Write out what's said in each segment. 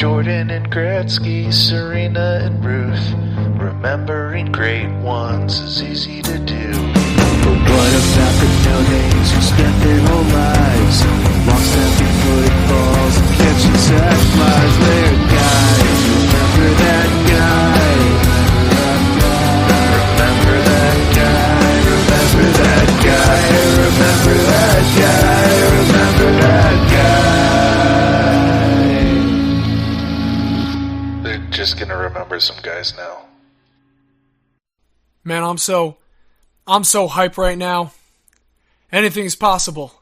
Jordan and Gretzky, Serena and Ruth. Remembering great ones is easy to do. But what about the no-names who spent their whole lives long-snapping footballs and catching sack flies? They're guys, remember that guy. Remember that guy. Remember that guy. Remember that guy. Remember that guy. They're just gonna remember some guys now. Man, I'm so hype right now. Anything is possible.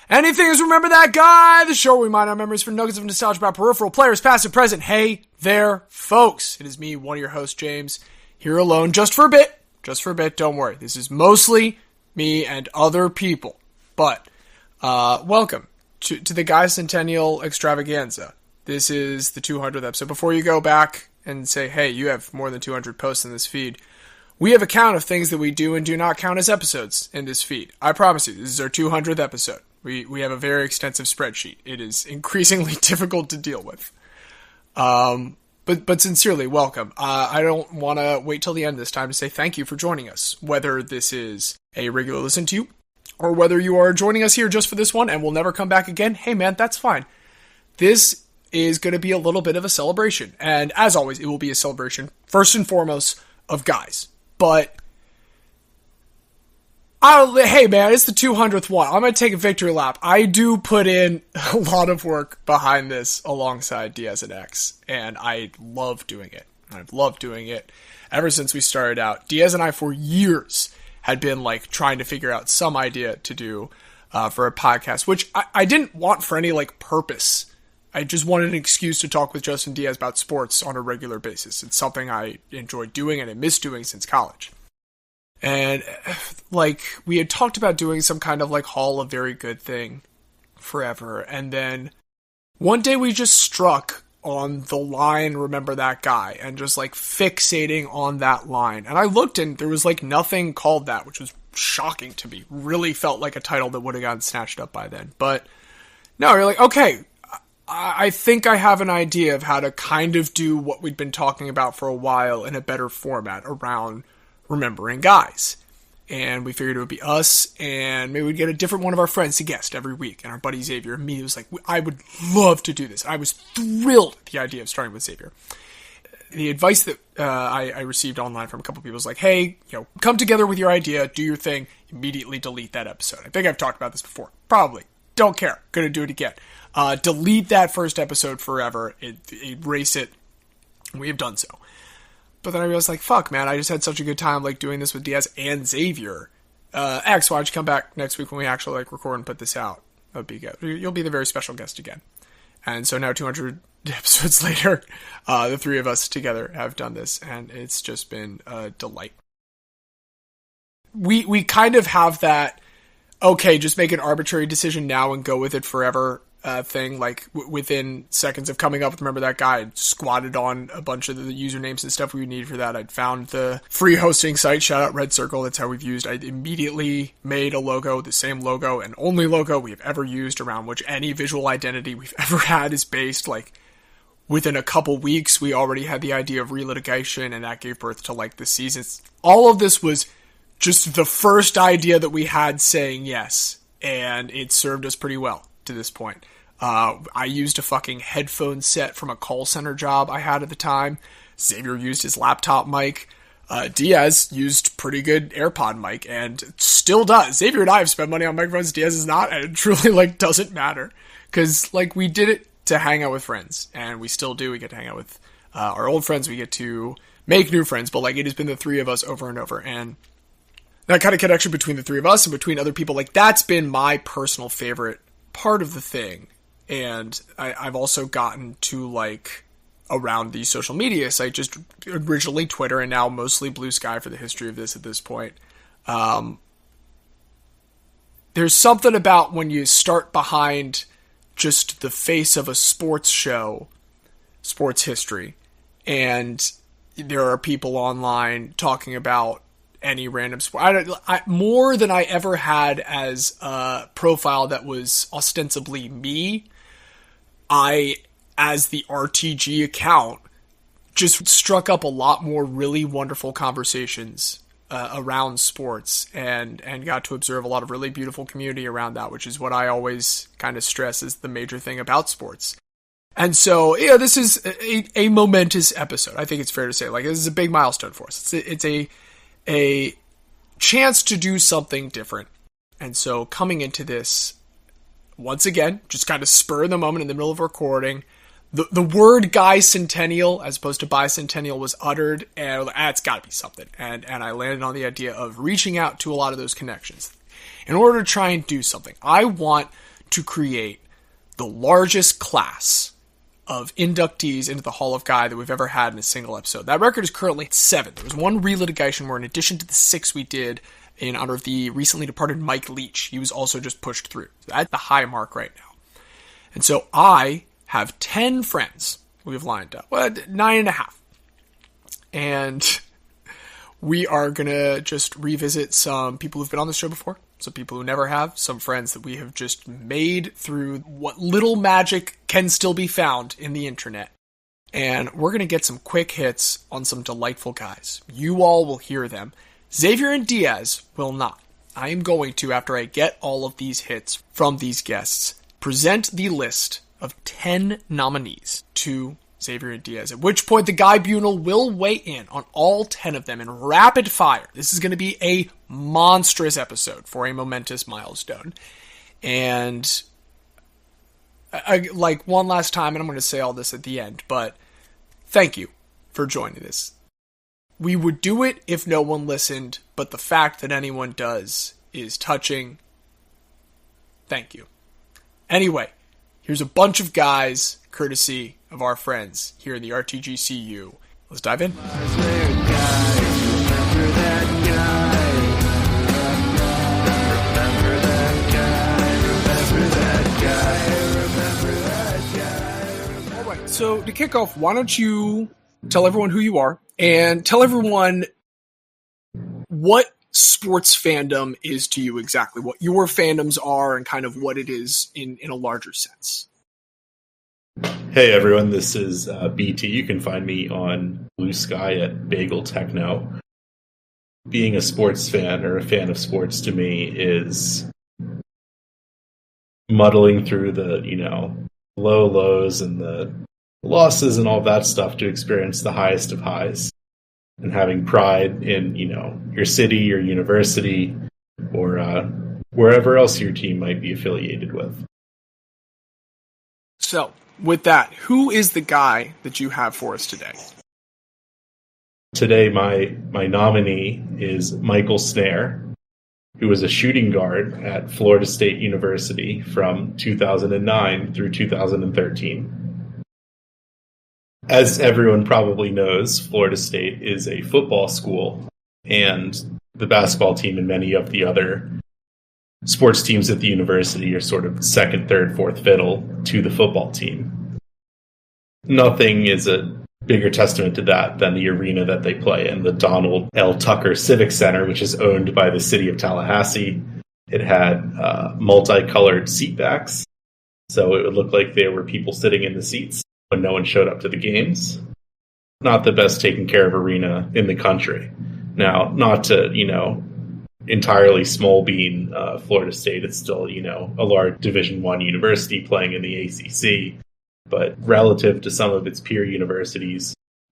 Anything is Remember That Guy, the show where we mine our memories for nuggets of nostalgia about peripheral players, past and present. Hey there, folks. It is me, one of your hosts, James, here alone, just for a bit, don't worry. This is mostly me and other people. But, welcome to the Guy-centennial Extravaganza. This is the 200th episode. Before you go back and say, hey, you have more than 200 posts in this feed, we have a count of things that we do and do not count as episodes in this feed. I promise you, this is our 200th episode. We have a very extensive spreadsheet. It is increasingly difficult to deal with. But sincerely, welcome. I don't want to wait till the end this time to say thank you for joining us. Whether this is a regular listen to you, or whether you are joining us here just for this one and will never come back again, hey man, that's fine. This is going to be a little bit of a celebration. And as always, it will be a celebration, first and foremost, of guys. But, hey man, it's the 200th one. I'm going to take a victory lap. I do put in a lot of work behind this alongside Diaz and X, and I love doing it. I've loved doing it ever since we started out. Diaz and I, for years, had been like trying to figure out some idea to do for a podcast, which I didn't want for any like purpose. I just wanted an excuse to talk with Justin Diaz about sports on a regular basis. It's something I enjoy doing and I miss doing since college. And, like, we had talked about doing some kind of, like, Hall of Very Good thing forever. And then one day we just struck on the line, Remember That Guy, and just, like, fixating on that line. And I looked and there was, like, nothing called that, which was shocking to me. Really felt like a title that would have gotten snatched up by then. But, no, you're like, okay, I think I have an idea of how to kind of do what we'd been talking about for a while in a better format around remembering guys. And we figured it would be us, and maybe we'd get a different one of our friends to guest every week. And our buddy Xavier immediately was like, I would love to do this. I was thrilled at the idea of starting with Xavier. The advice that I received online from a couple people was like, hey, come together with your idea, do your thing, immediately delete that episode. I think I've talked about this before. Probably. Don't care. Gonna do it again. Delete that first episode forever. Erase it. We have done so. But then I was like, fuck, man, I just had such a good time like doing this with Diaz and Xavier. X, why don't you come back next week when we actually like record and put this out? That would be good. You'll be the very special guest again. And so now 200 episodes later, the three of us together have done this, and it's just been a delight. We kind of have that, okay, just make an arbitrary decision now and go with it forever thing. Like, within seconds of coming up with Remember That Guy, I'd squatted on a bunch of the usernames and stuff we would need for that. I'd found the free hosting site, shout out Red Circle, that's how we've used. I immediately made a logo, the same logo and only logo we have ever used, around which any visual identity we've ever had is based. Like, within a couple weeks, we already had the idea of relitigation, and that gave birth to, like, the seasons. All of this was just the first idea that we had saying yes, and it served us pretty well to this point. I used a fucking headphone set from a call center job I had at the time. Xavier used his laptop mic. Diaz used pretty good AirPod mic, and still does. Xavier and I have spent money on microphones. Diaz is not, and it truly, like, doesn't matter. Because, like, we did it to hang out with friends, and we still do. We get to hang out with our old friends. We get to make new friends, but, like, it has been the three of us over and over, and that kind of connection between the three of us and between other people, like, that's been my personal favorite part of the thing. And I've also gotten to, like, around the social media site, just originally Twitter and now mostly Blue Sky for the history of this at this point. There's something about when you start behind just the face of a sports show, sports history, and there are people online talking about any random sport. More than I ever had as a profile that was ostensibly me, I as the RTG account, just struck up a lot more really wonderful conversations around sports, and got to observe a lot of really beautiful community around that, which is what I always kind of stress is the major thing about sports. And so, yeah, this is a momentous episode. I think it's fair to say, like, this is a big milestone for us. It's a chance to do something different. And so coming into this, once again, just kind of spur of the moment in the middle of recording, the word Guy-centennial as opposed to bicentennial was uttered, and it's got to be something. And I landed on the idea of reaching out to a lot of those connections. In order to try and do something, I want to create the largest class of inductees into the Hall of Guy that we've ever had in a single episode. That record is currently at 7. There was one relitigation where, in addition to the 6 we did in honor of the recently departed Mike Leach, he was also just pushed through. So that's the high mark right now. And so I have 10 friends we've lined up. Well, 9.5. And we are going to just revisit some people who've been on the show before, some people who never have, some friends that we have just made through what little magic can still be found in the internet. And we're going to get some quick hits on some delightful guys. You all will hear them. Xavier and Diaz will not. I am going to, after I get all of these hits from these guests, present the list of 10 nominees to Xavier and Diaz, at which point the Guy-bunal will weigh in on all 10 of them in rapid fire. This is going to be a monstrous episode for a momentous milestone. And like one last time, and I'm going to say all this at the end, but thank you for joining this. We would do it if no one listened, but the fact that anyone does is touching. Thank you. Anyway, here's a bunch of guys, courtesy of our friends here in the RTGCU. Let's dive in. All right, so to kick off, why don't you tell everyone who you are and tell everyone what sports fandom is to you exactly, what your fandoms are and kind of what it is in a larger sense. Hey everyone, this is BT. You can find me on Blue Sky at Bagel Techno. Being a sports fan or a fan of sports to me is muddling through the, low lows and the losses and all that stuff to experience the highest of highs. And having pride in, your city, your university, or wherever else your team might be affiliated with. So, with that, who is the guy that you have for us today? Today, my nominee is Michael Snaer, who was a shooting guard at Florida State University from 2009 through 2013. As everyone probably knows, Florida State is a football school, and the basketball team and many of the other sports teams at the university are sort of second, third, fourth fiddle to the football team. Nothing is a bigger testament to that than the arena that they play in, the Donald L. Tucker Civic Center, which is owned by the city of Tallahassee. It had multicolored seat backs, so it would look like there were people sitting in the seats when no one showed up to the games. Not the best taken care of arena in the country. Now, not to, entirely small bean Florida State. It's still, a large Division I university playing in the ACC. But relative to some of its peer universities,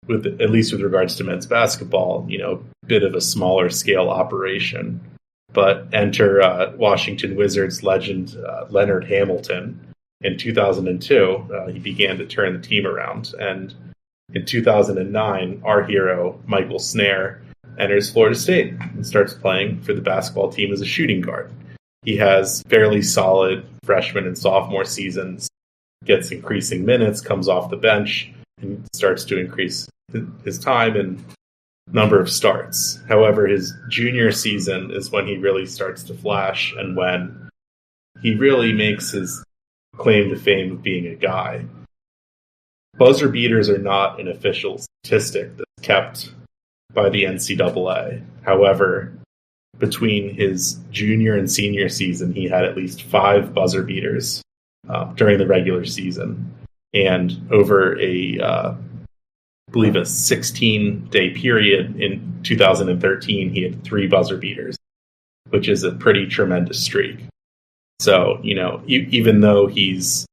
at least with regards to men's basketball, bit of a smaller scale operation. But enter Washington Wizards legend Leonard Hamilton. In 2002, he began to turn the team around. And in 2009, our hero, Michael Snaer, enters Florida State and starts playing for the basketball team as a shooting guard. He has fairly solid freshman and sophomore seasons, gets increasing minutes, comes off the bench, and starts to increase his time and number of starts. However, his junior season is when he really starts to flash and when he really makes his claim to fame of being a guy. Buzzer beaters are not an official statistic that's kept by the NCAA. However, between his junior and senior season, he had at least 5 buzzer beaters during the regular season. And over I believe a 16-day period in 2013, he had 3 buzzer beaters, which is a pretty tremendous streak. So, even though he's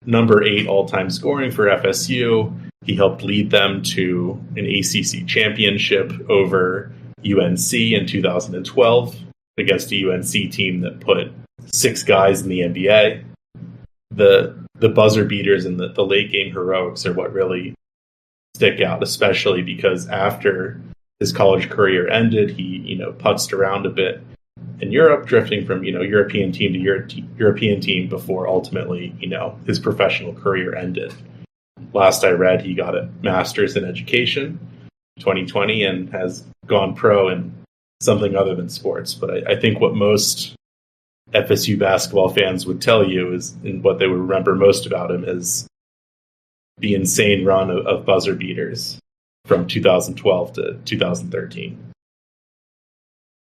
number 8 all-time scoring for FSU, he helped lead them to an ACC championship over UNC in 2012 against a UNC team that put 6 guys in the NBA. The buzzer beaters and the late game heroics are what really stick out, especially because after his college career ended, he putzed around a bit in Europe, drifting from European team to European team before ultimately his professional career ended. Last I read, he got a master's in education 2020 and has gone pro in something other than sports. But I think what most FSU basketball fans would tell you is, and what they would remember most about him, is the insane run of buzzer beaters from 2012 to 2013.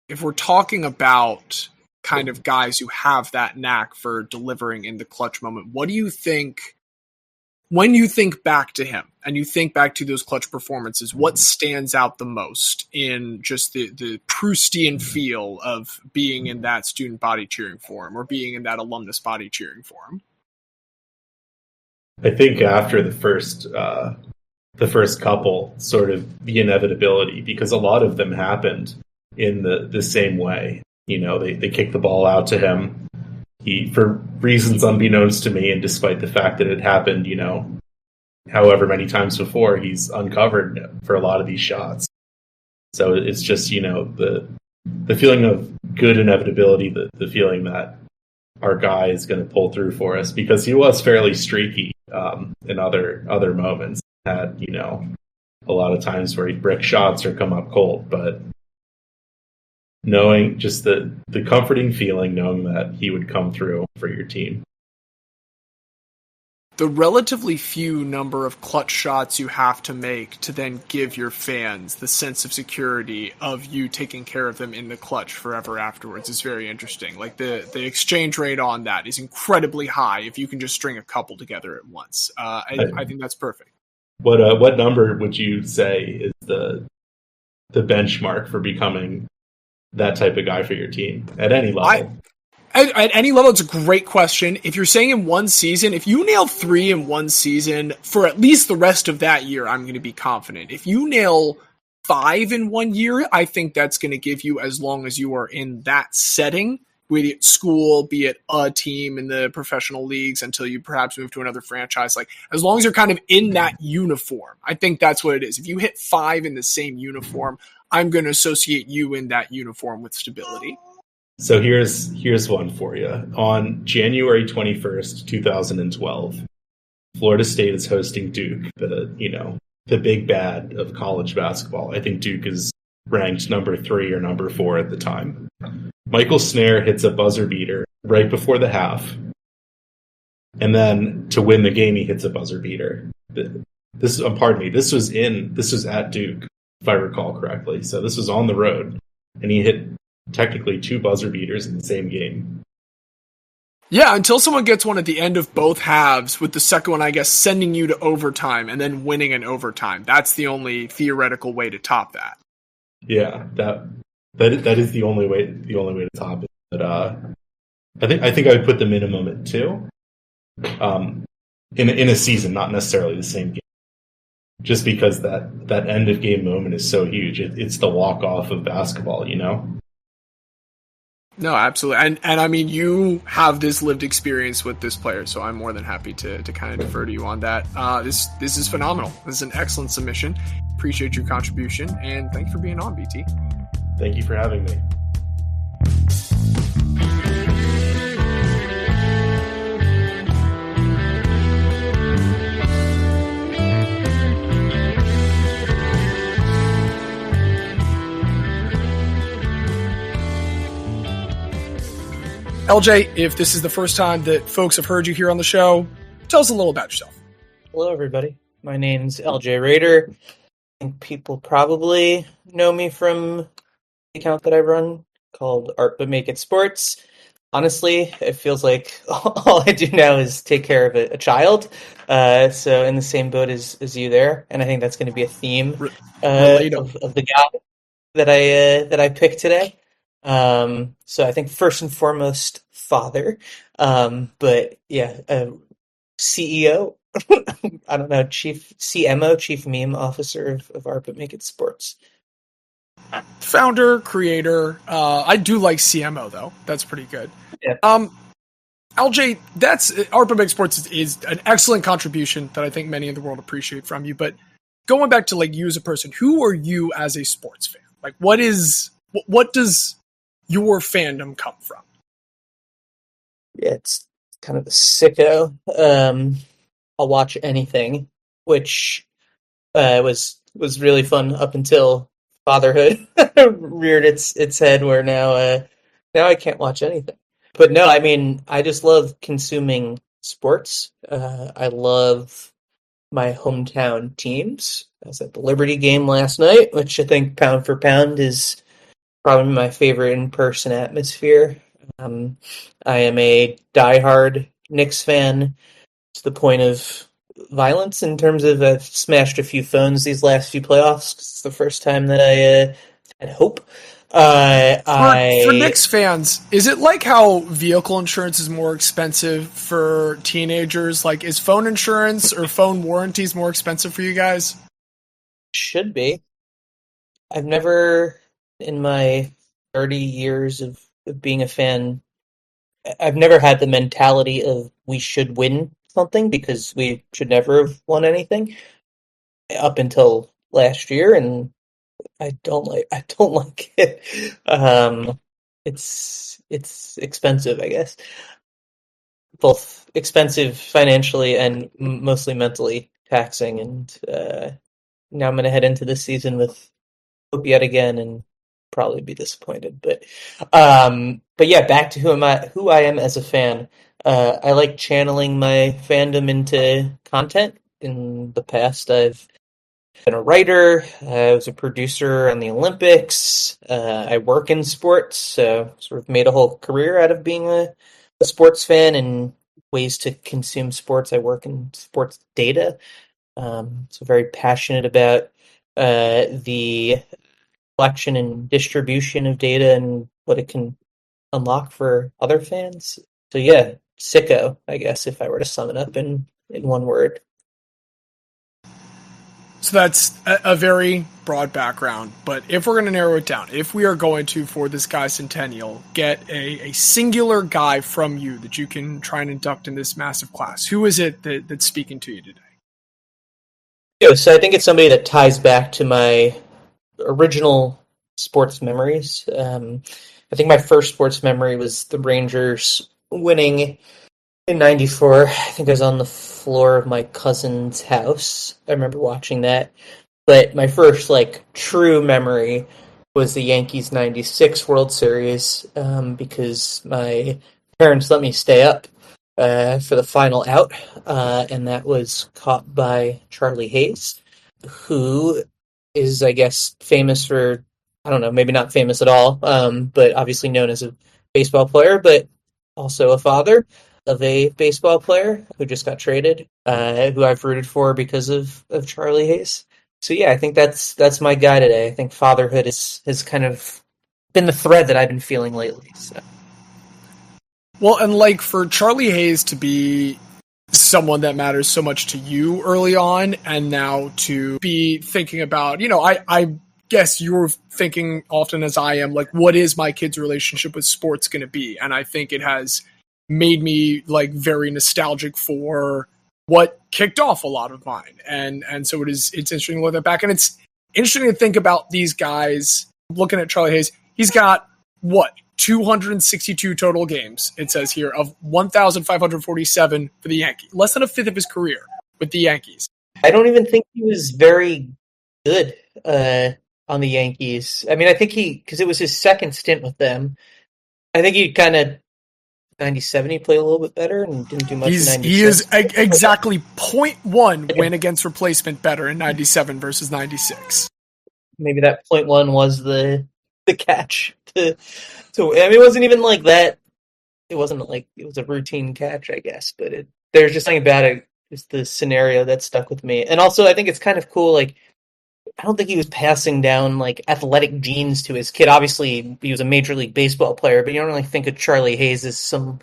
If we're talking about kind of guys who have that knack for delivering in the clutch moment, what do you think, when you think back to him and you think back to those clutch performances, what stands out the most in just the Proustian feel of being in that student body cheering for him or being in that alumnus body cheering for him? I think after the first couple, sort of the inevitability, because a lot of them happened in the same way. They kicked the ball out to him. He, for reasons unbeknownst to me, and despite the fact that it happened, however many times before, he's uncovered for a lot of these shots. So it's just, the feeling of good inevitability, the feeling that our guy is going to pull through for us, because he was fairly streaky in other moments. Had, a lot of times where he'd brick shots or come up cold, but knowing just the comforting feeling, knowing that he would come through for your team. The relatively few number of clutch shots you have to make to then give your fans the sense of security of you taking care of them in the clutch forever afterwards is very interesting. Like the exchange rate on that is incredibly high if you can just string a couple together at once. I think that's perfect. What number would you say is the benchmark for becoming that type of guy for your team at any level? At any level, it's a great question. If you're saying in one season, if you nail 3 in one season for at least the rest of that year, I'm going to be confident. If you nail 5 in 1 year, I think that's going to give you, as long as you are in that setting, be it school, be it a team in the professional leagues until you perhaps move to another franchise, like as long as you're kind of in that uniform, I think that's what it is. If you hit 5 in the same uniform, I'm going to associate you in that uniform with stability. So here's one for you. On January 21st, 2012, Florida State is hosting Duke, the big bad of college basketball. I think Duke is ranked number 3 or number 4 at the time. Michael Snaer hits a buzzer beater right before the half. And then to win the game, he hits a buzzer beater. This was at Duke, if I recall correctly. So this was on the road, and he hit technically 2 buzzer beaters in the same game. Yeah, until someone gets one at the end of both halves, with the second one, I guess, sending you to overtime and then winning in overtime. That's the only theoretical way to top that. Yeah, that is the only way to top it. But I think I would put the minimum at 2. In a season, not necessarily the same game. Just because that end of game moment is so huge. It's the walk off of basketball, No, absolutely. And I mean, you have this lived experience with this player, so I'm more than happy to kind of defer to you on that. This is phenomenal. This is an excellent submission. Appreciate your contribution, and thank you for being on, BT. Thank you for having me. LJ, if this is the first time that folks have heard you here on the show, tell us a little about yourself. Hello, everybody. My name's LJ Rader. I think people probably know me from the account that I run called Art But Make It Sports. honestly, it feels like all I do now is take care of a child. So in the same boat as you there, and I think that's going to be a theme Relatable. of the guy that I picked today. So I think first and foremost, father. But yeah, CEO. I don't know, chief CMO, chief meme officer of Art Make It Sports. Founder, creator. I do like CMO though. That's pretty good. Yeah. LJ, that's Big Sports is an excellent contribution that I think many in the world appreciate from you. But going back to like you as a person, who are you as a sports fan? Like, what does your fandom come from? Yeah, it's kind of a sicko. I'll watch anything, which was really fun up until fatherhood reared its head. Where now I can't watch anything. But no, I mean, I just love consuming sports. I love my hometown teams. I was at the Liberty game last night, which I think pound for pound is probably my favorite in-person atmosphere. I am a diehard Knicks fan to the point of violence in terms of I've smashed a few phones these last few playoffs. It's the first time that I had hope. For Knicks fans, is it like how vehicle insurance is more expensive for teenagers? Like, is phone insurance or phone warranties more expensive for you guys? Should be. I've never, in my 30 years of being a fan, I've never had the mentality of we should win something because we should never have won anything up until last year, and I don't like it. It's expensive, I guess. Both expensive financially and mostly mentally taxing. And now I'm going to head into this season with hope yet again, and probably be disappointed. But yeah, back to who I am as a fan. I like channeling my fandom into content. In the past, I've been a writer. I was a producer on the Olympics. I work in sports, so sort of made a whole career out of being a sports fan and ways to consume sports. I work in sports data, so very passionate about the collection and distribution of data and what it can unlock for other fans. So yeah, sicko, I guess, if I were to sum it up in one word. So that's a very broad background, but if we're going to narrow it down, if we are going to, for this Guy-centennial, get a singular guy from you that you can try and induct in this massive class, who is it that's speaking to you today? Yeah, so I think it's somebody that ties back to my original sports memories. I think my first sports memory was the Rangers winning in '94. I think I was on the floor of my cousin's house. I remember watching that. But my first, true memory was the Yankees '96 World Series, because my parents let me stay up for the final out, and that was caught by Charlie Hayes, who is, I guess, famous for, I don't know, maybe not famous at all, but obviously known as a baseball player, but also a father of a baseball player who just got traded, who I've rooted for because of Charlie Hayes. So yeah, I think that's my guy today. I think fatherhood has kind of been the thread that I've been feeling lately. So. Well, and for Charlie Hayes to be someone that matters so much to you early on, and now to be thinking about, I guess you're thinking often as I am, what is my kid's relationship with sports going to be? And I think it has made me very nostalgic for what kicked off a lot of mine. And so it's interesting to look that back. And it's interesting to think about these guys. Looking at Charlie Hayes, he's got 262 total games, it says here, of 1,547 for the Yankees. Less than a fifth of his career with the Yankees. I don't even think he was very good on the Yankees. I mean, I think because it was his second stint with them, I think he kind of 97, he played a little bit better and didn't do much in 96. He is exactly 0.1 win against replacement better in 97 versus 96. Maybe that 0.1 was the catch. I mean, it wasn't even that it wasn't like it was a routine catch, I guess, but there's just something about it. It's the scenario that stuck with me. And also, I think it's kind of cool, like, I don't think he was passing down, like, athletic genes to his kid. Obviously, he was a Major League Baseball player, but you don't really think of Charlie Hayes as some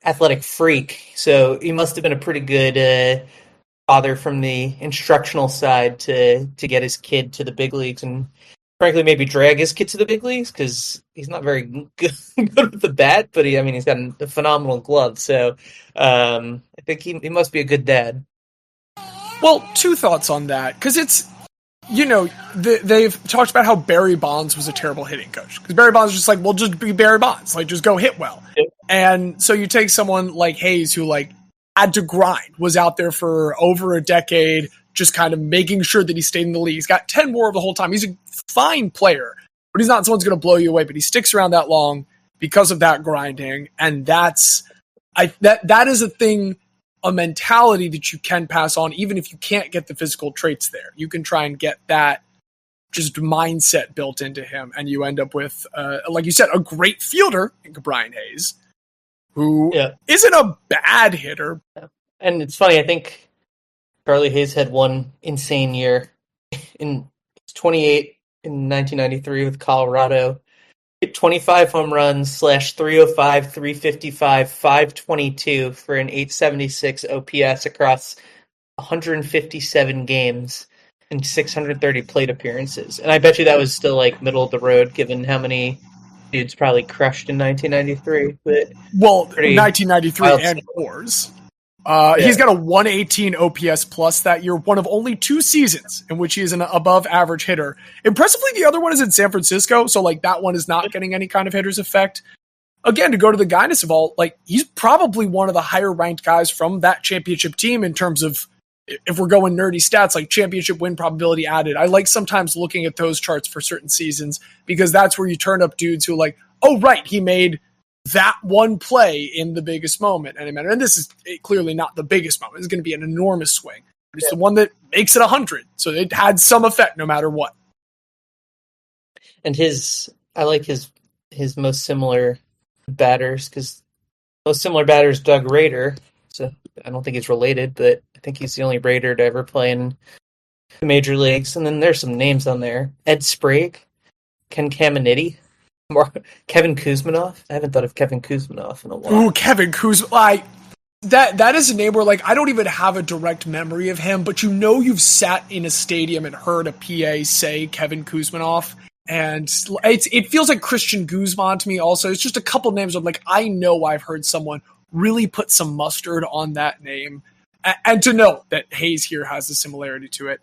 athletic freak. So he must have been a pretty good father from the instructional side to get his kid to the big leagues, and frankly maybe drag his kid to the big leagues, because he's not very good with the bat, but he's got a phenomenal glove. So I think he must be a good dad. Well, two thoughts on that, because it's, they've talked about how Barry Bonds was a terrible hitting coach, because Barry Bonds was just like, well, just be Barry Bonds, like, just go hit well. Yep. And so you take someone like Hayes, who, like, had to grind, was out there for over a decade, just kind of making sure that he stayed in the league. He's got 10 more the whole time. He's a fine player, but he's not someone who's going to blow you away, but he sticks around that long because of that grinding. And that is a thing, a mentality that you can pass on, even if you can't get the physical traits there. You can try and get that just mindset built into him, and you end up with, like you said, a great fielder in Brian Hayes, who isn't a bad hitter. And it's funny, I think Charlie Hayes had one insane year. In 28 in 1993 with Colorado. Hit 25 home runs, / 305, 355, 522 for an 876 OPS across 157 games and 630 plate appearances. And I bet you that was still like middle of the road, given how many dudes probably crushed in 1993. But 1993 and Coors. He's got a 118 OPS plus that year, one of only 2 seasons in which he is an above average hitter. Impressively, the other one is in San Francisco, so like that one is not getting any kind of hitter's effect. Again, to go to the guyness of all, like, he's probably one of the higher ranked guys from that championship team in terms of, if we're going nerdy stats, like championship win probability added. I like sometimes looking at those charts for certain seasons, because that's where you turn up dudes who are like, oh, right, he made that one play in the biggest moment. And this is clearly not the biggest moment. It's going to be an enormous swing. It's the one that makes it 100. So it had some effect no matter what. And I like his most similar batters, because most similar batters, Doug Rader. So I don't think he's related, but I think he's the only Raider to ever play in the major leagues. And then there's some names on there: Ed Sprague, Ken Caminiti, Kevin Kuzminoff. I haven't thought of Kevin Kuzminoff in a while. Ooh, Kevin Kuzminoff. That is a name where, like, I don't even have a direct memory of him, but you've sat in a stadium and heard a PA say Kevin Kuzminoff. And it feels like Christian Guzman to me also. It's just a couple names of, like, I know I've heard someone really put some mustard on that name. And to know that Hayes here has a similarity to it.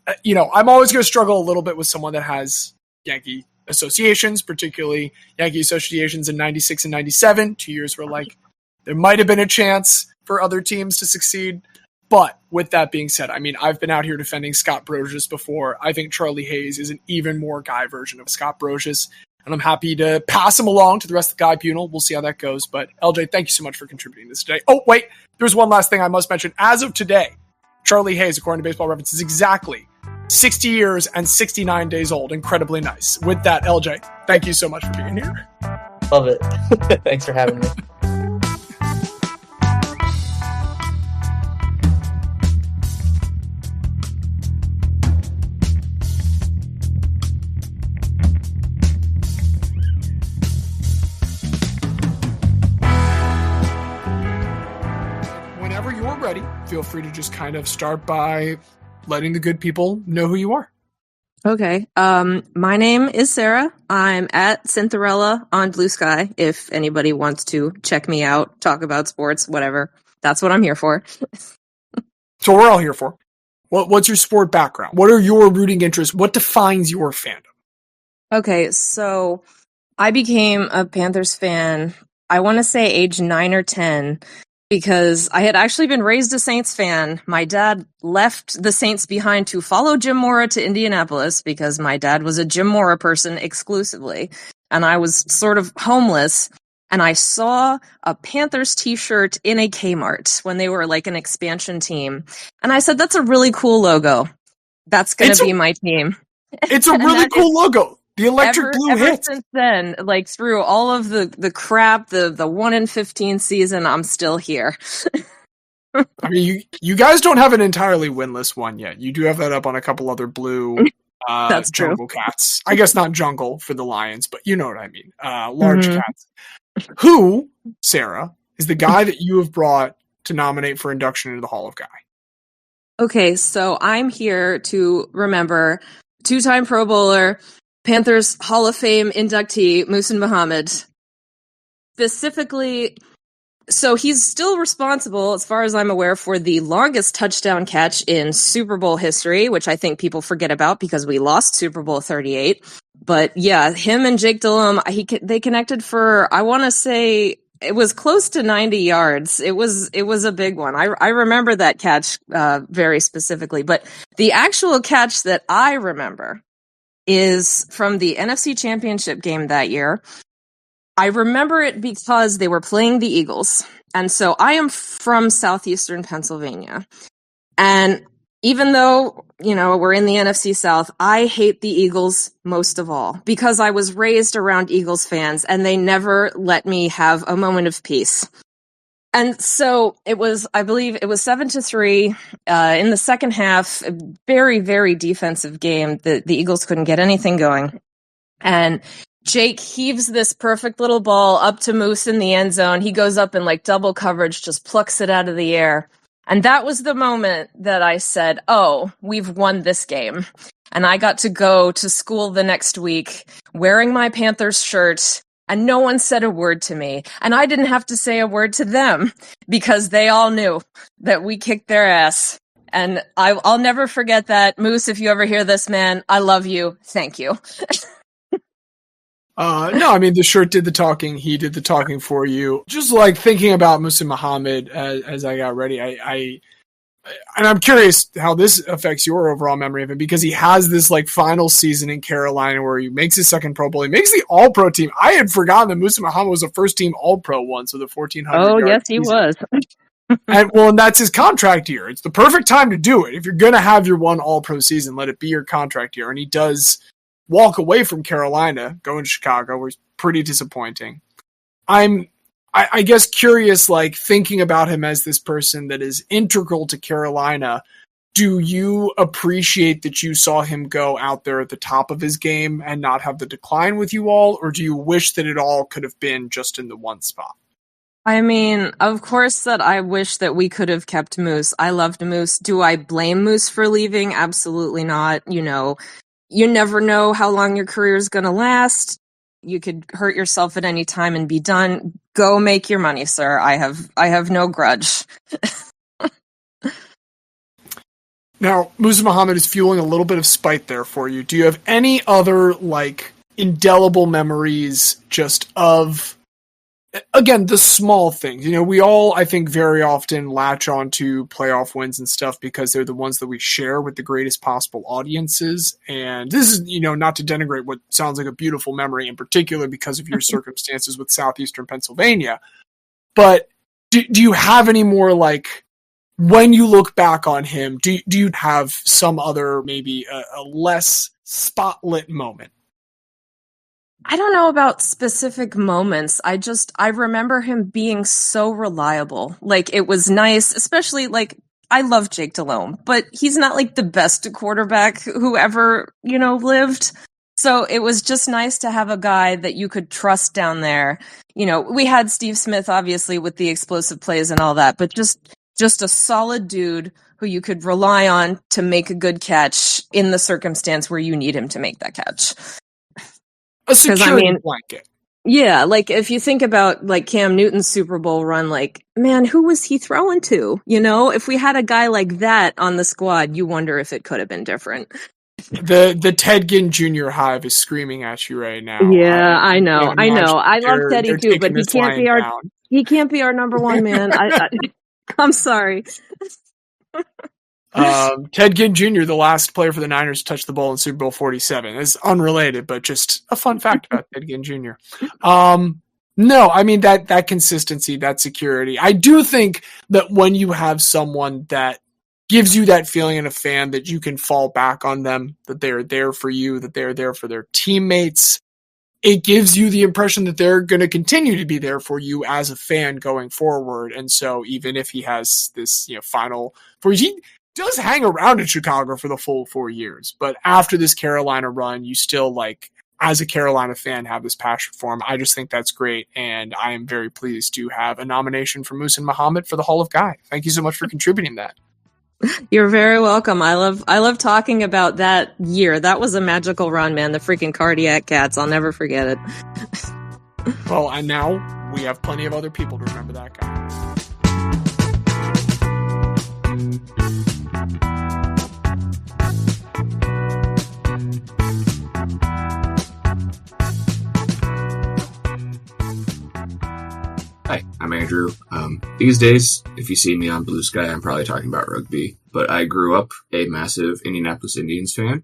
I'm always going to struggle a little bit with someone that has Yankee associations, particularly Yankee associations in 96 and 97, 2 years where, like, there might have been a chance for other teams to succeed. But with that being said, I've been out here defending Scott Brosius before. I think Charlie Hayes is an even more Guy version of Scott Brosius, and I'm happy to pass him along to the rest of the Guy-bunal. We'll see how that goes. But LJ, thank you so much for contributing this today. Oh, wait, there's one last thing I must mention. As of today, Charlie Hayes, according to Baseball Reference, is exactly 60 years and 69 days old. Incredibly nice. With that, LJ, thank you so much for being here. Love it. Thanks for having me. Whenever you're ready, feel free to just kind of start by letting the good people know who you are. Okay. My name is Sara. I'm at Cinderella on Blue Sky. If anybody wants to check me out, talk about sports, whatever. That's what I'm here for. So we're all here for. What's your sport background? What are your rooting interests? What defines your fandom? Okay, so I became a Panthers fan, I want to say age 9 or 10, because I had actually been raised a Saints fan. My dad left the Saints behind to follow Jim Mora to Indianapolis because my dad was a Jim Mora person exclusively. And I was sort of homeless, and I saw a Panthers t-shirt in a Kmart when they were like an expansion team. And I said, that's a really cool logo. That's going to be my team. It's a really cool logo. The electric blue ever hit. since then, like through all of the crap, the 1 in 15 season, I'm still here. I mean, you guys don't have an entirely winless one yet. You do have that up on a couple other blue That's true. jungle cats. I guess not jungle for the lions, but you know what I mean. Large Mhm. cats. Who, Sarah, is the guy that you have brought to nominate for induction into the Hall of Guy? Okay, so I'm here to remember 2-time Pro Bowler, Panthers Hall of Fame inductee, Muhsin Muhammad. Specifically, so he's still responsible, as far as I'm aware, for the longest touchdown catch in Super Bowl history, which I think people forget about because we lost Super Bowl 38. But yeah, him and Jake Delhomme, they connected for, I want to say, it was close to 90 yards. It was a big one. I remember that catch very specifically. But the actual catch that I remember is from the NFC Championship game that year. I remember it because they were playing the Eagles. And so I am from southeastern Pennsylvania. And even though, we're in the NFC South, I hate the Eagles most of all because I was raised around Eagles fans and they never let me have a moment of peace. And so I believe it was 7-3 in the second half, a very, very defensive game. The Eagles couldn't get anything going. And Jake heaves this perfect little ball up to Moose in the end zone. He goes up in like double coverage, just plucks it out of the air. And that was the moment that I said, oh, we've won this game. And I got to go to school the next week wearing my Panthers shirt, and no one said a word to me. And I didn't have to say a word to them because they all knew that we kicked their ass. And I'll never forget that. Moose, if you ever hear this, man, I love you. Thank you. No, I mean, the shirt did the talking. He did the talking for you. Just like thinking about Muhsin Muhammad as I got ready, and I'm curious how this affects your overall memory of him because he has this like final season in Carolina where he makes his second Pro Bowl. He makes the All-Pro team. I had forgotten that Muhsin Muhammad was a first-team All-Pro once with a 1,400. Oh, yes, he was. And that's his contract year. It's the perfect time to do it. If you're going to have your one All-Pro season, let it be your contract year. And he does walk away from Carolina, going to Chicago, where he's pretty disappointing. I guess curious, like thinking about him as this person that is integral to Carolina. Do you appreciate that you saw him go out there at the top of his game and not have the decline with you all? Or do you wish that it all could have been just in the one spot? I mean, of course that I wish that we could have kept Moose. I loved Moose. Do I blame Moose for leaving? Absolutely not. You never know how long your career is going to last. You could hurt yourself at any time and be done. Go make your money, sir. I have no grudge. Now, Muhsin Muhammad is fueling a little bit of spite there for you. Do you have any other, like, indelible memories just of, again, the small things? We all, I think, very often latch on to playoff wins and stuff because they're the ones that we share with the greatest possible audiences. And this is, not to denigrate what sounds like a beautiful memory in particular because of your circumstances with southeastern Pennsylvania. But do you have any more, like, when you look back on him, do you have some other, maybe a less spotlit moment? I don't know about specific moments. I remember him being so reliable. Like, it was nice, especially, like, I love Jake Delhomme, but he's not, like, the best quarterback who ever, lived. So it was just nice to have a guy that you could trust down there. We had Steve Smith, obviously, with the explosive plays and all that, but just a solid dude who you could rely on to make a good catch in the circumstance where you need him to make that catch. A security blanket. Yeah, like if you think about like Cam Newton's Super Bowl run, like, man, who was he throwing to? If we had a guy like that on the squad, you wonder if it could have been different. The Ted Ginn Jr. hive is screaming at you right now. Yeah, I know. I love Teddy too, but he can't be our number one man. I'm sorry. Ted Ginn Jr., the last player for the Niners to touch the ball in Super Bowl 47. It's unrelated, but just a fun fact about Ted Ginn Jr. No, I mean that consistency, that security. I do think that when you have someone that gives you that feeling in a fan that you can fall back on them, that they're there for you, that they're there for their teammates. It gives you the impression that they're going to continue to be there for you as a fan going forward. And so even if he has this, final, for he does hang around in Chicago for the full 4 years, but after this Carolina run, you still as a Carolina fan, have this passion for him. I just think that's great. And I am very pleased to have a nomination for Muhsin Muhammad for the Hall of Guy. Thank you so much for contributing that. You're very welcome. I love talking about that year. That was a magical run, man. The freaking cardiac cats. I'll never forget it. Well, and now we have plenty of other people to remember that guy. Hi, I'm Andrew. These days, if you see me on Blue Sky, I'm probably talking about rugby, but I grew up a massive Indianapolis Indians fan.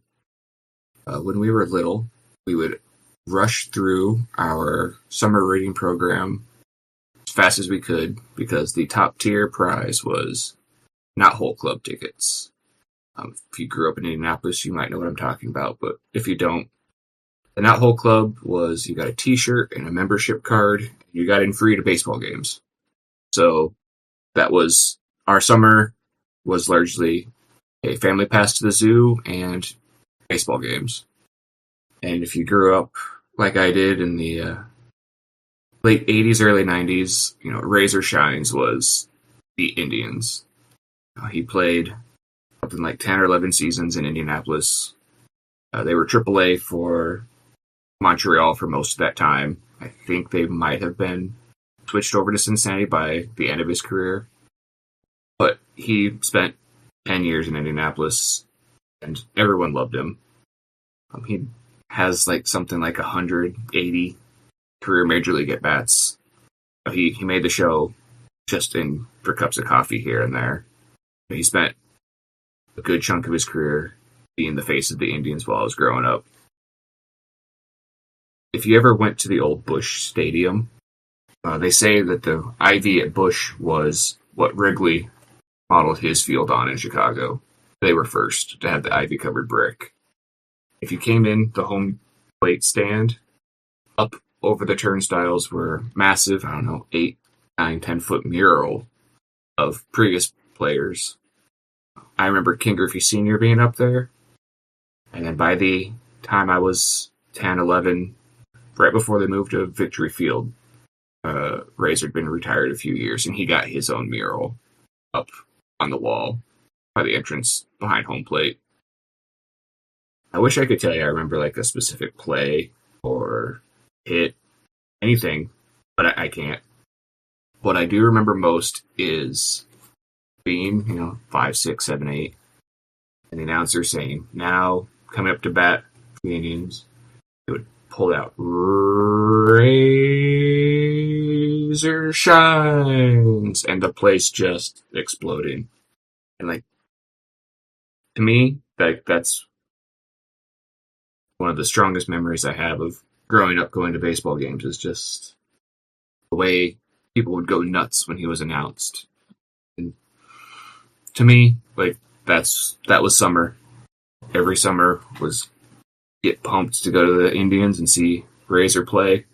When we were little, we would rush through our summer reading program as fast as we could because the top tier prize was not whole club tickets. If you grew up in Indianapolis, you might know what I'm talking about, but if you don't, the Not Whole Club was you got a t-shirt and a membership card. You got in free to baseball games. So that was our summer was largely a family pass to the zoo and baseball games. And if you grew up like I did in the late 80s, early 90s, Razor Shines was the Indians. He played something like 10 or 11 seasons in Indianapolis. They were AAA for Montreal for most of that time. I think they might have been switched over to Cincinnati by the end of his career. But he spent 10 years in Indianapolis, and everyone loved him. He has something like 180 career Major League at-bats. He made the show just for cups of coffee here and there. He spent a good chunk of his career being the face of the Indians while I was growing up. If you ever went to the old Busch Stadium, they say that the ivy at Busch was what Wrigley modeled his field on in Chicago. They were first to have the ivy-covered brick. If you came in the home plate stand, up over the turnstiles were massive, 8, 9, 10-foot mural of previous players. I remember King Griffey Sr. being up there. And then by the time I was 10, 11, right before they moved to Victory Field, Razor had been retired a few years, and he got his own mural up on the wall by the entrance behind home plate. I wish I could tell you I remember a specific play or hit, anything, but I can't. What I do remember most is being, 5, 6, 7, 8, and the announcer saying, "Now coming up to bat for the Indians," it would pull out Razor Shines, and the place just exploding. And to me, that's one of the strongest memories I have of growing up going to baseball games is just the way people would go nuts when he was announced. And to me, that was summer. Every summer was get pumped to go to the Indians and see Razor play.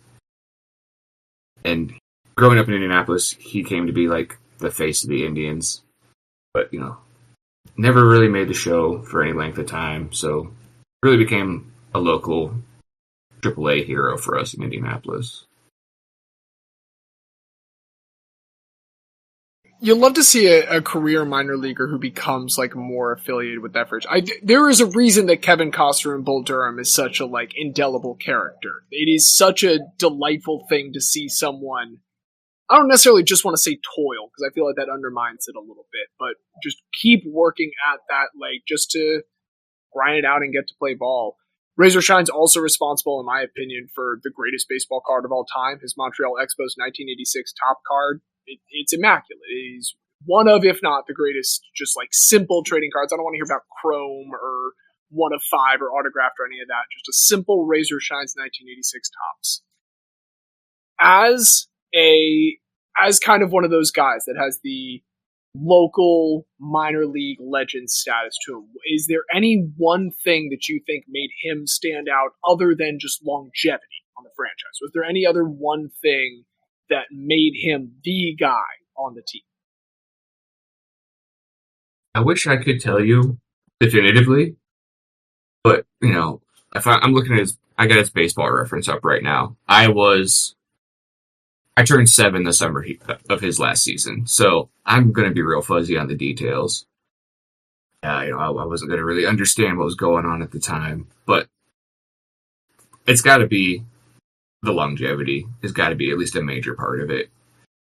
And growing up in Indianapolis, he came to be the face of the Indians. But, never really made the show for any length of time, so really became a local AAA hero for us in Indianapolis. You'll love to see a career minor leaguer who becomes more affiliated with that franchise. There is a reason that Kevin Costner and Bull Durham is such a indelible character. It is such a delightful thing to see someone. I don't necessarily just want to say toil because I feel like that undermines it a little bit, but just keep working at that just to grind it out and get to play ball. Razor Shine's also responsible, in my opinion, for the greatest baseball card of all time, his Montreal Expos 1986 top card. It's immaculate. He's one of, if not the greatest, just simple trading cards. I don't want to hear about Chrome or 1 of 5 or autographed or any of that. Just a simple Razor Shines 1986 tops. As kind of one of those guys that has the local minor league legend status to him. Is there any one thing that you think made him stand out other than just longevity on the franchise? Was there any other one thing that made him the guy on the team? I wish I could tell you definitively, but, if I'm looking at I got his baseball reference up right now. I turned 7 the summer of his last season, so I'm going to be real fuzzy on the details. I wasn't going to really understand what was going on at the time, but it's got to be the longevity. Has got to be at least a major part of it.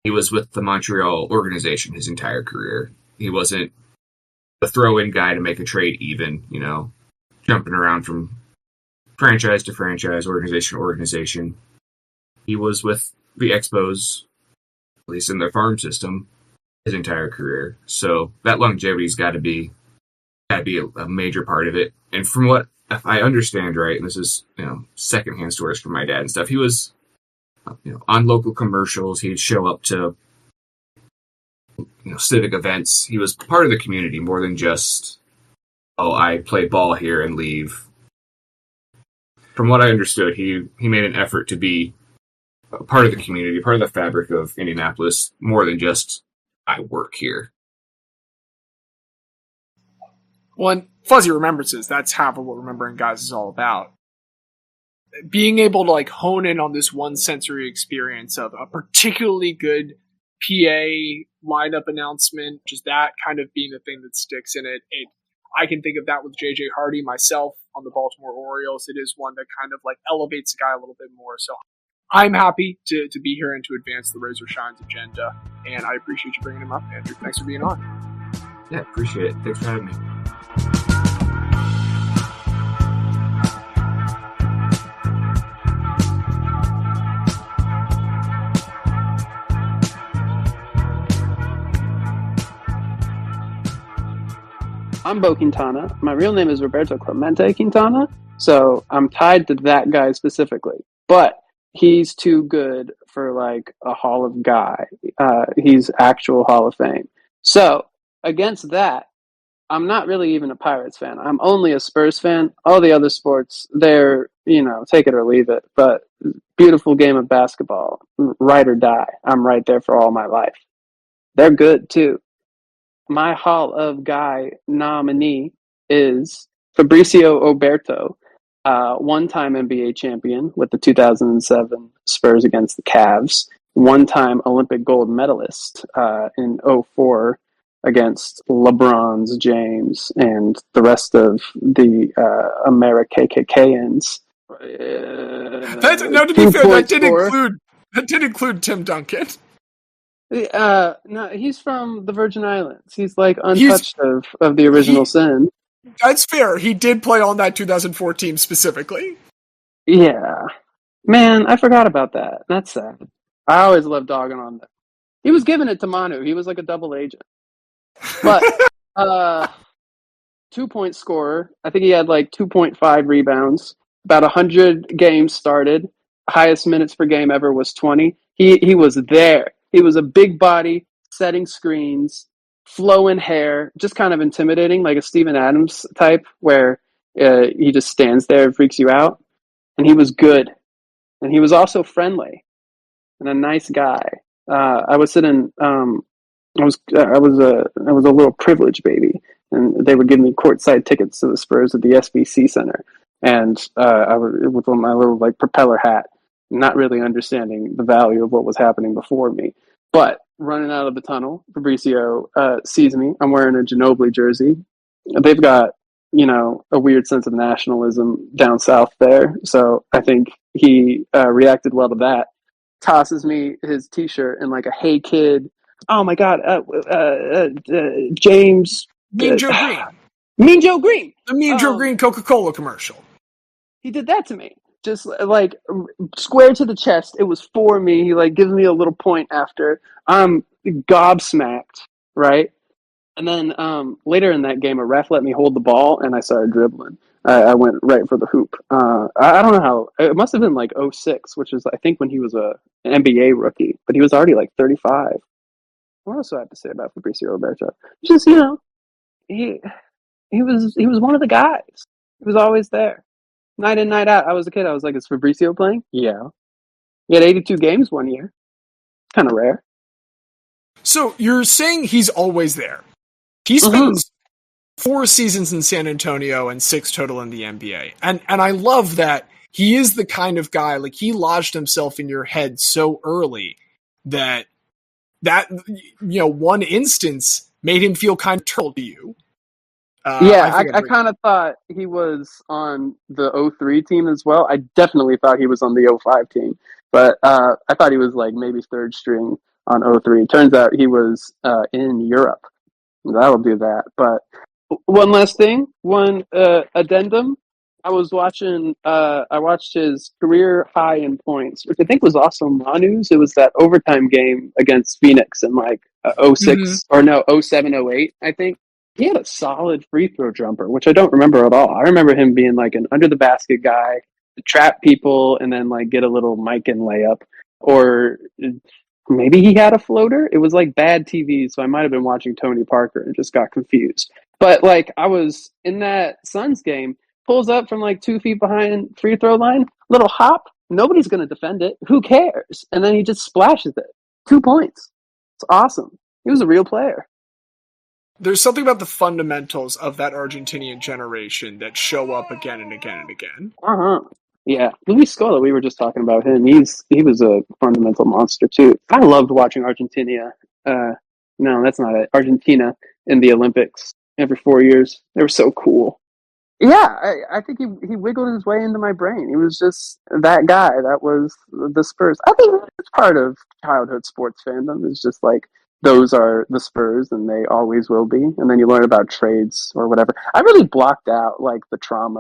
He was with the Montreal organization his entire career. He wasn't the throw-in guy to make a trade even, jumping around from franchise to franchise, organization to organization. He was with the Expos, at least in their farm system, his entire career. So that longevity's got to be a major part of it. And from what if I understand right, and this is secondhand stories from my dad and stuff, he was on local commercials. He'd show up to civic events. He was part of the community more than just, I play ball here and leave. From what I understood, he made an effort to be a part of the community, part of the fabric of Indianapolis, more than just, I work here. Well, and fuzzy remembrances, that's half of what remembering guys is all about. Being able to hone in on this one sensory experience of a particularly good PA lineup announcement, just that kind of being the thing that sticks in it. I can think of that with JJ Hardy myself on the Baltimore Orioles. It is one that kind of elevates the guy a little bit more. So I'm happy to be here and to advance the Razor Shines agenda, and I appreciate you bringing him up, Andrew. Thanks for being on. Yeah, appreciate it. Thanks for having me. I'm Bo Quintana. My real name is Roberto Clemente Quintana, so I'm tied to that guy specifically. But he's too good for a Hall of Guy. He's actual Hall of Fame. So against that, I'm not really even a Pirates fan. I'm only a Spurs fan. All the other sports, they're, take it or leave it. But beautiful game of basketball, ride or die. I'm right there for all my life. They're good too. My Hall of Guy nominee is Fabricio Oberto, one-time NBA champion with the 2007 Spurs against the Cavs, one-time Olympic gold medalist in 2004 against LeBron's James and the rest of the AmeriKKKans. To be fair, that did include Tim Duncan. No, he's from the Virgin Islands. He's untouched of the original sin. That's fair. He did play on that 2004 team specifically. Yeah. Man, I forgot about that. That's sad. I always loved dogging on that. He was giving it to Manu. He was a double agent. But 2-point scorer. I think he had 2.5 rebounds. About 100 games started. Highest minutes per game ever was 20. He was there. He was a big body, setting screens, flowing hair, just kind of intimidating, like a Steven Adams type, where he just stands there and freaks you out. And he was good. And he was also friendly and a nice guy. I was sitting, I was a little privileged baby, and they would give me courtside tickets to the Spurs at the SBC Center. And I was with my little propeller hat, not really understanding the value of what was happening before me. But running out of the tunnel, Fabricio sees me. I'm wearing a Ginobili jersey. They've got, a weird sense of nationalism down south there. So I think he reacted well to that. Tosses me his T-shirt and a "Hey kid." Oh my God, James. Mean Joe Green. Mean Joe Green. The Mean Joe Green Coca-Cola commercial. He did that to me. Just square to the chest. It was for me. He gives me a little point after. I'm gobsmacked, right? And then later in that game, a ref let me hold the ball, and I started dribbling. I went right for the hoop. I don't know how. It must have been 2006, which is I think when he was an NBA rookie, but he was already 35. what else do I have to say about Fabricio Oberto? Just, you know, he was one of the guys. He was always there. Night in, night out. I was a kid. I was like, is Fabricio playing? Yeah. He had 82 games one year. Kind of rare. So you're saying he's always there. He spends 4 seasons in San Antonio and 6 total in the NBA. And I love that he is the kind of guy, like, he lodged himself in your head so early that you know, one instance made him feel kind of turtle to you. I kind of thought he was on the 03 team as well. I definitely thought he was on the 05 team. But I thought he was like maybe third string on 03. Turns out he was in Europe. That'll do that. But one last thing, one addendum. I watched his career high in points, which I think was also Manu's. It was that overtime game against Phoenix in like 06 or no, 07, 08, I think. He had a solid free throw jumper, which I don't remember at all. I remember him being like an under the basket guy, to trap people and then like get a little mic and layup. Or maybe he had a floater. It was like bad TV, so I might have been watching Tony Parker and just got confused. But like I was in that Suns game, pulls up from like 2 feet behind free throw line, little hop. Nobody's going to defend it. Who cares? And then he just splashes it. 2 points. It's awesome. He was a real player. There's something about the fundamentals of that Argentinian generation that show up again and again and again. Yeah, Luis Scola, we were just talking about him. He was a fundamental monster too. I loved watching Argentina. No, that's not it. Argentina in the Olympics every 4 years. They were so cool. Yeah, I think he wiggled his way into my brain. He was just that guy. That was the Spurs. I think it's part of childhood sports fandom. It's just like, those are the Spurs and they always will be. And then you learn about trades or whatever. I really blocked out like the trauma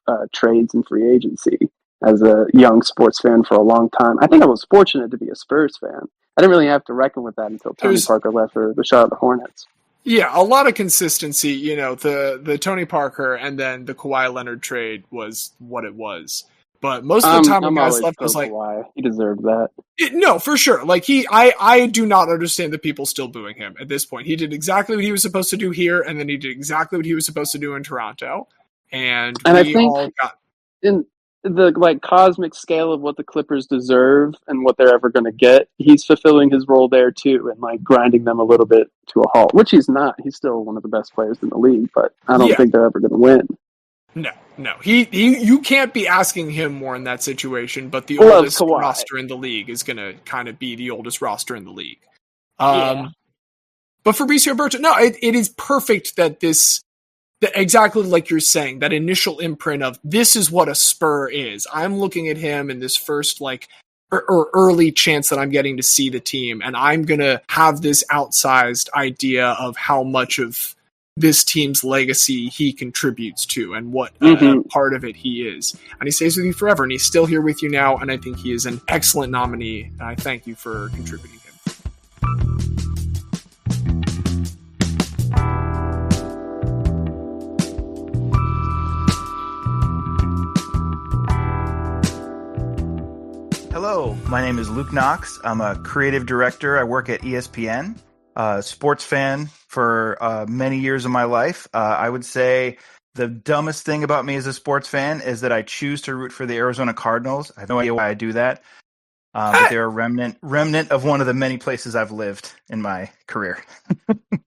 of trades and free agency as a young sports fan for a long time. I think I was fortunate to be a Spurs fan. I didn't really have to reckon with that until Tony Parker left for the Charlotte Hornets. Yeah, a lot of consistency. You know, the Tony Parker and then the Kawhi Leonard trade was what it was. But most of the time when guys left, I was like, Kawhi. He deserved that. No, for sure. Like I do not understand the people still booing him at this point. He did exactly what he was supposed to do here, and then he did exactly what he was supposed to do in Toronto. And I think in the like cosmic scale of what the Clippers deserve and what they're ever going to get, he's fulfilling his role there too, and like grinding them a little bit to a halt. Which he's not. He's still one of the best players in the league, but I don't think they're ever going to win. No. You can't be asking him more in that situation, but the oldest roster in the league is going to kind of be the oldest roster in the league. But Fabricio Oberto, no, it is perfect that exactly like you're saying, that initial imprint of this is what a Spur is. I'm looking at him in this first like or early chance that I'm getting to see the team, and I'm going to have this outsized idea of how much of this team's legacy he contributes to and what part of it he is. And he stays with you forever, and he's still here with you now, and I think he is an excellent nominee, and I thank you for contributing him. Hello, my name is Luke Knox. I'm a creative director. I work at ESPN. Sports fan for many years of my life. I would say the dumbest thing about me as a sports fan is that I choose to root for the Arizona Cardinals. I have no idea why I do that. But they're a remnant of one of the many places I've lived in my career.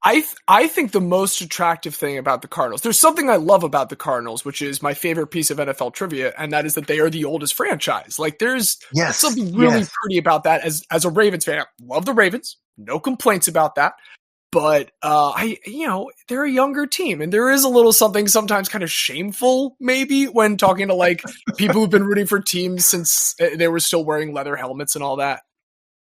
I think the most attractive thing about the Cardinals, there's something I love about the Cardinals, which is my favorite piece of NFL trivia, and that is that they are the oldest franchise. Like there's something really pretty about that. As a Ravens fan, I love the Ravens. No complaints about that. But they're a younger team, and there is a little something sometimes kind of shameful, maybe, when talking to like people who've been rooting for teams since they were still wearing leather helmets and all that.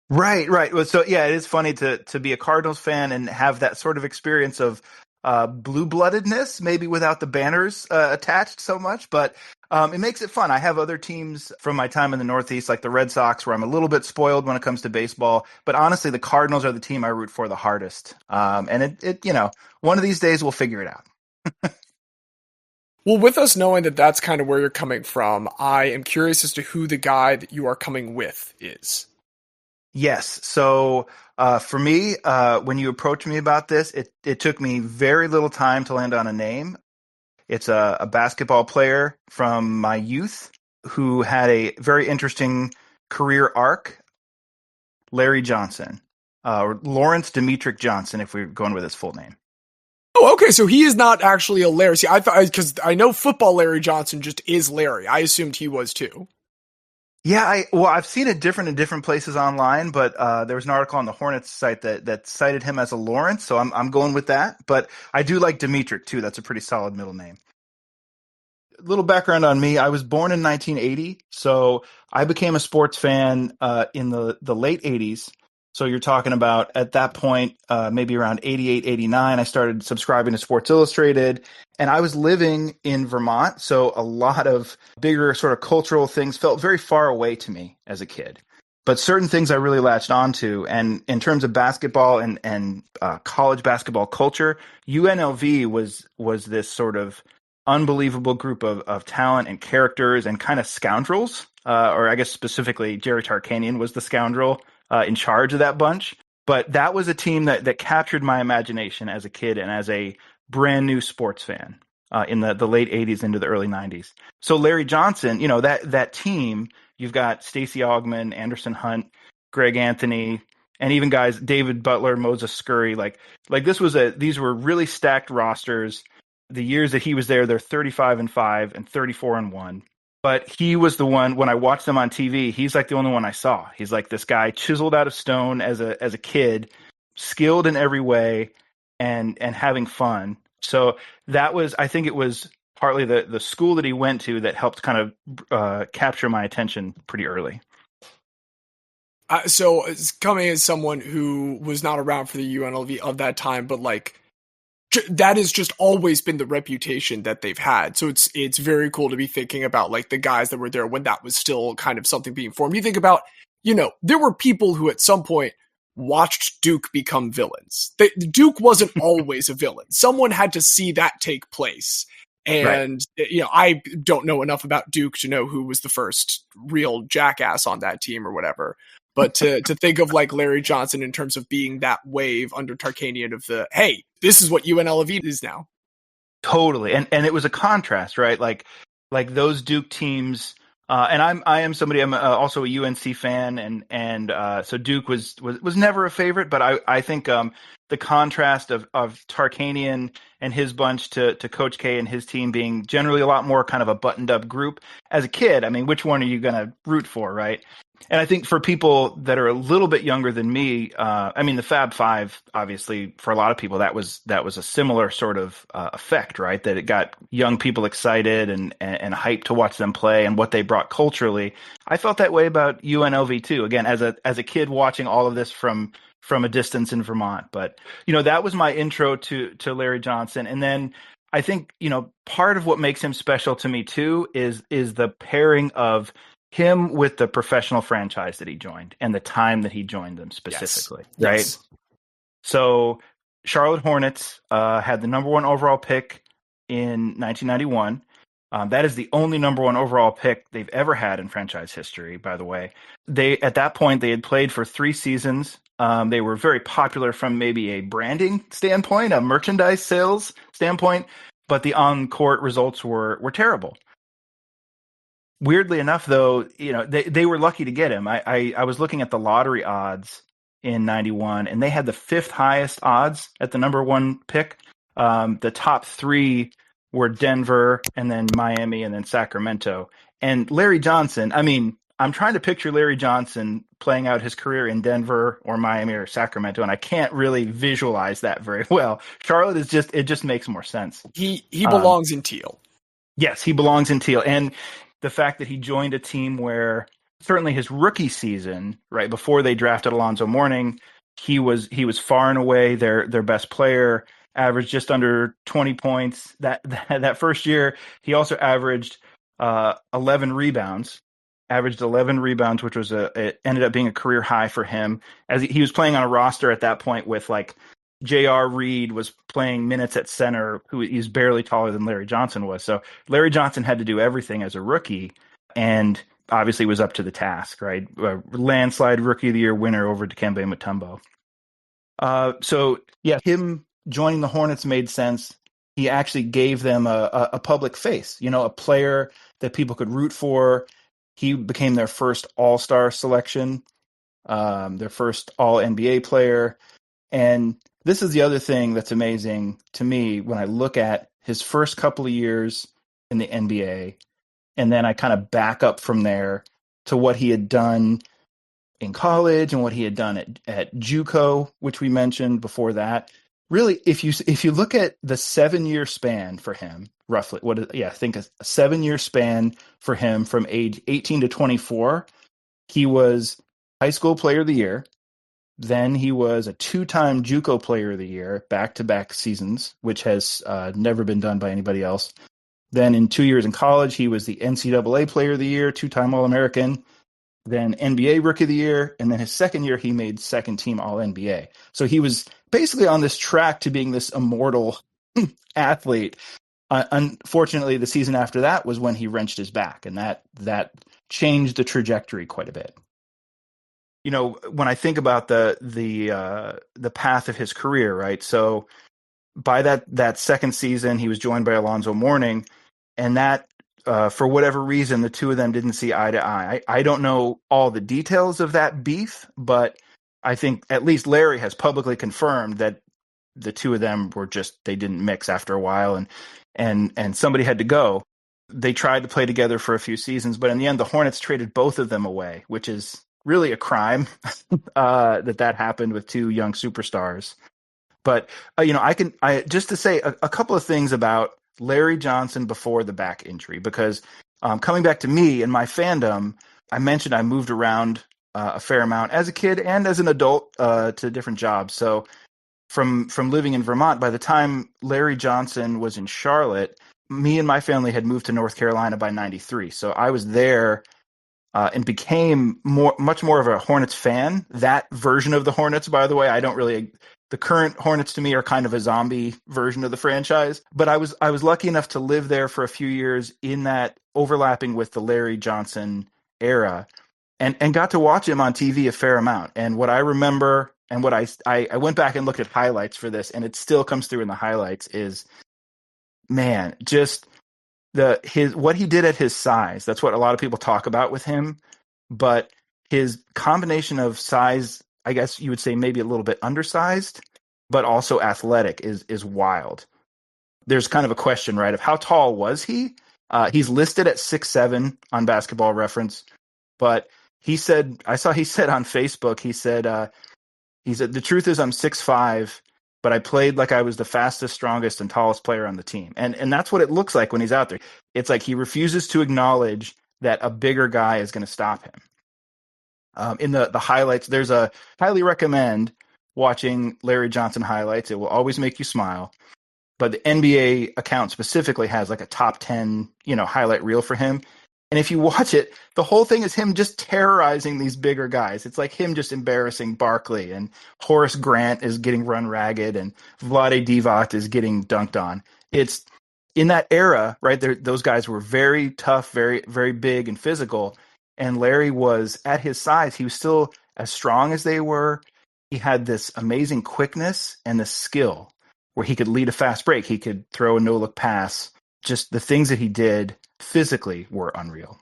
Right. Well, so yeah, it is funny to be a Cardinals fan and have that sort of experience of blue-bloodedness, maybe without the banners attached so much, but it makes it fun. I have other teams from my time in the Northeast, like the Red Sox, where I'm a little bit spoiled when it comes to baseball. But honestly, the Cardinals are the team I root for the hardest. And it one of these days we'll figure it out. Well, with us knowing that that's kind of where you're coming from, I am curious as to who the guy that you are coming with is. Yes. So for me, when you approached me about this, it took me very little time to land on a name. It's a basketball player from my youth who had a very interesting career arc, Larry Johnson, or Lawrence Demetric Johnson, if we're going with his full name. Oh, okay. So he is not actually a Larry. See, I thought, because I know football Larry Johnson just is Larry. I assumed he was too. Yeah, I've seen it different in different places online, but there was an article on the Hornets site that cited him as a Lawrence, so I'm going with that. But I do like Demetric too. That's a pretty solid middle name. Little background on me. I was born in 1980, so I became a sports fan in the late 80s. So you're talking about at that point, maybe around 88, 89, I started subscribing to Sports Illustrated, and I was living in Vermont. So a lot of bigger sort of cultural things felt very far away to me as a kid. But certain things I really latched onto. And in terms of basketball and college basketball culture, UNLV was this sort of unbelievable group of talent and characters and kind of scoundrels, or I guess specifically Jerry Tarkanian was the scoundrel in charge of that bunch. But that was a team that captured my imagination as a kid and as a brand new sports fan in the late 80s into the early 90s. So Larry Johnson, that team, you've got Stacey Augmon, Anderson Hunt, Greg Anthony, and even guys, David Butler, Moses Scurry, like these were really stacked rosters. The years that he was there, they're 35-5 and 34-1. But he was the one, when I watched them on TV, he's like the only one I saw. He's like this guy chiseled out of stone as a kid, skilled in every way, and having fun. So I think it was partly the school that he went to that helped kind of capture my attention pretty early. So coming as someone who was not around for the UNLV of that time, but like, that has just always been the reputation that they've had. So it's very cool to be thinking about like the guys that were there when that was still kind of something being formed. You think about, there were people who at some point watched Duke become villains. Duke wasn't always a villain. Someone had to see that take place. And, right. I don't know enough about Duke to know who was the first real jackass on that team or whatever. But to think of like Larry Johnson in terms of being that wave under Tarkanian of hey, this is what UNLV is now. Totally. And it was a contrast, right? Like those Duke teams, and I am somebody, I'm also a UNC fan, and so Duke was never a favorite, but I think the contrast of Tarkanian and his bunch to Coach K and his team being generally a lot more kind of a buttoned up group. As a kid, I mean, which one are you going to root for, right? And I think for people that are a little bit younger than me, the Fab Five, obviously, for a lot of people, that was a similar sort of effect, right? That it got young people excited and hyped to watch them play and what they brought culturally. I felt that way about UNLV too. Again, as a kid watching all of this from a distance in Vermont, but that was my intro to Larry Johnson. And then I think part of what makes him special to me too is the pairing of him with the professional franchise that he joined and the time that he joined them specifically, yes. Right? Yes. So Charlotte Hornets had the number 1 overall pick in 1991. That is the only number 1 overall pick they've ever had in franchise history, by the way. At that point, they had played for 3 seasons. They were very popular from maybe a branding standpoint, a merchandise sales standpoint, but the on-court results were terrible. Weirdly enough, though, they were lucky to get him. I was looking at the lottery odds in 91, and they had the 5th highest odds at the number 1 pick. The top 3 were Denver, and then Miami, and then Sacramento. And Larry Johnson, I'm trying to picture Larry Johnson playing out his career in Denver or Miami or Sacramento, and I can't really visualize that very well. Charlotte it just makes more sense. He belongs in teal. Yes, he belongs in teal. And the fact that he joined a team where certainly his rookie season, right before they drafted Alonzo Mourning, he was far and away their best player, averaged just under 20 points. That first year, he also averaged 11 rebounds. Which was it ended up being a career high for him, as he was playing on a roster at that point with like J.R. Reed was playing minutes at center, who he's barely taller than Larry Johnson was. So Larry Johnson had to do everything as a rookie. And obviously was up to the task, right? Landslide Rookie of the Year winner over Dikembe Mutombo. So yeah, him joining the Hornets made sense. He actually gave them a public face, a player that people could root for. He became their first All-Star selection, their first All-NBA player. And this is the other thing that's amazing to me when I look at his first couple of years in the NBA, and then I kind of back up from there to what he had done in college and what he had done at JUCO, which we mentioned before that. Really, if you look at the 7-year span for him, roughly, I think a 7-year span for him from age 18 to 24, he was high school player of the year. Then he was a 2-time JUCO player of the year, back-to-back seasons, which has never been done by anybody else. Then in 2 years in college, he was the NCAA player of the year, 2-time All-American. Then NBA Rookie of the Year, and then his second year, he made second-team All-NBA. So he was basically on this track to being this immortal athlete. Unfortunately, the season after that was when he wrenched his back, and that changed the trajectory quite a bit. When I think about the path of his career, right? So by that second season, he was joined by Alonzo Mourning, and that. For whatever reason, the two of them didn't see eye to eye. I don't know all the details of that beef, but I think at least Larry has publicly confirmed that the two of them they didn't mix after a while, and somebody had to go. They tried to play together for a few seasons, but in the end, the Hornets traded both of them away, which is really a crime that happened with two young superstars. But just to say a couple of things about Larry Johnson before the back injury, because coming back to me and my fandom, I mentioned I moved around a fair amount as a kid and as an adult to different jobs. So from living in Vermont, by the time Larry Johnson was in Charlotte, me and my family had moved to North Carolina by 93. So I was there and became much more of a Hornets fan. That version of the Hornets, by the way, the current Hornets to me are kind of a zombie version of the franchise, but I was lucky enough to live there for a few years in that overlapping with the Larry Johnson era, and got to watch him on TV a fair amount. And what I remember, and what I went back and looked at highlights for this, and it still comes through in the highlights, is, man, just what he did at his size. That's what a lot of people talk about with him, but his combination of size, I guess you would say maybe a little bit undersized, but also athletic is wild. There's kind of a question, right, of how tall was he? He's listed at 6'7" on Basketball Reference, but he said on Facebook, he said, the truth is I'm 6'5", but I played like I was the fastest, strongest, and tallest player on the team. And that's what it looks like when he's out there. It's like he refuses to acknowledge that a bigger guy is going to stop him. In the highlights, there's a highly recommend watching Larry Johnson highlights. It will always make you smile. But the NBA account specifically has like a top 10, highlight reel for him. And if you watch it, the whole thing is him just terrorizing these bigger guys. It's like him just embarrassing Barkley, and Horace Grant is getting run ragged, and Vlade Divac is getting dunked on. It's in that era, right? Those guys were very tough, very, very big and physical. And Larry was, at his size, he was still as strong as they were. He had this amazing quickness and the skill where he could lead a fast break. He could throw a no-look pass. Just the things that he did physically were unreal.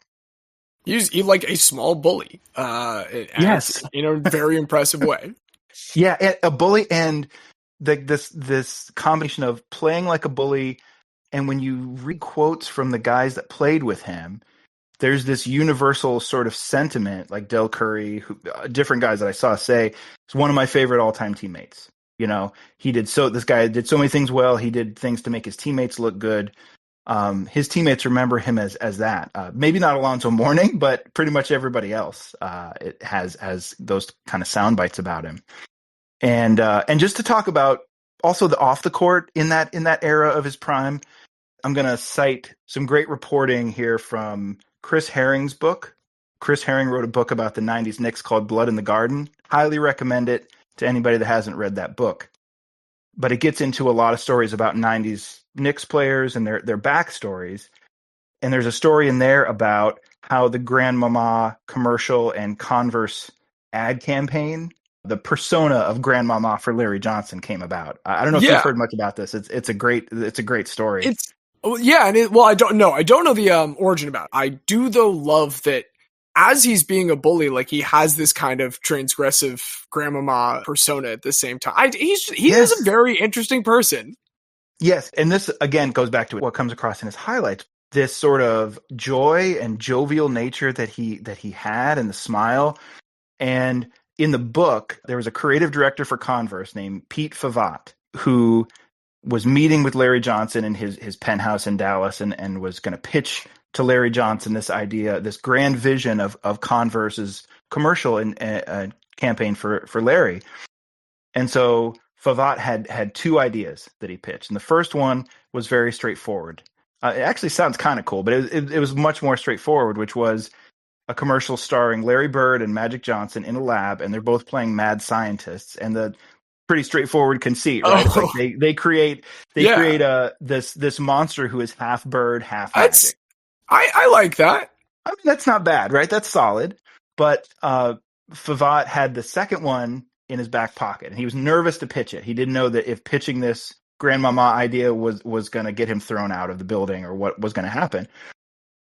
He's like a small bully. Yes. In a very impressive way. Yeah, a bully, and this combination of playing like a bully, and when you read quotes from the guys that played with him, there's this universal sort of sentiment, like Del Curry, different guys that I saw say, it's one of my favorite all-time teammates. This guy did so many things well. He did things to make his teammates look good. His teammates remember him as that. Maybe not Alonzo Mourning, but pretty much everybody else it has those kind of sound bites about him. And just to talk about also the off the court in that era of his prime, I'm going to cite some great reporting here from Chris Herring's book. Chris Herring wrote a book about the 90s Knicks called Blood in the Garden. Highly recommend it to anybody that hasn't read that book. But it gets into a lot of stories about 90s Knicks players and their backstories. And there's a story in there about how the Grandmama commercial and Converse ad campaign, the persona of Grandmama for Larry Johnson came about. I don't know if you've heard much about this. It's a great story. I don't know. I don't know the origin about it. I do though love that as he's being a bully, like he has this kind of transgressive grandmama persona at the same time. He is a very interesting person. Yes, and this again goes back to what comes across in his highlights. This sort of joy and jovial nature that he had, and the smile. And in the book, there was a creative director for Converse named Pete Favat, who was meeting with Larry Johnson in his penthouse in Dallas and was going to pitch to Larry Johnson this idea, this grand vision of Converse's commercial and campaign for Larry. And so Favat had two ideas that he pitched. And the first one was very straightforward. It actually sounds kind of cool, but it was much more straightforward, which was a commercial starring Larry Bird and Magic Johnson in a lab, and they're both playing mad scientists. And the pretty straightforward conceit, right? It's like they create this monster who is half bird, half magic. I like that. I mean, that's not bad, right? That's solid. But Favat had the second one in his back pocket, and he was nervous to pitch it. He didn't know that if pitching this grandmama idea was going to get him thrown out of the building or what was going to happen.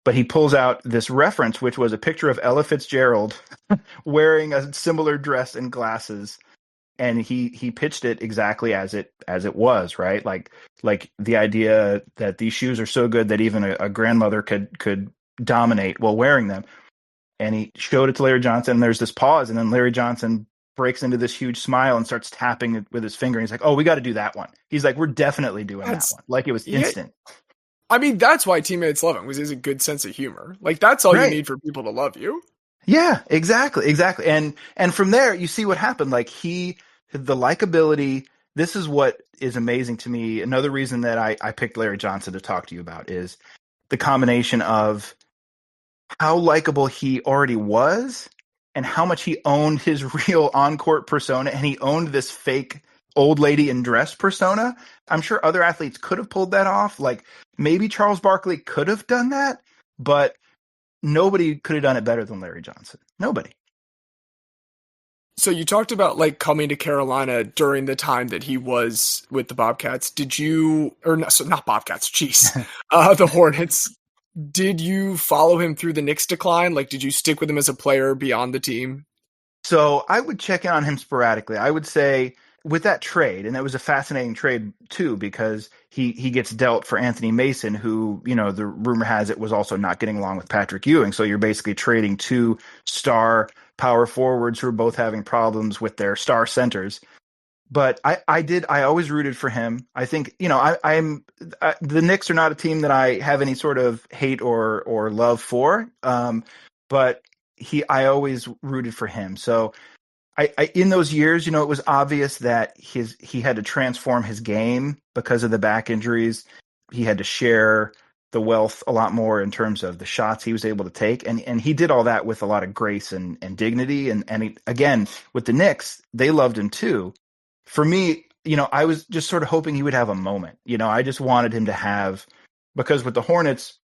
But he pulls out this reference, which was a picture of Ella Fitzgerald wearing a similar dress and glasses, and he pitched it exactly as it was, right? Like the idea that these shoes are so good that even a grandmother could dominate while wearing them. And he showed it to Larry Johnson, and there's this pause, and then Larry Johnson breaks into this huge smile and starts tapping it with his finger. And he's like, "Oh, we got to do that one." He's like, "We're definitely doing that one." Like it was instant. I mean, that's why teammates love him, because he has a good sense of humor. Like that's all you need for people to love you. Yeah, exactly. And from there, you see what happened. Like the likability. This is what is amazing to me. Another reason that I picked Larry Johnson to talk to you about is the combination of how likable he already was and how much he owned his real on-court persona, and he owned this fake old lady in dress persona. I'm sure other athletes could have pulled that off. Like maybe Charles Barkley could have done that, but nobody could have done it better than Larry Johnson. Nobody. So you talked about like coming to Carolina during the time that he was with the Bobcats. Did you, or not, so not Bobcats, jeez, the Hornets. Did you follow him through the Knicks decline? Like, did you stick with him as a player beyond the team? So I would check in on him sporadically. I would say with that trade, and that was a fascinating trade too, because he gets dealt for Anthony Mason, who, you know, the rumor has it was also not getting along with Patrick Ewing. So you're basically trading two star power forwards who are both having problems with their star centers. But I always rooted for him. I think, you know, the Knicks are not a team that I have any sort of hate or love for. But I always rooted for him. So I in those years, you know, it was obvious that he had to transform his game because of the back injuries. He had to share the wealth a lot more in terms of the shots he was able to take. And he did all that with a lot of grace and dignity. And he, again, with the Knicks, they loved him too. For me, you know, I was just sort of hoping he would have a moment. You know, I just wanted him to have, because with the Hornets,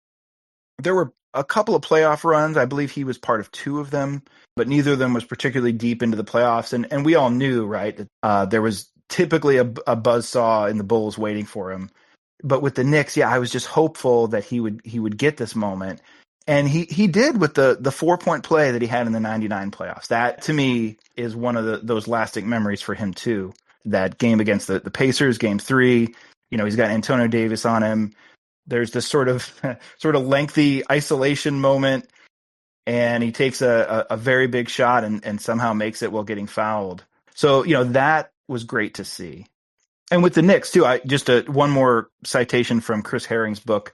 there were a couple of playoff runs. I believe he was part of two of them, but neither of them was particularly deep into the playoffs. And we all knew, right, that there was typically a buzzsaw in the Bulls waiting for him. But with the Knicks, yeah, I was just hopeful that he would get this moment. And he did with the 4-point play that he had in the 99 playoffs. That, to me, is one of those lasting memories for him, too. That game against the Pacers, game 3, you know, he's got Antonio Davis on him. There's this sort of lengthy isolation moment, and he takes a very big shot and somehow makes it while getting fouled. So, you know, that was great to see. And with the Knicks, too, one more citation from Chris Herring's book.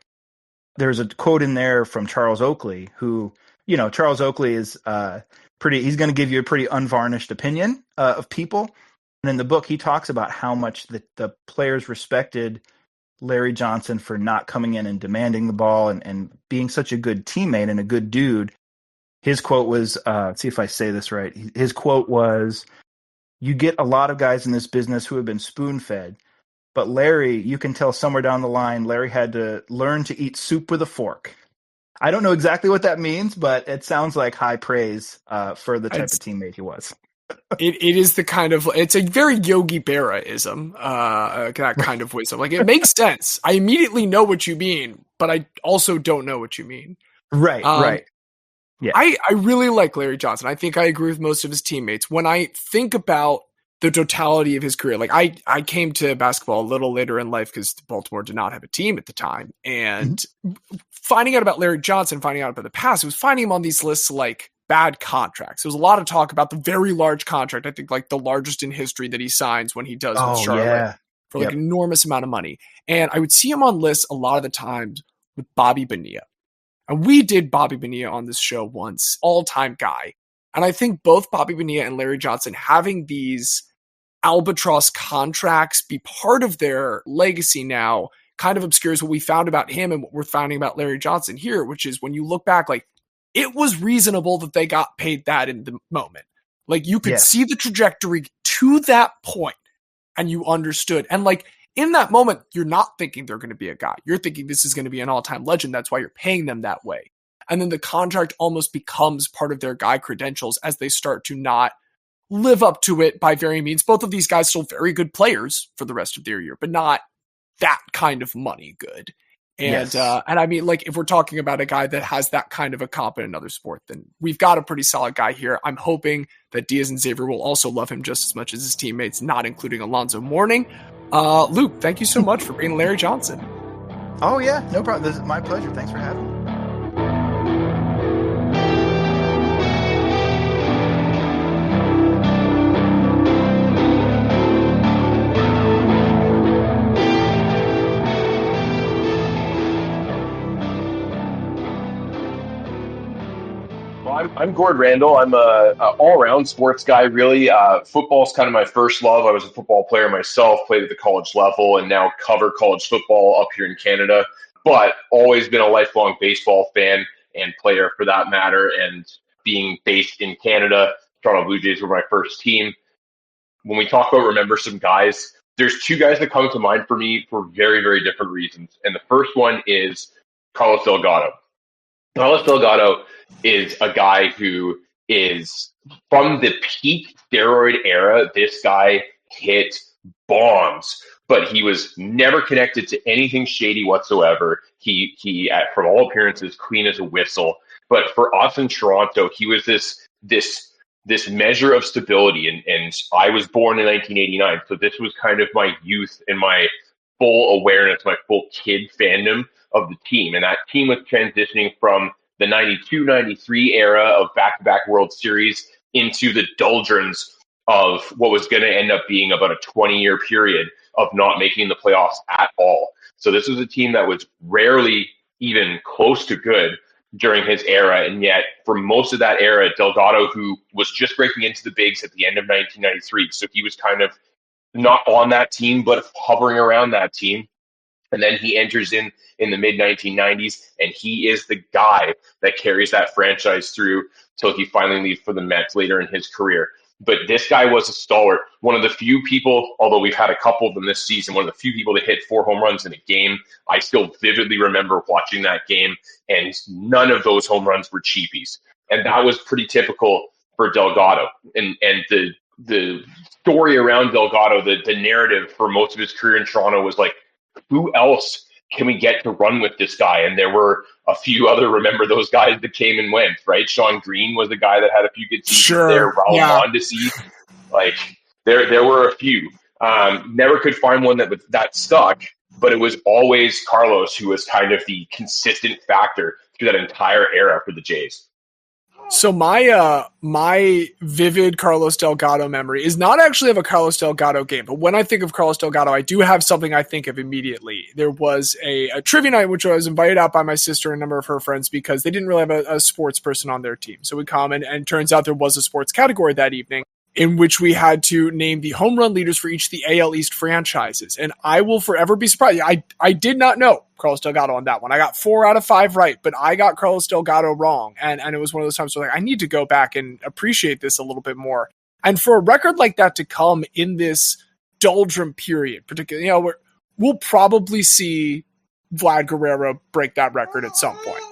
There's a quote in there from Charles Oakley, who, you know, Charles Oakley is he's going to give you a pretty unvarnished opinion of people. And in the book, he talks about how much the players respected Larry Johnson for not coming in and demanding the ball and being such a good teammate and a good dude. His quote was, let's see if I say this right. His quote was, "You get a lot of guys in this business who have been spoon-fed, but Larry, you can tell somewhere down the line, Larry had to learn to eat soup with a fork." I don't know exactly what that means, but it sounds like high praise for the type of teammate he was. It is the kind of, it's a very Yogi Berra-ism, that kind of wisdom. Like, it makes sense. I immediately know what you mean, but I also don't know what you mean. Right. Yeah. I really like Larry Johnson. I think I agree with most of his teammates. When I think about the totality of his career, like I came to basketball a little later in life because Baltimore did not have a team at the time. And finding out about Larry Johnson, finding out about the past, it was finding him on these lists like bad contracts. There was a lot of talk about the very large contract, I think like the largest in history that he signs when he does with Charlotte for like an enormous amount of money. And I would see him on lists a lot of the times with Bobby Bonilla. And we did Bobby Bonilla on this show once, all-time guy. And I think both Bobby Bonilla and Larry Johnson having these albatross contracts be part of their legacy now kind of obscures what we found about him and what we're finding about Larry Johnson here, which is when you look back, like, it was reasonable that they got paid that in the moment. Like, you could see the trajectory to that point and you understood. And like, in that moment, you're not thinking they're going to be a guy. You're thinking this is going to be an all-time legend. That's why you're paying them that way. And then the contract almost becomes part of their guy credentials as they start to not live up to it by very means. Both of these guys still very good players for the rest of their year, but not that kind of money good. And and I mean, like, if we're talking about a guy that has that kind of a comp in another sport, then we've got a pretty solid guy here. I'm hoping that Diaz and Xavier will also love him just as much as his teammates, not including Alonzo Mourning. Luke, thank you so much for being Larry Johnson. Oh, yeah, no problem. This is my pleasure. Thanks for having me. I'm Gord Randall. I'm a all-around sports guy, really. Football's kind of my first love. I was a football player myself, played at the college level, and now cover college football up here in Canada. But always been a lifelong baseball fan and player for that matter. And being based in Canada, Toronto Blue Jays were my first team. When we talk about remember some guys, there's two guys that come to mind for me for very, very different reasons. And the first one is Carlos Delgado. Carlos Delgado is a guy who is from the peak steroid era. This guy hit bombs, but he was never connected to anything shady whatsoever. He from all appearances, clean as a whistle. But for us in Toronto, he was this measure of stability. And I was born in 1989, so this was kind of my youth and my full awareness, my full kid fandom of the team. And that team was transitioning from the 92-93 era of back-to-back World Series into the doldrums of what was going to end up being about a 20-year period of not making the playoffs at all. So this was a team that was rarely even close to good during his era. And yet, for most of that era, Delgado, who was just breaking into the bigs at the end of 1993, so he was kind of not on that team, but hovering around that team. And then he enters in the mid-1990s, and he is the guy that carries that franchise through till he finally leaves for the Mets later in his career. But this guy was a stalwart. One of the few people, although we've had a couple of them this season, one of the few people that hit 4 home runs in a game. I still vividly remember watching that game, and none of those home runs were cheapies. And that was pretty typical for Delgado. And the story around Delgado, the narrative for most of his career in Toronto was like, who else can we get to run with this guy? And there were a few other, remember those guys that came and went, right? Sean Green was the guy that had a few good seasons there. Raul Mondesi, like there were a few. Never could find one that stuck, but it was always Carlos who was kind of the consistent factor through that entire era for the Jays. So my vivid Carlos Delgado memory is not actually of a Carlos Delgado game, but when I think of Carlos Delgado, I do have something I think of immediately. There was a trivia night, which I was invited out by my sister and a number of her friends because they didn't really have a sports person on their team. So we come and turns out there was a sports category that evening in which we had to name the home run leaders for each of the AL East franchises. And I will forever be surprised. I did not know Carlos Delgado on that one. I got 4 out of 5 right, but I got Carlos Delgado wrong. And it was one of those times where I need to go back and appreciate this a little bit more. And for a record like that to come in this doldrum period, particularly, we'll probably see Vlad Guerrero break that record at some point.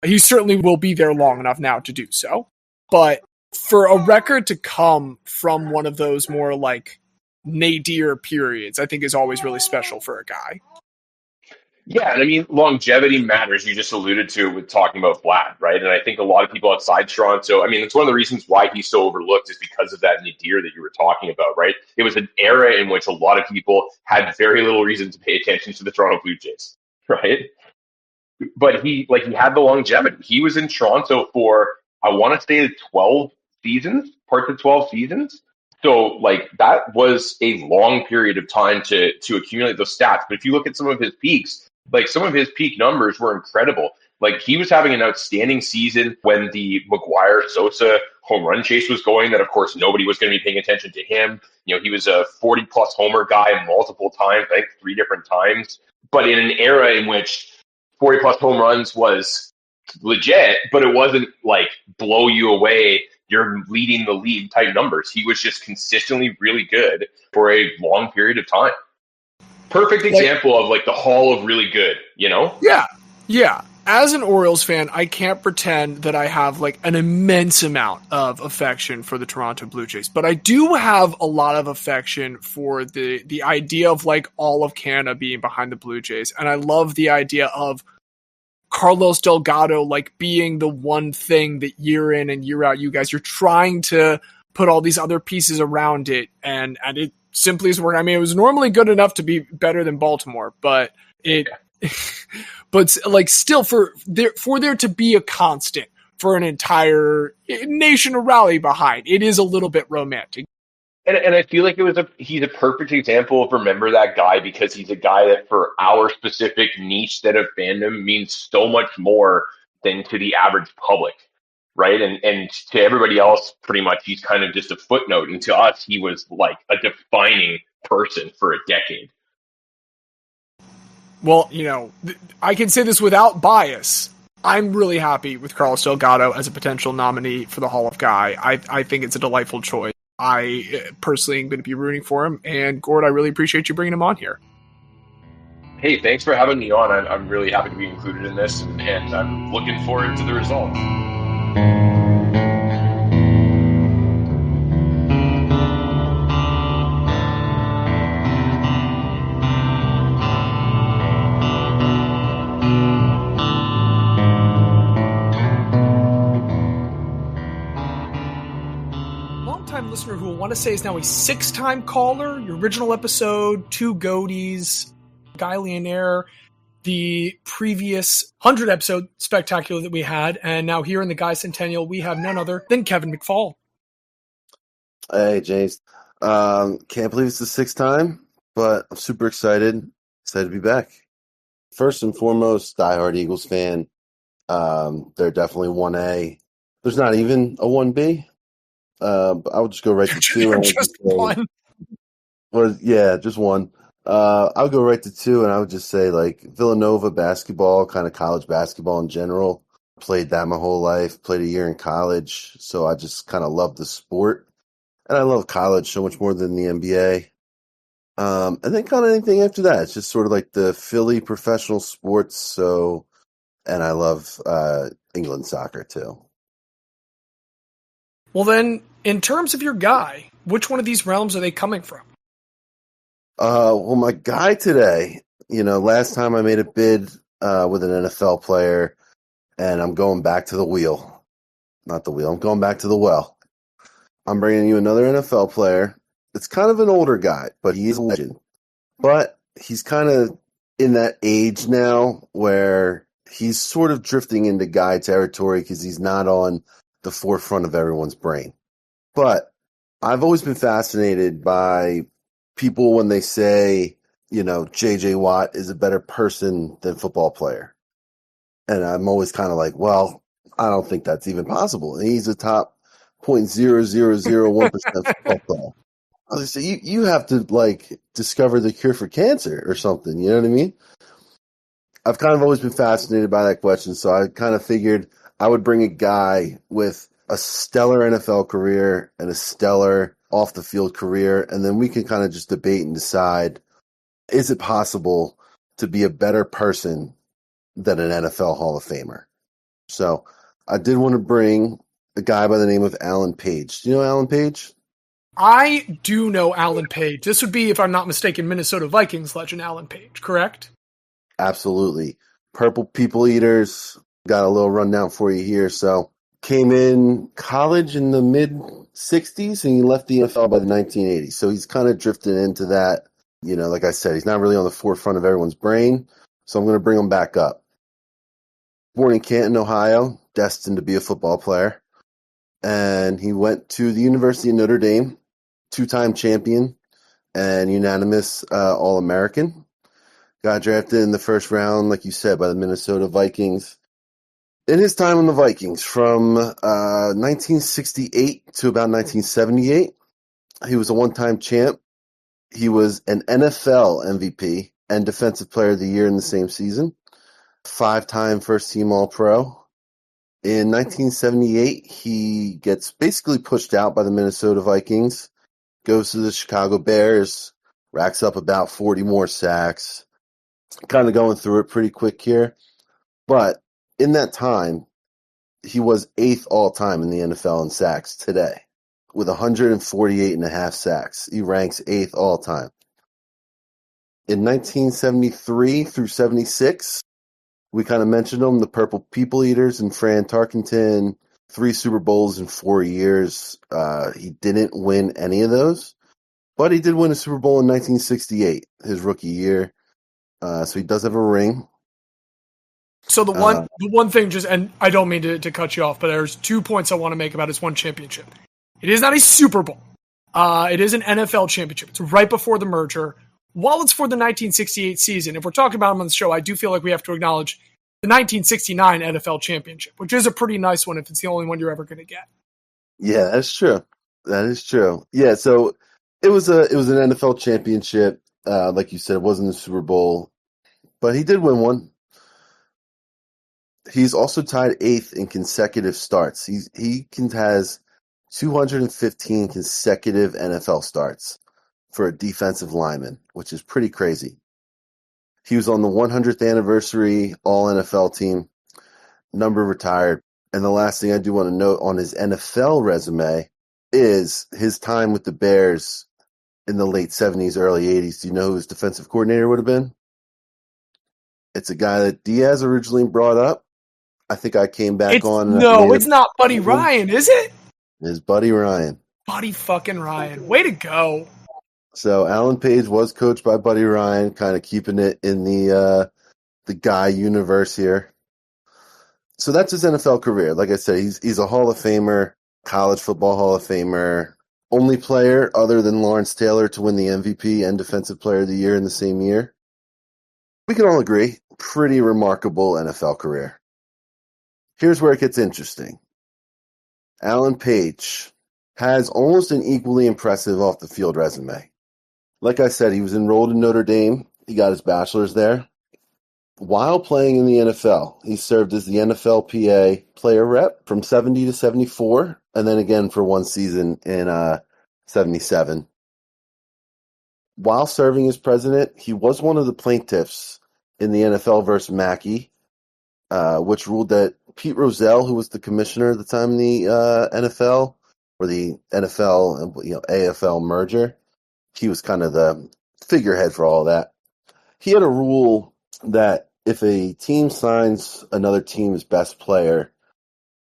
He certainly will be there long enough now to do so. But for a record to come from one of those more like nadir periods, I think is always really special for a guy. Yeah, and I mean, longevity matters. You just alluded to it with talking about Vlad, right? And I think a lot of people outside Toronto, I mean, it's one of the reasons why he's so overlooked is because of that nadir that you were talking about, right? It was an era in which a lot of people had very little reason to pay attention to the Toronto Blue Jays, right? But he had the longevity. He was in Toronto for, I want to say, 12 seasons, parts of 12 seasons. So like that was a long period of time to accumulate those stats. But if you look at some of his peaks, like some of his peak numbers were incredible. Like he was having an outstanding season when the McGuire-Sosa home run chase was going, that of course nobody was going to be paying attention to him. You know, he was a 40 plus homer guy multiple times, I think 3 different times. But in an era in which 40 plus home runs was legit, but it wasn't like blow you away, you're leading the league type numbers. He was just consistently really good for a long period of time. Perfect example of like the hall of really good, you know? Yeah. As an Orioles fan, I can't pretend that I have like an immense amount of affection for the Toronto Blue Jays, but I do have a lot of affection for the idea of like all of Canada being behind the Blue Jays. And I love the idea of Carlos Delgado like being the one thing that year in and year out, you guys, you're trying to put all these other pieces around it, and it simply is working. I mean, it was normally good enough to be better than Baltimore, but but like still for there to be a constant for an entire nation to rally behind, it is a little bit romantic. And I feel like he's a perfect example of remember that guy, because he's a guy that for our specific niche set of fandom means so much more than to the average public, right? And to everybody else, pretty much, he's kind of just a footnote. And to us, he was like a defining person for a decade. Well, you know, I can say this without bias. I'm really happy with Carlos Delgado as a potential nominee for the Hall of Guy. I think it's a delightful choice. I personally am going to be rooting for him. And Gord, I really appreciate you bringing him on here. Hey, thanks for having me on. I'm really happy to be included in this, and I'm looking forward to the results. Listener who will want to say is now a 6-time caller. Your original episode, 2 Goaties, Guy Leonaire, the previous 100 episode spectacular that we had, and now here in the Guy-centennial, we have none other than Kevin McFall. Hey, James. Can't believe it's the 6th time, but I'm super excited. Excited to be back. First and foremost, diehard Eagles fan. They're definitely 1A. There's not even a 1B. But I would just go right to 2. Just one. Well, yeah, just one. I would go right to 2, and I would just say like Villanova basketball, kind of college basketball in general. Played that my whole life. Played a year in college, so I just kind of love the sport, and I love college so much more than the NBA. And then kind of anything after that, it's just sort of like the Philly professional sports. So, and I love England soccer too. Well, then, in terms of your guy, which one of these realms are they coming from? Well, my guy today, last time I made a bid with an NFL player, and I'm going back to the wheel. Not the wheel, I'm going back to the well. I'm bringing you another NFL player. It's kind of an older guy, but he's a legend. But he's kind of in that age now where he's sort of drifting into guy territory because he's not on the forefront of everyone's brain. But I've always been fascinated by people when they say, J.J. Watt is a better person than football player. And I'm always kind of like, well, I don't think that's even possible. And he's a top 0.0001% football player. I was like, you have to discover the cure for cancer or something. You know what I mean? I've kind of always been fascinated by that question. So I kind of figured I would bring a guy with a stellar NFL career and a stellar off the field career. And then we can kind of just debate and decide, is it possible to be a better person than an NFL Hall of Famer? So I did want to bring a guy by the name of Alan Page. Do you know Alan Page? I do know Alan Page. This would be, if I'm not mistaken, Minnesota Vikings legend Alan Page, correct? Absolutely. Purple People Eaters. Got a little rundown for you here. So came in college in the mid-'60s, and he left the NFL by the 1980s. So he's kind of drifted into that. You know, like I said, he's not really on the forefront of everyone's brain. So I'm going to bring him back up. Born in Canton, Ohio, destined to be a football player. And he went to the University of Notre Dame, two-time champion and unanimous All-American. Got drafted in the first round, like you said, by the Minnesota Vikings. In his time on the Vikings, from 1968 to about 1978, he was a one-time champ. He was an NFL MVP and Defensive Player of the Year in the same season. 5-time first-team All-Pro. In 1978, he gets basically pushed out by the Minnesota Vikings, goes to the Chicago Bears, racks up about 40 more sacks. Kind of going through it pretty quick here. But in that time, he was 8th all-time in the NFL in sacks today with 148.5 sacks. He ranks 8th all-time. In 1973 through 76, we kind of mentioned them, the Purple People Eaters and Fran Tarkenton, 3 Super Bowls in 4 years. He didn't win any of those, but he did win a Super Bowl in 1968, his rookie year. So he does have a ring. So the one thing, just, and I don't mean to cut you off, but there's 2 points I want to make about his one championship. It is not a Super Bowl. It is an NFL championship. It's right before the merger. While it's for the 1968 season, if we're talking about him on the show, I do feel like we have to acknowledge the 1969 NFL championship, which is a pretty nice one if it's the only one you're ever going to get. Yeah, that's true. That is true. Yeah, so it was an NFL championship. Like you said, it wasn't the Super Bowl, but he did win one. He's also tied 8th in consecutive starts. He has 215 consecutive NFL starts for a defensive lineman, which is pretty crazy. He was on the 100th anniversary All-NFL team, number retired. And the last thing I do want to note on his NFL resume is his time with the Bears in the late 70s, early 80s. Do you know who his defensive coordinator would have been? It's a guy that Diaz originally brought up. I think I came back on. No, it's not Buddy Ryan, is it? It's Buddy Ryan. Buddy fucking Ryan. Way to go. So Alan Page was coached by Buddy Ryan, kind of keeping it in the Guy universe here. So that's his NFL career. Like I said, he's a Hall of Famer, college football Hall of Famer, only player other than Lawrence Taylor to win the MVP and Defensive Player of the Year in the same year. We can all agree, pretty remarkable NFL career. Here's where it gets interesting. Alan Page has almost an equally impressive off-the-field resume. Like I said, he was enrolled in Notre Dame. He got his bachelor's there. While playing in the NFL, he served as the NFLPA player rep from 70 to 74, and then again for one season in 77. While serving as president, he was one of the plaintiffs in the NFL versus Mackey, which ruled that Pete Rozelle, who was the commissioner at the time in the NFL, or the NFL and AFL merger, he was kind of the figurehead for all that. He had a rule that if a team signs another team's best player,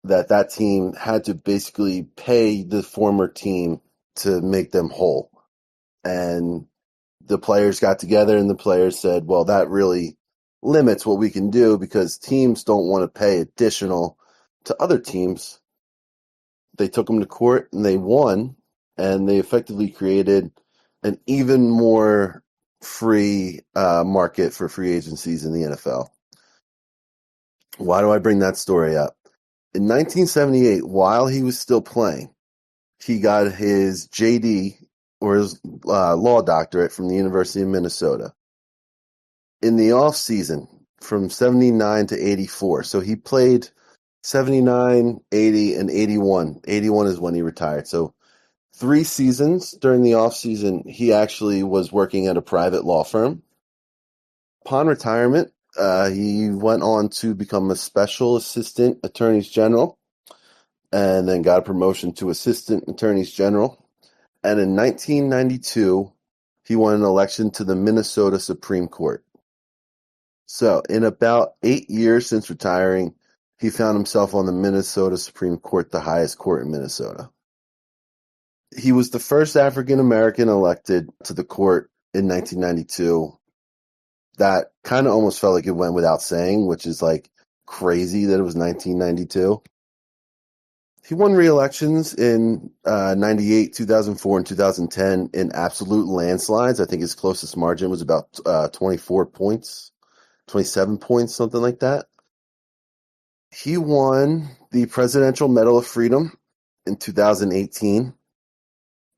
that team had to basically pay the former team to make them whole. And the players got together and the players said, well, that really limits what we can do because teams don't want to pay additional to other teams. They took them to court and they won, and they effectively created an even more free market for free agencies in the NFL. Why do I bring that story up? In 1978, while he was still playing, he got his JD, or his law doctorate, from the University of Minnesota. In the off season, from 79 to 84, so he played 79, 80, and 81. 81 is when he retired. So 3 seasons during the off season, he actually was working at a private law firm. Upon retirement, He went on to become a special assistant attorneys general, and then got a promotion to assistant attorneys general. And in 1992, he won an election to the Minnesota Supreme Court. So, in about 8 years since retiring, he found himself on the Minnesota Supreme Court, the highest court in Minnesota. He was the first African American elected to the court in 1992. That kind of almost felt like it went without saying, which is like crazy that it was 1992. He won re-elections in 98, 2004, and 2010 in absolute landslides. I think his closest margin was about 24 points, 27 points, something like that. He won the Presidential Medal of Freedom in 2018.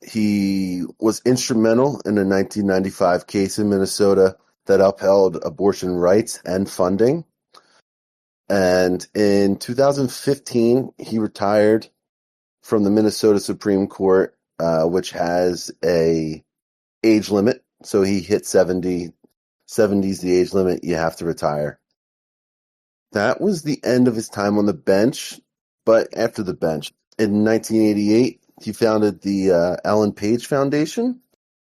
He was instrumental in a 1995 case in Minnesota that upheld abortion rights and funding. And in 2015, he retired from the Minnesota Supreme Court, which has a age limit. So he hit 70. 70 is the age limit. You have to retire. That was the end of his time on the bench. But after the bench, in 1988, he founded the Ellen Page Foundation,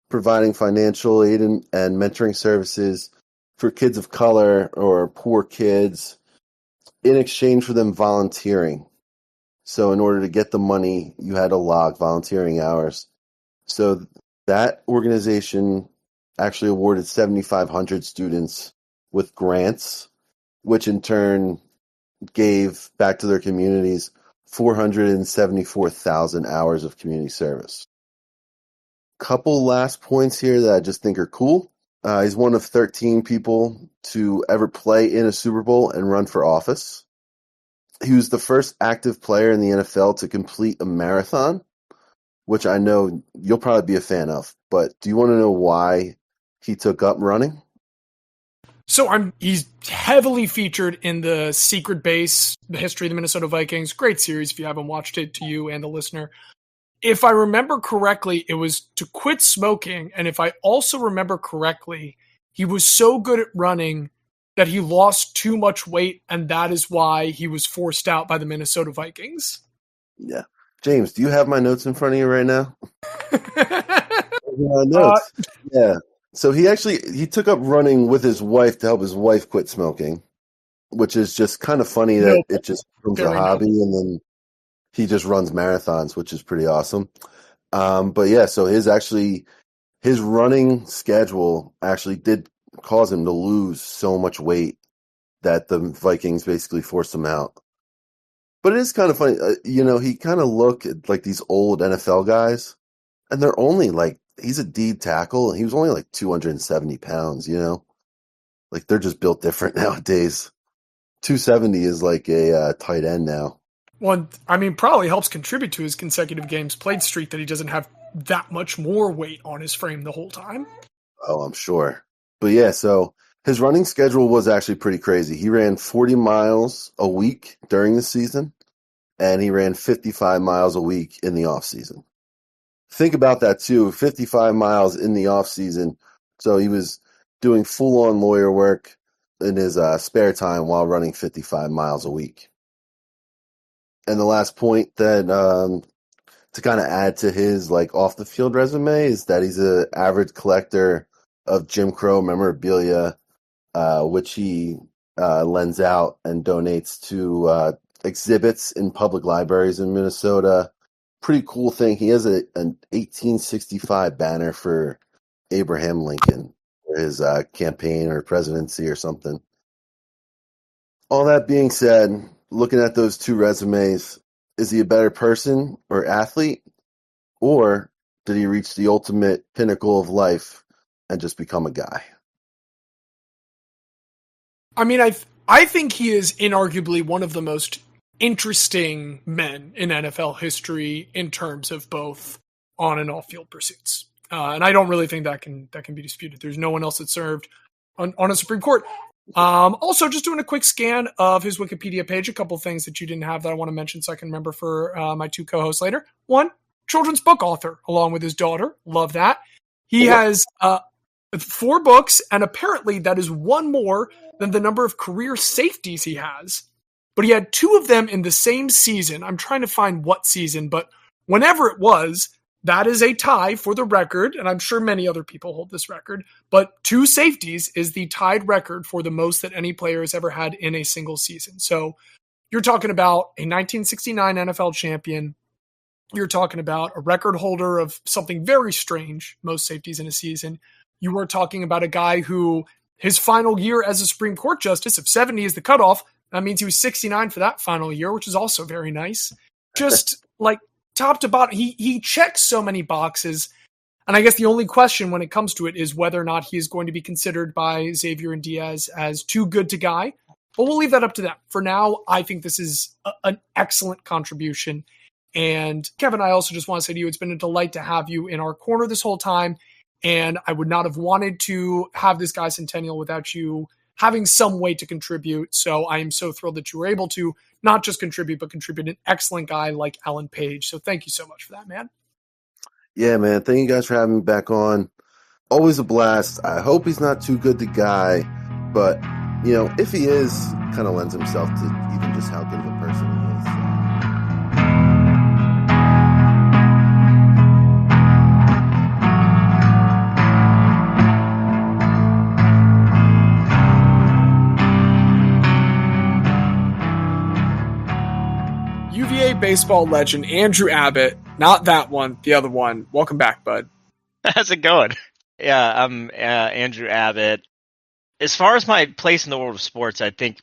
providing financial aid and mentoring services for kids of color or poor kids in exchange for them volunteering. So in order to get the money, you had to log volunteering hours. So that organization actually awarded 7,500 students with grants, which in turn gave back to their communities 474,000 hours of community service. Couple last points here that I just think are cool. He's one of 13 people to ever play in a Super Bowl and run for office. He was the first active player in the NFL to complete a marathon, which I know you'll probably be a fan of. But do you want to know why he took up running? So he's heavily featured in the Secret Base, the history of the Minnesota Vikings. Great series if you haven't watched it, to you and the listener. If I remember correctly, it was to quit smoking. And if I also remember correctly, he was so good at running that he lost too much weight, and that is why he was forced out by the Minnesota Vikings. Yeah. James, do you have my notes in front of you right now? Notes. Yeah. So he took up running with his wife to help his wife quit smoking, which is just kind of funny that it just becomes a hobby, and then he just runs marathons, which is pretty awesome. But yeah, so his running schedule actually did cause him to lose so much weight that the Vikings basically forced him out. But it is kind of funny. He kind of looked at like these old NFL guys, and they're only like, he's a D tackle, and he was only like 270 pounds, Like they're just built different nowadays. 270 is like a tight end now. Well, I mean, probably helps contribute to his consecutive games played streak that he doesn't have that much more weight on his frame the whole time. Oh, I'm sure. But yeah, so his running schedule was actually pretty crazy. He ran 40 miles a week during the season, and he ran 55 miles a week in the off season. Think about that too, 55 miles in the off season. So he was doing full-on lawyer work in his spare time while running 55 miles a week. And the last point that to kind of add to his like off the field resume is that he's an avid collector of Jim Crow memorabilia, which he lends out and donates to exhibits in public libraries in Minnesota. Pretty cool thing. He has an 1865 banner for Abraham Lincoln for his campaign or presidency or something. All that being said, looking at those two resumes, is he a better person or athlete? Or did he reach the ultimate pinnacle of life and just become a guy? I mean, I think he is inarguably one of the most interesting men in NFL history in terms of both on and off field pursuits. And I don't really think that can be disputed. There's no one else that served on a Supreme Court. Also, just doing a quick scan of his Wikipedia page, a couple things that you didn't have that I want to mention so I can remember for my two co-hosts later. One, children's book author, along with his daughter. Love that. He has 4 books, and apparently that is one more than the number of career safeties he has. But he had 2 of them in the same season. I'm trying to find what season, but whenever it was, that is a tie for the record, and I'm sure many other people hold this record, but 2 safeties is the tied record for the most that any player has ever had in a single season. So you're talking about a 1969 NFL champion. You're talking about a record holder of something very strange, most safeties in a season. You were talking about a guy who, his final year as a Supreme Court justice, if 70 is the cutoff, that means he was 69 for that final year, which is also very nice. Just like top to bottom, he checks so many boxes. And I guess the only question when it comes to it is whether or not he is going to be considered by Xavier and Diaz as too good to Guy. But we'll leave that up to them. For now, I think this is an excellent contribution. And Kevin, I also just want to say to you, it's been a delight to have you in our corner this whole time. And I would not have wanted to have this Guy-centennial without you having some way to contribute. So I am so thrilled that you were able to not just contribute, but contribute an excellent guy like Alan Page. So thank you so much for that, man. Yeah, man. Thank you guys for having me back on. Always a blast. I hope he's not too good to Guy, but, you know, if he is, kind of lends himself to even just how good of a person he is. So. UVA baseball legend Andrew Abbott, not that one, the other one. Welcome back, bud. How's it going? Yeah, I'm Andrew Abbott. As far as my place in the world of sports, I think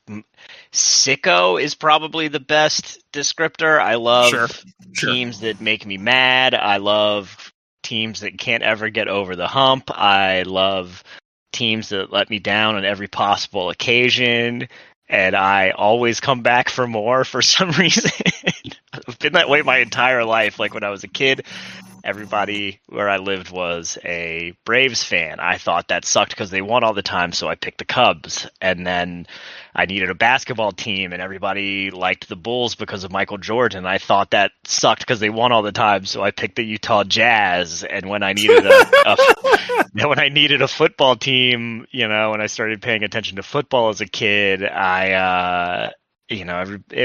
sicko is probably the best descriptor. I love teams that make me mad. I love teams that can't ever get over the hump. I love teams that let me down on every possible occasion. And I always come back for more for some reason. I've been that way my entire life. Like when I was a kid, everybody where I lived was a Braves fan. I thought that sucked because they won all the time, so I picked the Cubs. And then I needed a basketball team, and everybody liked the Bulls because of Michael Jordan. I thought that sucked because they won all the time, so I picked the Utah Jazz. And when I needed when I needed a football team, you know, when I started paying attention to football as a kid, it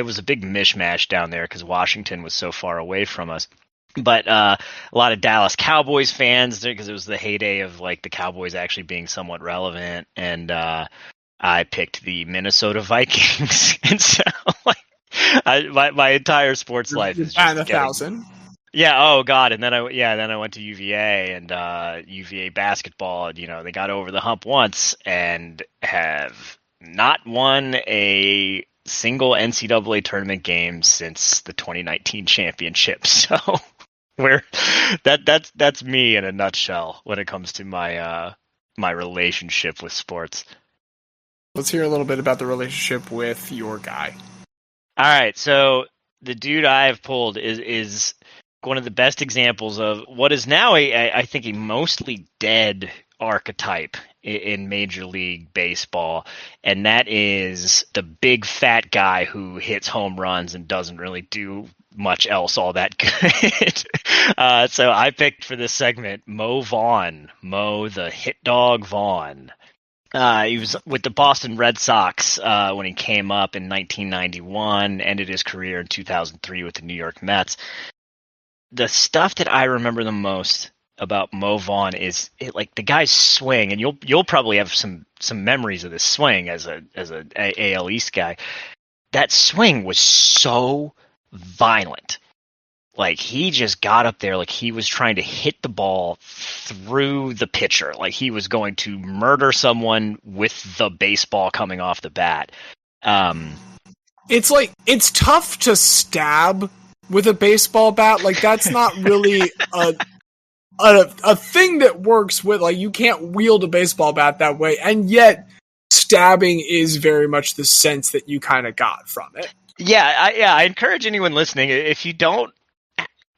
was a big mishmash down there because Washington was so far away from us. But a lot of Dallas Cowboys fans, because it was the heyday of like the Cowboys actually being somewhat relevant, and I picked the Minnesota Vikings, and so my entire sports life is just 1,000. Yeah. Oh God. And then I went to UVA and UVA basketball. You know, they got over the hump once and have not won a single NCAA tournament game since the 2019 championship. So that's me in a nutshell when it comes to my my relationship with sports. Let's hear a little bit about the relationship with your guy. All right. So the dude I have pulled is one of the best examples of what is now I think a mostly dead archetype in Major League Baseball, and that is the big fat guy who hits home runs and doesn't really do much else all that good. So I picked for this segment Vaughn, the hit dog Vaughn. He was with the Boston Red Sox when he came up in 1991, ended his career in 2003 with the New York Mets. The stuff that I remember the most about Vaughn is like the guy's swing, and you'll probably have some memories of this swing as a AL East guy. That swing was so violent. Like he just got up there like he was trying to hit the ball through the pitcher, like he was going to murder someone with the baseball coming off the bat. It's tough to stab with a baseball bat. Like that's not really a thing that works with, like, you can't wield a baseball bat that way, and yet stabbing is very much the sense that you kind of got from it. I encourage anyone listening, if you don't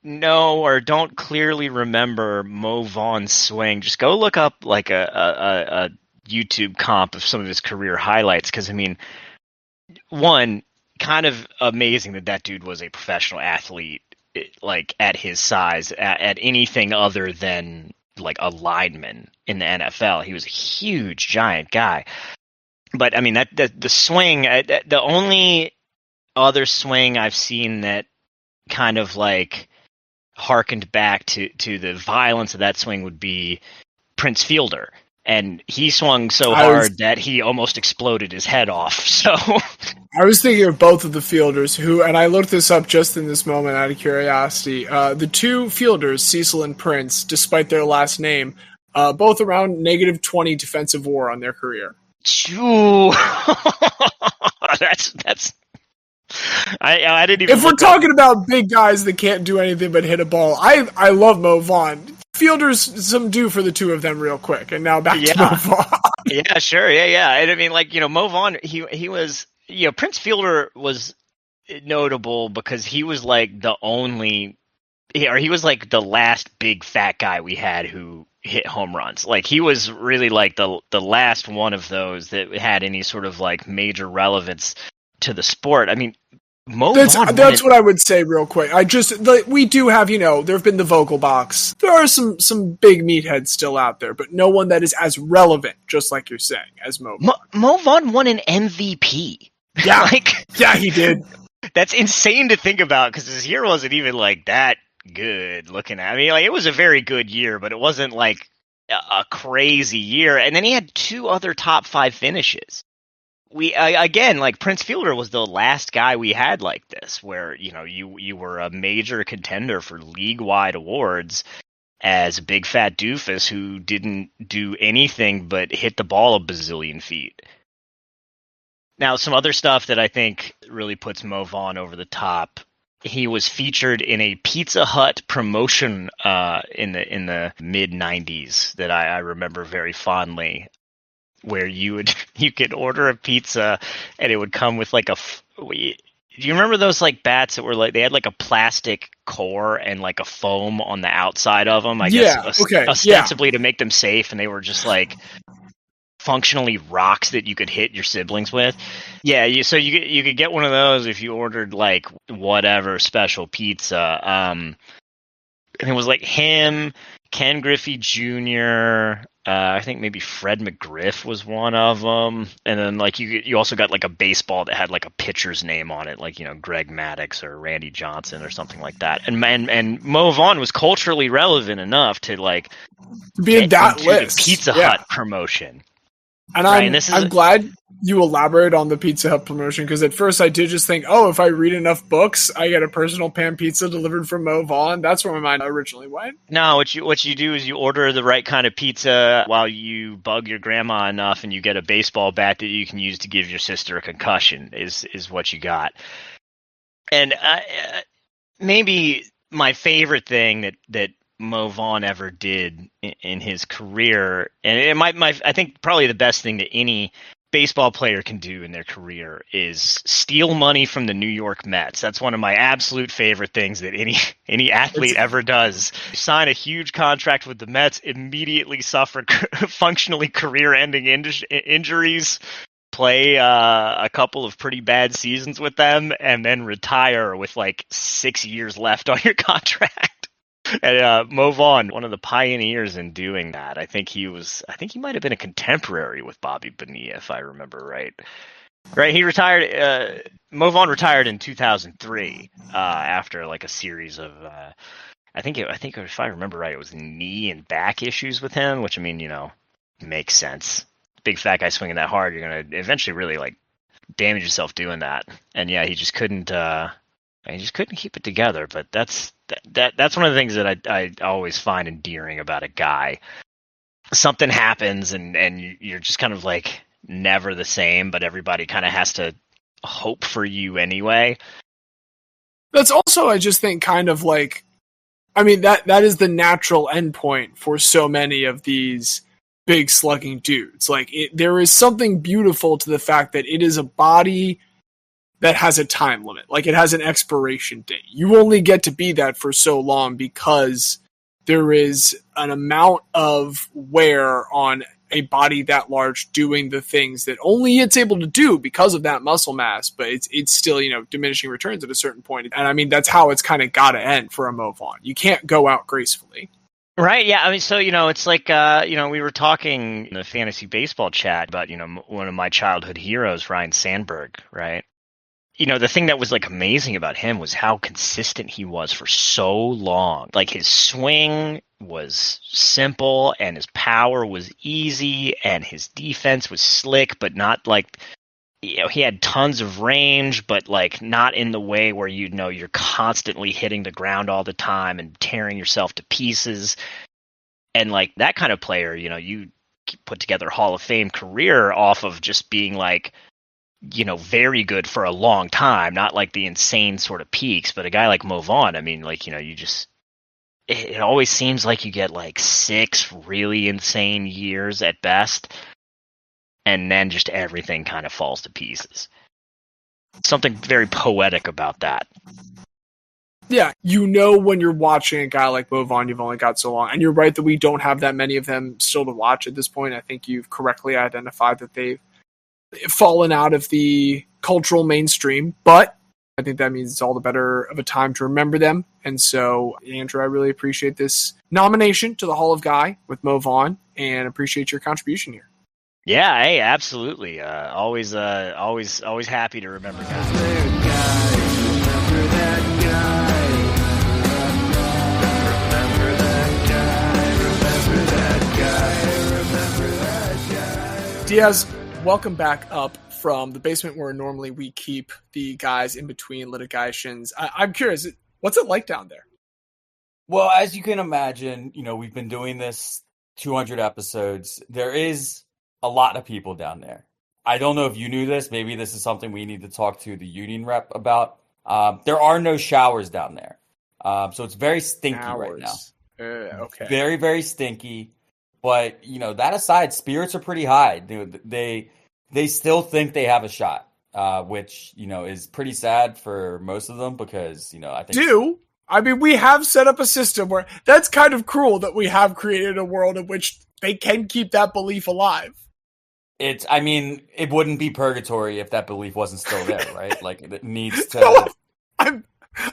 know or don't clearly remember Vaughn's swing, just go look up like a YouTube comp of some of his career highlights, because I mean, one, kind of amazing that dude was a professional athlete, like at his size, at anything other than like a lineman in the NFL. He was a huge, giant guy. But I mean, that the swing, the only other swing I've seen that kind of like harkened back to the violence of that swing would be Prince Fielder. And he swung so hard that he almost exploded his head off. So I was thinking of both of the fielders and I looked this up just in this moment out of curiosity. The two fielders, Cecil and Prince, despite their last name, both around -20 defensive WAR on their career. that's. I didn't even. If we're talking about big guys that can't do anything but hit a ball, I love Mo Vaughn. Fielders, some do for the two of them real quick, and now back to Mo Vaughn. Yeah, sure, yeah. And I mean, like, Mo Vaughn, he was, Prince Fielder was notable because he was like the only, or he was like the last big fat guy we had who hit home runs. Like, he was really like the last one of those that had any sort of like major relevance to the sport. I mean, That's what I would say real quick. We do have, there have been the vocal box. There are some big meatheads still out there, but no one that is as relevant, just like you're saying, as Mo Vaughn. Mo Vaughn won an MVP. Yeah, yeah, he did. That's insane to think about because his year wasn't even like that good looking at. I mean, like, it was a very good year, but it wasn't like a crazy year. And then he had 2 other top 5 finishes. Again, like, Prince Fielder was the last guy we had like this, where, you were a major contender for league-wide awards as a big fat doofus who didn't do anything but hit the ball a bazillion feet. Now, some other stuff that I think really puts Mo Vaughn over the top. He was featured in a Pizza Hut promotion in the mid-90s that I remember very fondly, where you could order a pizza and it would come with like do you remember those like bats that were like, they had like a plastic core and like a foam on the outside of them? I guess ostensibly to make them safe, and they were just like functionally rocks that you could hit your siblings with. Yeah, so you could get one of those if you ordered like whatever special pizza. And it was like him, Ken Griffey Jr., I think maybe Fred McGriff was one of them, and then like you also got like a baseball that had like a pitcher's name on it, like Greg Maddux or Randy Johnson or something like that. And Mo Vaughn was culturally relevant enough to like be in that list, the Pizza Hut promotion. And I'm glad you elaborate on the Pizza Hut promotion, because at first I did just think, if I read enough books, I get a personal pan pizza delivered from Mo Vaughn. That's where my mind originally went. No, what you do is you order the right kind of pizza while you bug your grandma enough, and you get a baseball bat that you can use to give your sister a concussion. Is what you got. And maybe my favorite thing that Mo Vaughn ever did in his career, and I think probably the best thing that any baseball player can do in their career is steal money from the New York Mets. That's one of my absolute favorite things that any athlete ever does. Sign a huge contract with the Mets, immediately suffer functionally career-ending injuries, play a couple of pretty bad seasons with them, and then retire with like 6 years left on your contract. And Mo Vaughn, one of the pioneers in doing that. I think he might have been a contemporary with Bobby Bonilla, if I remember right. Right, he retired. Mo Vaughn retired in 2003 after like a series of, I think if I remember right, it was knee and back issues with him, which, I mean, makes sense. Big fat guy swinging that hard, you're gonna eventually really like damage yourself doing that. And yeah, he just couldn't keep it together. But that's one of the things that I always find endearing about a guy. Something happens and you're just kind of like never the same, but everybody kind of has to hope for you anyway. That's also, I just think, kind of like, I mean, that is the natural endpoint for so many of these big slugging dudes. Like, there is something beautiful to the fact that it is a body that has a time limit. Like, it has an expiration date. You only get to be that for so long because there is an amount of wear on a body that large doing the things that only it's able to do because of that muscle mass, but it's still, diminishing returns at a certain point. And I mean, that's how it's kind of got to end for a Mo Vaughn. You can't go out gracefully. Right, yeah. I mean, so, it's like, we were talking in the fantasy baseball chat about, one of my childhood heroes, Ryan Sandberg, right? The thing that was like amazing about him was how consistent he was for so long. Like his swing was simple and his power was easy and his defense was slick, but not like, he had tons of range, but like not in the way where you're constantly hitting the ground all the time and tearing yourself to pieces. And like that kind of player, you put together a Hall of Fame career off of just being like, very good for a long time, not like the insane sort of peaks, but a guy like Vaughn, I mean, like, it always seems like you get like 6 really insane years at best, and then just everything kind of falls to pieces. Something very poetic about that. Yeah, when you're watching a guy like Vaughn, you've only got so long. And you're right that we don't have that many of them still to watch at this point. I think you've correctly identified that they've fallen out of the cultural mainstream, but I think that means it's all the better of a time to remember them. And so, Andrew, I really appreciate this nomination to the Hall of Guy with Vaughn, and appreciate your contribution here. Yeah, hey, absolutely. Always happy to remember guys. Diaz, welcome back up from the basement where normally we keep the guys in between litigations. I'm curious, what's it like down there? Well, as you can imagine, we've been doing this 200 episodes. There is a lot of people down there. I don't know if you knew this. Maybe this is something we need to talk to the union rep about. There are no showers down there. So it's very stinky right now. Okay. Very, very stinky. But, that aside, spirits are pretty high. They still think they have a shot, which, is pretty sad for most of them because, I think... I mean, we have set up a system where that's kind of cruel that we have created a world in which they can keep that belief alive. It wouldn't be purgatory if that belief wasn't still there, right? Like, it needs to... No,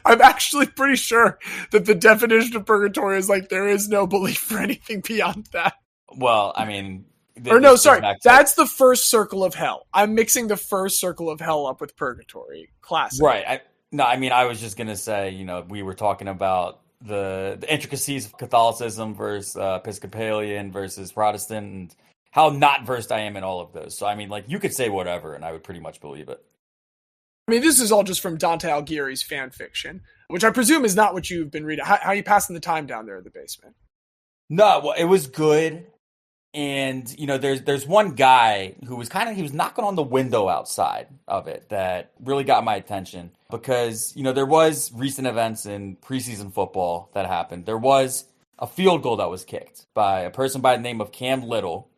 I'm actually pretty sure that the definition of purgatory is like there is no belief for anything beyond that. Well, that's the first circle of hell. I'm mixing the first circle of hell up with purgatory. Classic. Right. I was just going to say, we were talking about the intricacies of Catholicism versus Episcopalian versus Protestant, and how not versed I am in all of those. So, you could say whatever, and I would pretty much believe it. This is all just from Dante Alighieri's fan fiction, which I presume is not what you've been reading. How are you passing the time down there in the basement? No, well, it was good. And, there's one guy who was he was knocking on the window outside of it that really got my attention because, there was recent events in preseason football that happened. There was a field goal that was kicked by a person by the name of Cam Little.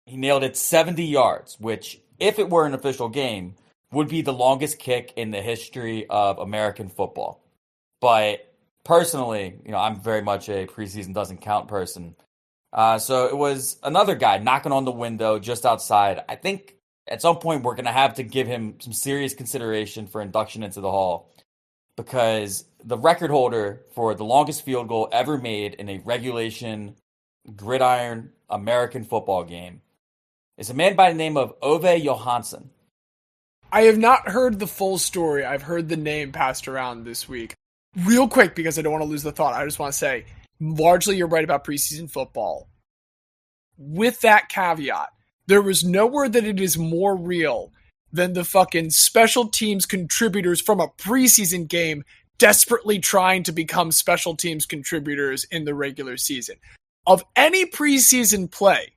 He nailed it 70 yards, which, if it were an official game, would be the longest kick in the history of American football. But personally, I'm very much a preseason doesn't count person. So it was another guy knocking on the window just outside. I think at some point we're going to have to give him some serious consideration for induction into the Hall because the record holder for the longest field goal ever made in a regulation gridiron American football game is a man by the name of Ove Johansson. I have not heard the full story. I've heard the name passed around this week. Real quick, because I don't want to lose the thought, I just want to say, largely you're right about preseason football. With that caveat, there was nowhere that it is more real than the fucking special teams contributors from a preseason game desperately trying to become special teams contributors in the regular season. Of any preseason play,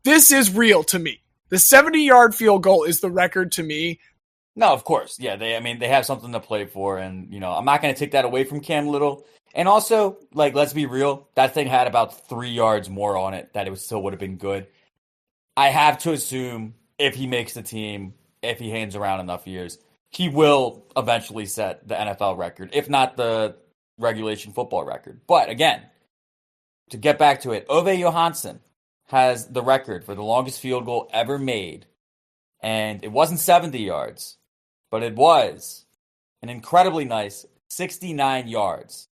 this is real to me. The 70-yard field goal is the record to me. No, of course. Yeah, they have something to play for, and, I'm not going to take that away from Cam Little. And also, let's be real, that thing had about 3 yards more on it that it still would have been good. I have to assume if he makes the team, if he hangs around enough years, he will eventually set the NFL record, if not the regulation football record. But again, to get back to it, Ove Johansson has the record for the longest field goal ever made. And it wasn't 70 yards, but it was an incredibly nice 69 yards.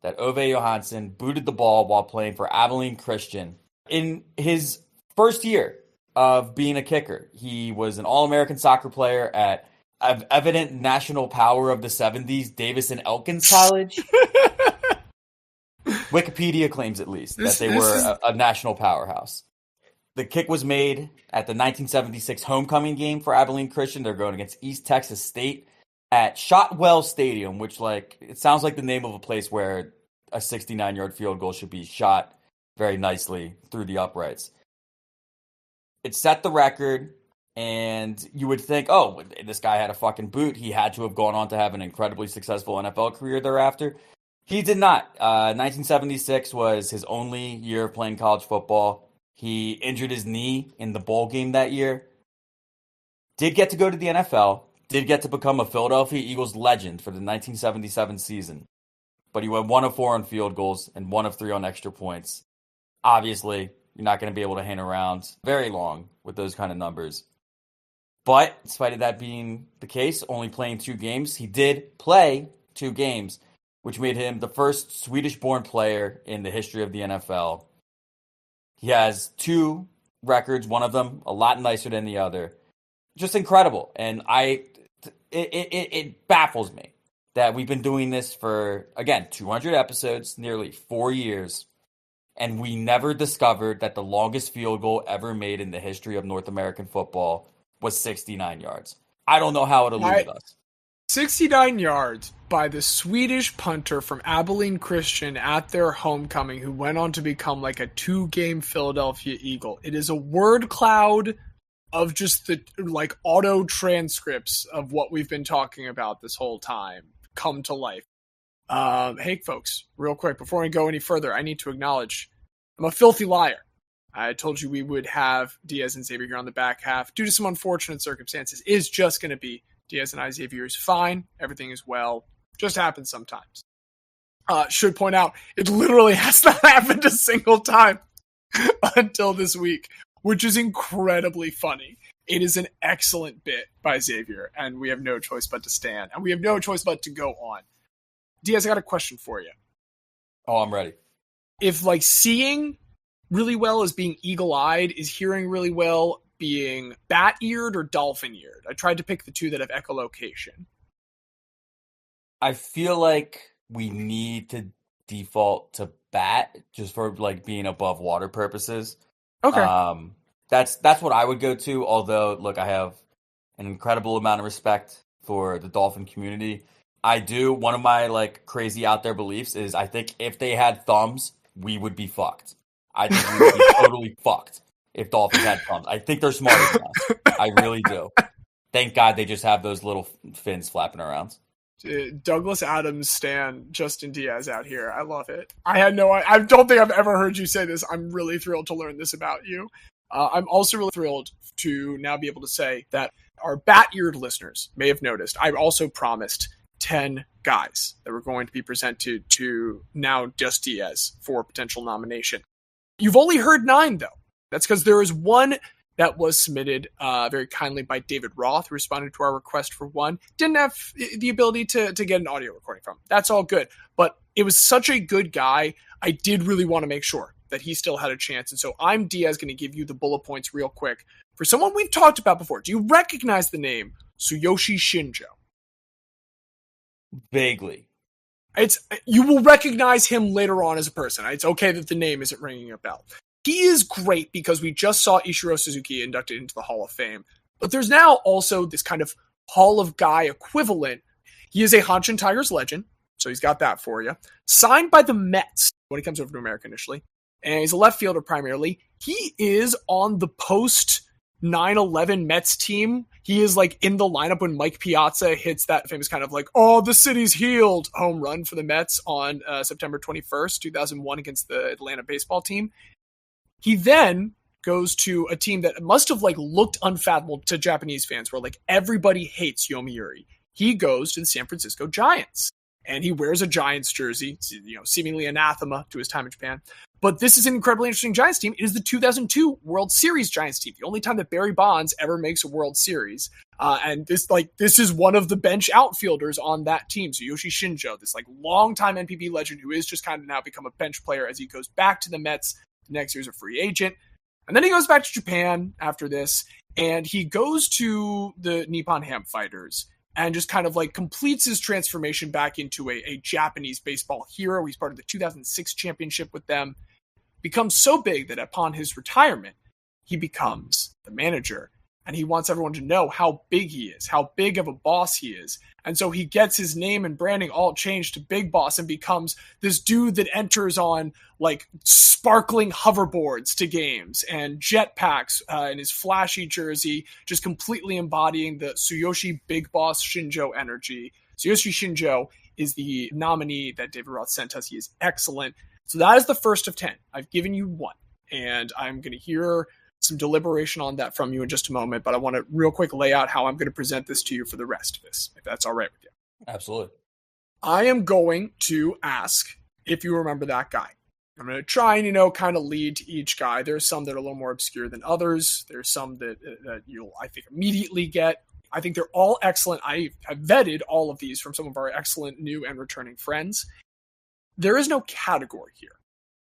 that Ove Johansson booted the ball while playing for Abilene Christian. In his first year of being a kicker, he was an All-American soccer player at evident national power of the 70s, Davis and Elkins College. Wikipedia claims, at least, that they were a national powerhouse. The kick was made at the 1976 homecoming game for Abilene Christian. They're going against East Texas State at Shotwell Stadium, which, like, it sounds like the name of a place where a 69-yard field goal should be shot very nicely through the uprights. It set the record, and you would think, oh, this guy had a fucking boot. He had to have gone on to have an incredibly successful NFL career thereafter. He did not. 1976 was his only year of playing college football. He injured his knee in the bowl game that year. Did get to go to the NFL. Did get to become a Philadelphia Eagles legend for the 1977 season. But he went 1 of 4 on field goals and 1 of 3 on extra points. Obviously, you're not going to be able to hang around very long with those kind of numbers. But in spite of that being the case, only playing 2 games, he did play 2 games, which made him the first Swedish-born player in the history of the NFL. He has 2 records, one of them a lot nicer than the other. Just incredible. And it baffles me that we've been doing this for, again, 200 episodes, nearly 4 years, and we never discovered that the longest field goal ever made in the history of North American football was 69 yards. I don't know how it eluded us. 69 yards by the Swedish punter from Abilene Christian at their homecoming, who went on to become like a 2-game Philadelphia Eagle. It is a word cloud of just the like auto transcripts of what we've been talking about this whole time come to life. Hey folks, real quick, before I go any further, I need to acknowledge I'm a filthy liar. I told you we would have Diaz and Xavier here on the back half. Due to some unfortunate circumstances, is just going to be Diaz and I. Xavier is fine. Everything is well. Just happens sometimes. Should point out, it literally has not happened a single time until this week, which is incredibly funny. It is an excellent bit by Xavier, and we have no choice but to stand. And we have no choice but to go on. Diaz, I got a question for you. Oh, I'm ready. If, like, seeing really well is being eagle-eyed, is hearing really well being bat-eared or dolphin-eared? I tried to pick the 2 that have echolocation. I feel like we need to default to bat just for like being above water purposes. Okay. That's what I would go to. Although, look, I have an incredible amount of respect for the dolphin community. I do. One of my like crazy out there beliefs is I think if they had thumbs, we would be fucked. I think we would be totally fucked if dolphins had thumbs. I think they're smarter than us. I really do. Thank God they just have those little fins flapping around. Douglas Adams stan Justin Diaz out here. I love it. I don't think I've ever heard you say this. I'm really thrilled to learn this about you. I'm also really thrilled to now be able to say that our bat-eared listeners may have noticed I also promised 10 guys that were going to be presented to now just Diaz for potential nomination. You've only heard 9, though. That's because there is one that was submitted very kindly by David Roth, who responded to our request for one. Didn't have the ability to get an audio recording from him. That's all good. But it was such a good guy, I did really want to make sure that he still had a chance. And so I'm, Diaz, going to give you the bullet points real quick. For someone we've talked about before, do you recognize the name Tsuyoshi Shinjo? Vaguely. You will recognize him later on as a person. It's okay that the name isn't ringing a bell. He is great because we just saw Ichiro Suzuki inducted into the Hall of Fame. But there's now also this kind of Hall of Guy equivalent. He is a Hanshin Tigers legend, so he's got that for you. Signed by the Mets when he comes over to America initially. And he's a left fielder primarily. He is on the post 9/11 Mets team. He is like in the lineup when Mike Piazza hits that famous kind of like, oh, the city's healed home run for the Mets on September 21st, 2001 against the Atlanta baseball team. He then goes to a team that must have like looked unfathomable to Japanese fans where like everybody hates Yomiuri. He goes to the San Francisco Giants. and he wears a Giants jersey, seemingly anathema to his time in Japan. But this is an incredibly interesting Giants team. It is the 2002 World Series Giants team, the only time that Barry Bonds ever makes a World Series. And this is one of the bench outfielders on that team, Tsuyoshi Shinjo, this longtime NPB legend who is just kind of now become a bench player as he goes back to the Mets. The next year as a free agent. And then he goes back to Japan after this, and he goes to the Nippon Ham Fighters and just kind of completes his transformation back into a Japanese baseball hero. He's part of the 2006 championship with them. Becomes so big that upon his retirement, he becomes the manager. And he wants everyone to know how big he is, how big of a boss he is. And so he gets his name and branding all changed to Big Boss and becomes this dude that enters on sparkling hoverboards to games and jetpacks in his flashy jersey, just completely embodying the Tsuyoshi Big Boss Shinjo energy. Tsuyoshi Shinjo is the nominee that David Roth sent us. He is excellent. So that is the first of 10. I've given you one, and I'm going to hear some deliberation on that from you in just a moment, but I want to real quick lay out how I'm going to present this to you for the rest of this, if that's all right with you. Absolutely. I am going to ask if you remember that guy. I'm going to try and, kind of lead to each guy. There's some that are a little more obscure than others. There's some that you'll, I think, immediately get. I think they're all excellent. I have vetted all of these from some of our excellent new and returning friends. There is no category here.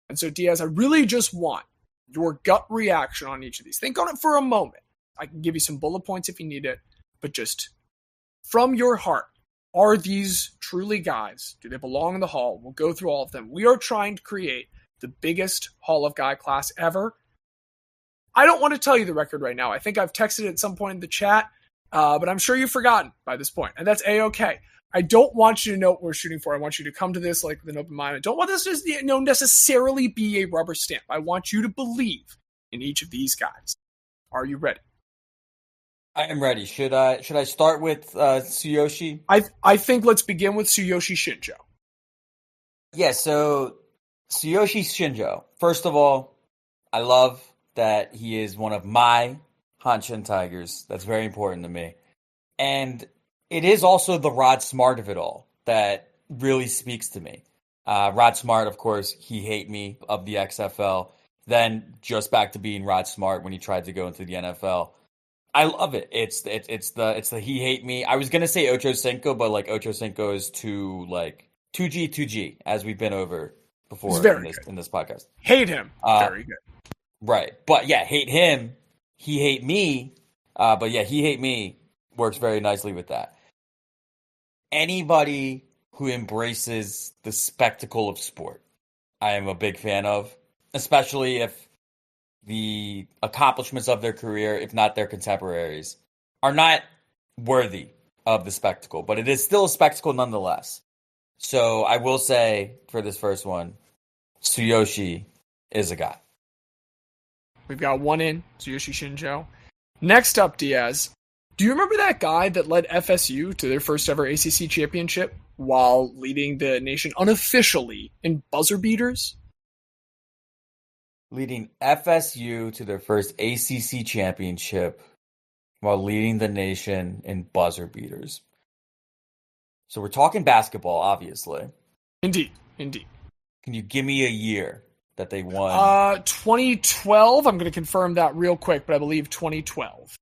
And so, Diaz, I really just want your gut reaction on each of these. Think on it for a moment. I can give you some bullet points if you need it, but just from your heart, are these truly guys? Do they belong in the Hall? We'll go through all of them. We are trying to create the biggest Hall of Guy class ever. I don't want to tell you the record right now. I think I've texted it at some point in the chat, but I'm sure you've forgotten by this point, and that's A-okay. I don't want you to know what we're shooting for. I want you to come to this with an open mind. I don't want this to necessarily be a rubber stamp. I want you to believe in each of these guys. Are you ready? I am ready. Should I start with Tsuyoshi? I think let's begin with Tsuyoshi Shinjo. Yeah, so Tsuyoshi Shinjo. First of all, I love that he is one of my Hanshin Tigers. That's very important to me. And it is also the Rod Smart of it all that really speaks to me. Rod Smart, of course, he hate me of the XFL. Then just back to being Rod Smart when he tried to go into the NFL. I love it. It's the he hate me. I was gonna say Ocho Cinco, but Ocho Cinco is too 2G as we've been over before in this podcast. Hate him. Very good. Right, but yeah, hate him. He hate me. But yeah, he hate me works very nicely with that. Anybody who embraces the spectacle of sport, I am a big fan of, especially if the accomplishments of their career, if not their contemporaries, are not worthy of the spectacle. But it is still a spectacle nonetheless. So I will say for this first one, Tsuyoshi is a guy. We've got one in, Tsuyoshi Shinjo. Next up, Diaz. Do you remember that guy that led FSU to their first ever ACC championship while leading the nation unofficially in buzzer beaters? Leading FSU to their first ACC championship while leading the nation in buzzer beaters. So we're talking basketball, obviously. Indeed. Can you give me a year that they won? 2012. I'm going to confirm that real quick, but I believe 2012.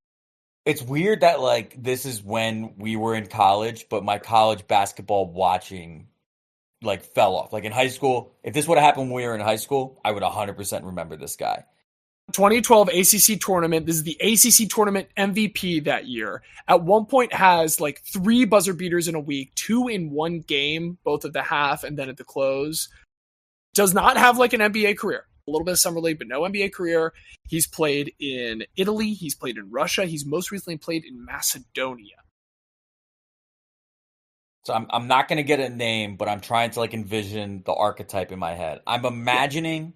It's weird that this is when we were in college, but my college basketball watching fell off. In high school, if this would have happened when we were in high school, I would 100% remember this guy. 2012 ACC tournament. This is the ACC tournament MVP that year. At one point has 3 buzzer beaters in a week, 2 in one game, both at the half and then at the close. Does not have an NBA career. A little bit of summer league, but no NBA career. He's played in Italy. He's played in Russia. He's most recently played in Macedonia. So I'm not going to get a name, but I'm trying to envision the archetype in my head. I'm imagining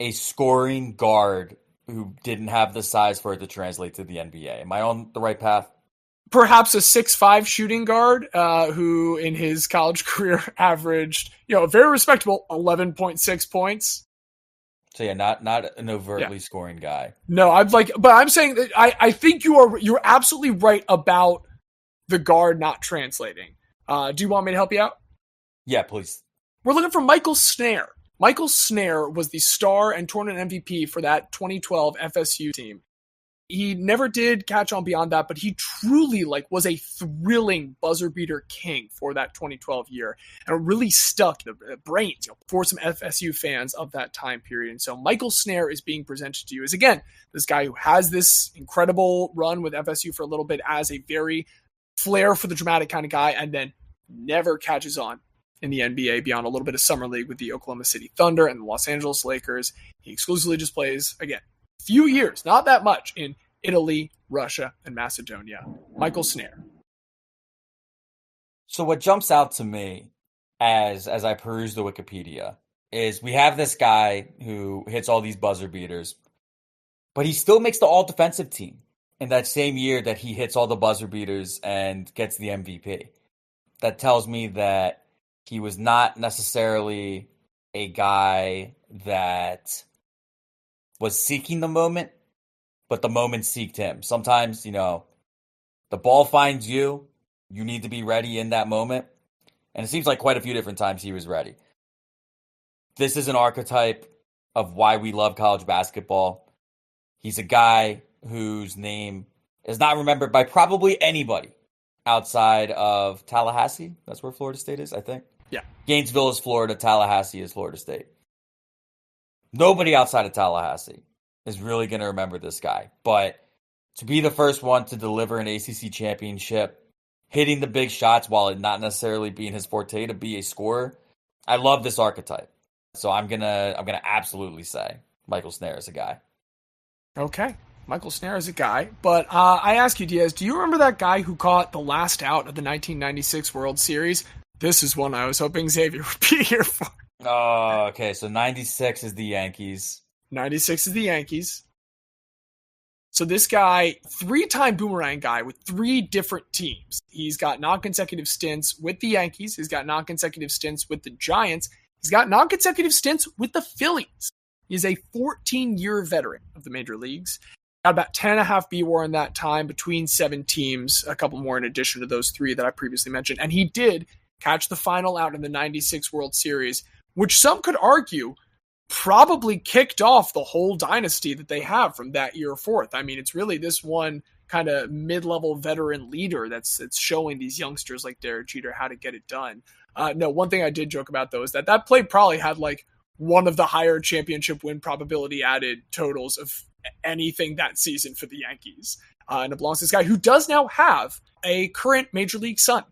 a scoring guard who didn't have the size for it to translate to the NBA. Am I on the right path? Perhaps a 6'5" shooting guard who in his college career averaged, a very respectable 11.6 points. So yeah, not an overtly scoring guy. No, but I'm saying that I think you're absolutely right about the guard not translating. Do you want me to help you out? Yeah, please. We're looking for Michael Snaer. Michael Snaer was the star and tournament MVP for that 2012 FSU team. He never did catch on beyond that, but he truly was a thrilling buzzer beater king for that 2012 year, and it really stuck in the brains for some FSU fans of that time period. And so Michael Snaer is being presented to you as, again, this guy who has this incredible run with FSU for a little bit as a very flair for the dramatic kind of guy, and then never catches on in the NBA beyond a little bit of summer league with the Oklahoma City Thunder and the Los Angeles Lakers. He exclusively just plays, again, few years, not that much, in Italy, Russia, and Macedonia. Michael Snaer. So what jumps out to me as I peruse the Wikipedia is we have this guy who hits all these buzzer beaters, but he still makes the all-defensive team in that same year that he hits all the buzzer beaters and gets the MVP. That tells me that he was not necessarily a guy that was seeking the moment, but the moment seeked him. Sometimes, the ball finds you. You need to be ready in that moment. And it seems like quite a few different times he was ready. This is an archetype of why we love college basketball. He's a guy whose name is not remembered by probably anybody outside of Tallahassee. That's where Florida State is, I think. Yeah. Gainesville is Florida. Tallahassee is Florida State. Nobody outside of Tallahassee is really going to remember this guy. But to be the first one to deliver an ACC championship, hitting the big shots while it not necessarily being his forte to be a scorer, I love this archetype. So I'm gonna absolutely say Michael Snaer is a guy. Okay. Michael Snaer is a guy. But I ask you, Diaz, do you remember that guy who caught the last out of the 1996 World Series? This is one I was hoping Xavier would be here for. Oh, okay. So 96 is the Yankees. 96 is the Yankees. So this guy, 3-time boomerang guy with 3 different teams. He's got non-consecutive stints with the Yankees. He's got non-consecutive stints with the Giants. He's got non-consecutive stints with the Phillies. He's a 14-year veteran of the major leagues. Got about 10.5 B-WAR in that time between 7 teams, a couple more in addition to those 3 that I previously mentioned. And he did catch the final out in the 96 World Series, which some could argue probably kicked off the whole dynasty that they have from that year forth. I mean, it's really this one kind of mid-level veteran leader that's showing these youngsters like Derek Jeter how to get it done. No, one thing I did joke about, though, is that play probably had one of the higher championship win probability added totals of anything that season for the Yankees. And it belongs to this guy who does now have a current Major League son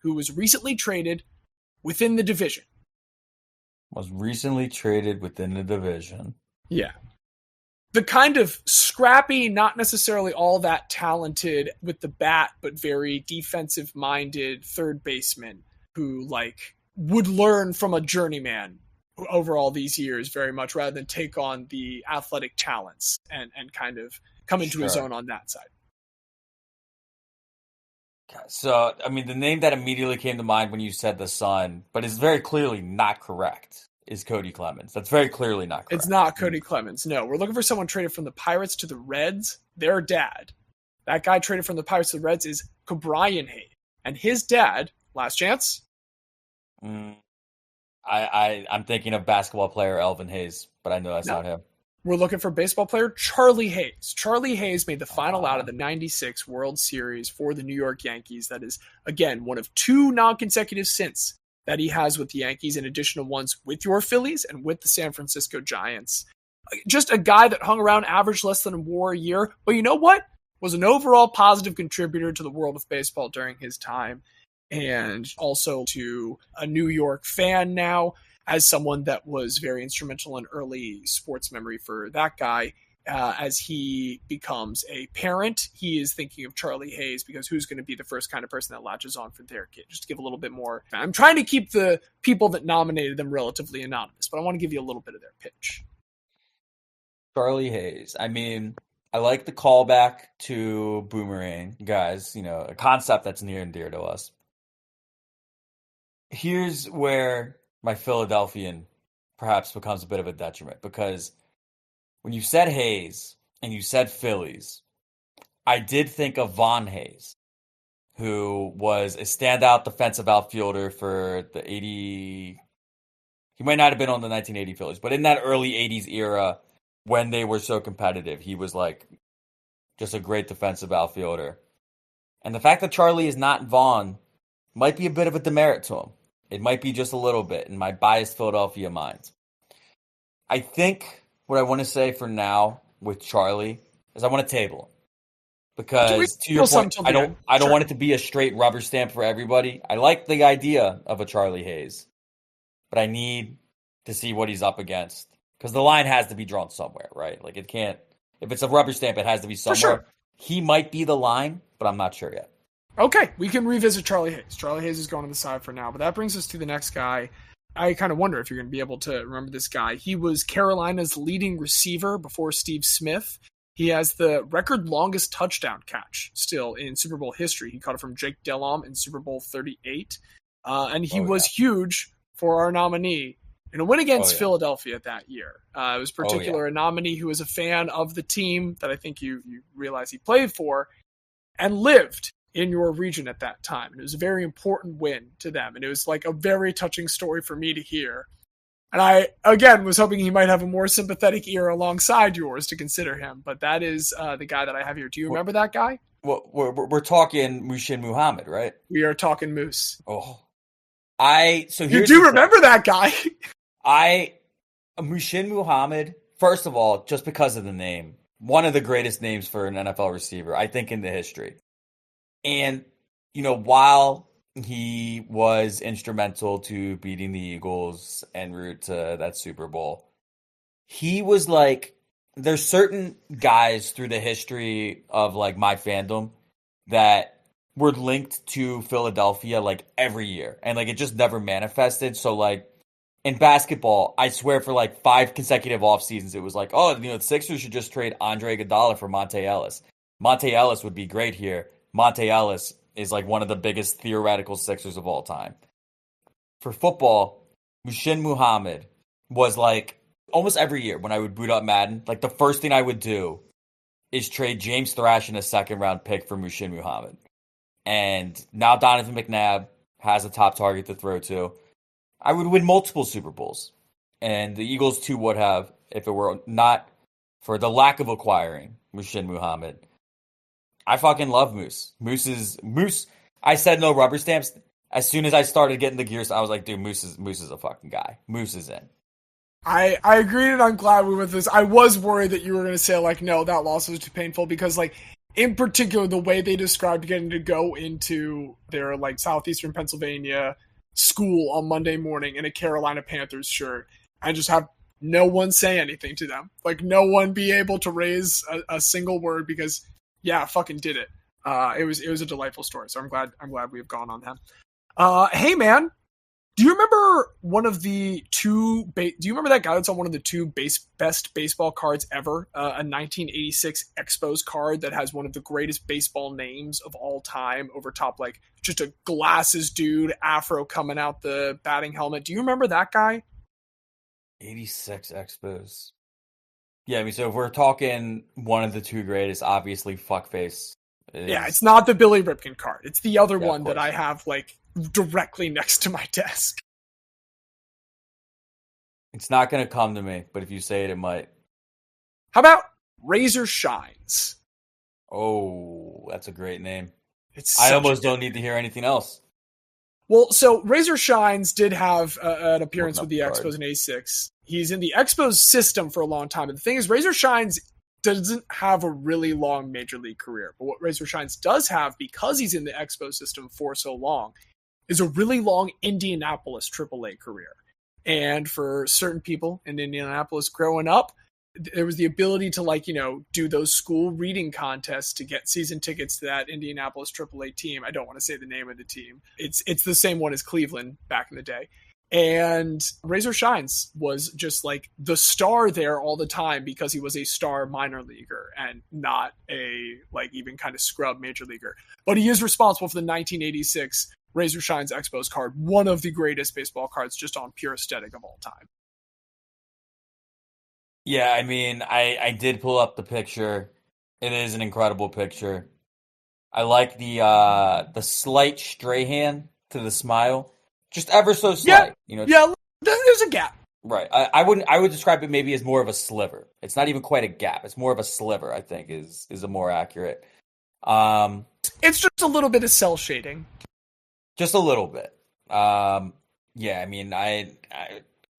who was recently traded within the division. Was recently traded within the division. Yeah. The kind of scrappy, not necessarily all that talented with the bat, but very defensive-minded third baseman who, would learn from a journeyman over all these years very much rather than take on the athletic talents and kind of come into his own on that side. So, I mean, the name that immediately came to mind when you said the son, but is very clearly not correct, is Cody Clemens. That's very clearly not correct. It's not Cody Clemens, no. We're looking for someone traded from the Pirates to the Reds. Their dad, that guy traded from the Pirates to the Reds, is Cabrian Hayes. And his dad, last chance? I'm thinking of basketball player Elvin Hayes, but I know that's not him. We're looking for baseball player Charlie Hayes. Charlie Hayes made the final out of the 96 World Series for the New York Yankees. That is, again, one of 2 non-consecutive stints that he has with the Yankees, in addition to ones with your Phillies and with the San Francisco Giants. Just a guy that hung around, averaged less than a WAR a year, but you know what? Was an overall positive contributor to the world of baseball during his time, and also to a New York fan now, as someone that was very instrumental in early sports memory for that guy. As he becomes a parent, he is thinking of Charlie Hayes because who's going to be the first kind of person that latches on for their kid? Just to give a little bit more. I'm trying to keep the people that nominated them relatively anonymous, but I want to give you a little bit of their pitch. Charlie Hayes. I mean, I like the callback to Boomerang, guys, a concept that's near and dear to us. Here's where my Philadelphian perhaps becomes a bit of a detriment, because when you said Hayes and you said Phillies, I did think of Vaughn Hayes, who was a standout defensive outfielder for the 80. He might not have been on the 1980 Phillies, but in that early 80s era when they were so competitive, he was like just a great defensive outfielder. And the fact that Charlie is not Vaughn might be a bit of a demerit to him. It might be just a little bit in my biased Philadelphia mind. I think what I want to say for now with Charlie is I want to table him. Because to your point, I don't want it to be a straight rubber stamp for everybody. I like the idea of a Charlie Hayes, but I need to see what he's up against. Because the line has to be drawn somewhere, right? Like it can't, if it's a rubber stamp, it has to be somewhere. For sure. He might be the line, but I'm not sure yet. Okay, we can revisit Charlie Hayes. Charlie Hayes is going on the side for now, but that brings us to the next guy. I kind of wonder if you're going to be able to remember this guy. He was Carolina's leading receiver before Steve Smith. He has the record longest touchdown catch still in Super Bowl history. He caught it from Jake Delhomme in Super Bowl 38. And he was huge for our nominee in a win against Philadelphia that year. It was a nominee who was a fan of the team that I think you realize he played for and lived in your region at that time. And it was a very important win to them. And it was like a very touching story for me to hear. And I, again, was hoping he might have a more sympathetic ear alongside yours to consider him. But that is the guy that I have here. Do you remember that guy? Well, we're talking Muhsin Muhammad, right? We are talking Moose. Oh. You do remember that guy? Muhsin Muhammad, first of all, just because of the name, one of the greatest names for an NFL receiver, I think, in the history. And, while he was instrumental to beating the Eagles en route to that Super Bowl, he was like, there's certain guys through the history of like my fandom that were linked to Philadelphia like every year. And like it just never manifested. So like in basketball, I swear for like 5 consecutive off seasons, it was like, the Sixers should just trade Andre Iguodala for Monte Ellis. Monte Ellis would be great here. Monte Ellis is like one of the biggest theoretical Sixers of all time. For football, Muhsin Muhammad was like almost every year when I would boot up Madden, like the first thing I would do is trade James Thrash in a second-round pick for Muhsin Muhammad. And now Donovan McNabb has a top target to throw to. I would win multiple Super Bowls. And the Eagles too would have if it were not for the lack of acquiring Muhsin Muhammad. I fucking love Moose. Moose. I said no rubber stamps. As soon as I started getting the gears, I was like, dude, Moose is a fucking guy. Moose is in. I agreed, and I'm glad we went with this. I was worried that you were going to say, like, no, that loss was too painful, because, like, in particular, the way they described getting to go into their, like, southeastern Pennsylvania school on Monday morning in a Carolina Panthers shirt and just have no one say anything to them. Like, no one be able to raise a single word because, yeah, fucking did it. It was a delightful story, so I'm glad we have gone on them. Hey, man. Do you remember do you remember that guy that's on one of the 2 best baseball cards ever? A 1986 Expos card that has one of the greatest baseball names of all time over top, like just a glasses dude, afro coming out the batting helmet. Do you remember that guy? 86 Expos. Yeah, I mean, so if we're talking one of the 2 greatest, obviously fuckface. Yeah, it's not the Billy Ripken card. It's the other one that I have, like, directly next to my desk. It's not going to come to me, but if you say it, it might. How about Razor Shines? Oh, that's a great name. I almost don't need to hear anything else. Well, so Razor Shines did have an appearance with the Expos in '86. He's in the Expos system for a long time. And the thing is, Razor Shines doesn't have a really long major league career. But what Razor Shines does have, because he's in the Expos system for so long, is a really long Indianapolis AAA career. And for certain people in Indianapolis growing up, there was the ability to, like, do those school reading contests to get season tickets to that Indianapolis AAA team. I don't want to say the name of the team. It's the same one as Cleveland back in the day. And Razor Shines was just like the star there all the time because he was a star minor leaguer and not a, like, even kind of scrub major leaguer. But he is responsible for the 1986 Razor Shines Expos card, one of the greatest baseball cards just on pure aesthetic of all time. Yeah, I mean, I did pull up the picture. It is an incredible picture. I like the slight Strahan to the smile, just ever so slight. Yeah, there's a gap. Right. I would describe it maybe as more of a sliver. It's not even quite a gap. It's more of a sliver, I think, is a more accurate. It's just a little bit of cell shading. Just a little bit. Yeah, I mean,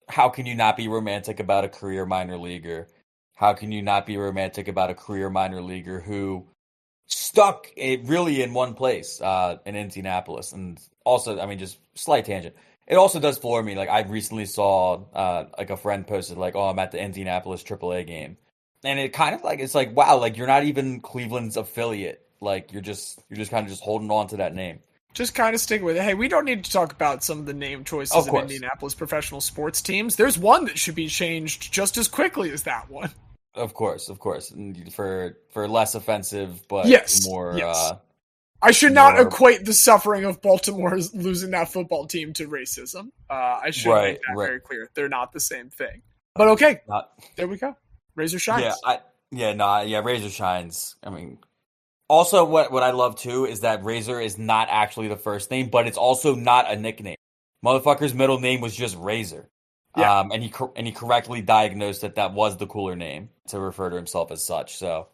how can you not be romantic about a career minor leaguer? How can you not be romantic about a career minor leaguer who stuck really in one place, in Indianapolis? And also, I mean, just slight tangent. It also does floor me. Like, I recently saw, like, a friend posted, like, oh, I'm at the Indianapolis AAA game. And it kind of like, it's like, wow, like, you're not even Cleveland's affiliate. Like, you're just kind of just holding on to that name. Just kind of stick with it. Hey, we don't need to talk about some of the name choices of Indianapolis professional sports teams. There's one that should be changed just as quickly as that one. Of course. And for less offensive, but more... Yes. I should not equate the suffering of Baltimore losing that football team to racism. I should make that very clear. They're not the same thing. But okay, there we go. Razor shines. Razor shines. I mean, also what I love too is that Razor is not actually the first name, but it's also not a nickname. Motherfucker's middle name was just Razor. Yeah. And he correctly diagnosed that was the cooler name to refer to himself as such. So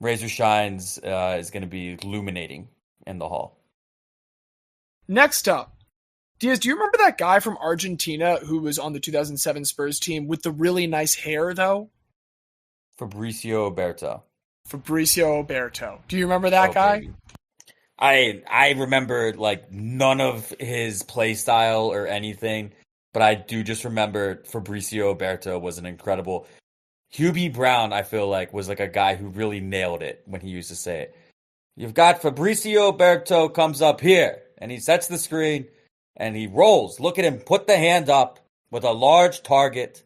Razor shines is going to be illuminating in the hall. Next up, Diaz, do you remember that guy from Argentina who was on the 2007 Spurs team with the really nice hair, though? Fabricio Oberto. Do you remember that guy? Baby. I remember, like, none of his play style or anything, but I do just remember Fabricio Oberto was an incredible... Hubie Brown, I feel like, was like a guy who really nailed it when he used to say it. You've got Fabricio Oberto comes up here, and he sets the screen, and he rolls. Look at him put the hand up with a large target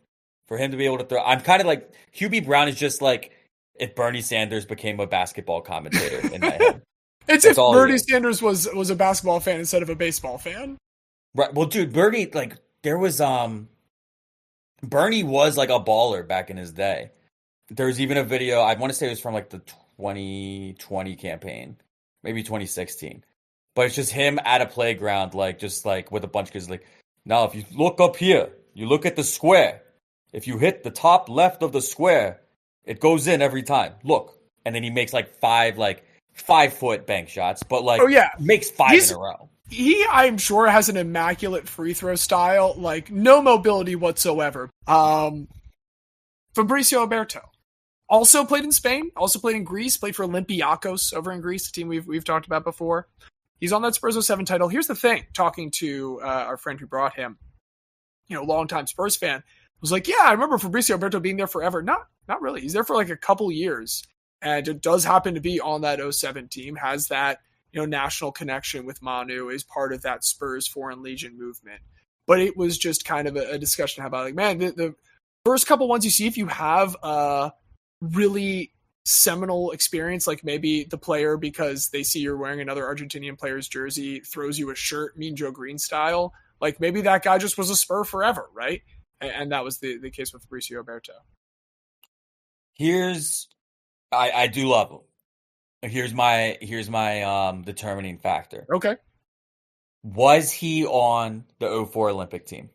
for him to be able to throw. I'm kind of like, Hubie Brown is just like if Bernie Sanders became a basketball commentator in my head. It's if Bernie Sanders was a basketball fan instead of a baseball fan. Right. Well, dude, Bernie, like, there was, Bernie was like a baller back in his day. There was even a video, I want to say it was from like the 2020 campaign, maybe 2016. But it's just him at a playground, like, just like with a bunch of kids, like, now if you look up here, you look at the square. If you hit the top left of the square, it goes in every time. Look. And then he makes like 5-foot bank shots, but like, makes 5 in a row. He, I'm sure, has an immaculate free throw style, like no mobility whatsoever. Fabricio Oberto also played in Spain, also played in Greece, played for Olympiacos over in Greece, a team we've talked about before. He's on that Spurs 07 title. Here's the thing, talking to our friend who brought him, longtime Spurs fan, was like, yeah, I remember Fabricio Oberto being there forever. Not really. He's there for like a couple years, and it does happen to be on that 07 team, has that national connection with Manu, is part of that Spurs Foreign Legion movement. But it was just kind of a discussion about, like, man, the first couple ones you see, if you have a really seminal experience, like maybe the player, because they see you're wearing another Argentinian player's jersey, throws you a shirt, Mean Joe Green style, like maybe that guy just was a Spur forever, right? And that was the case with Fabricio Oberto. I do love him. Here's my determining factor. Okay. Was he on the 04 Olympic team?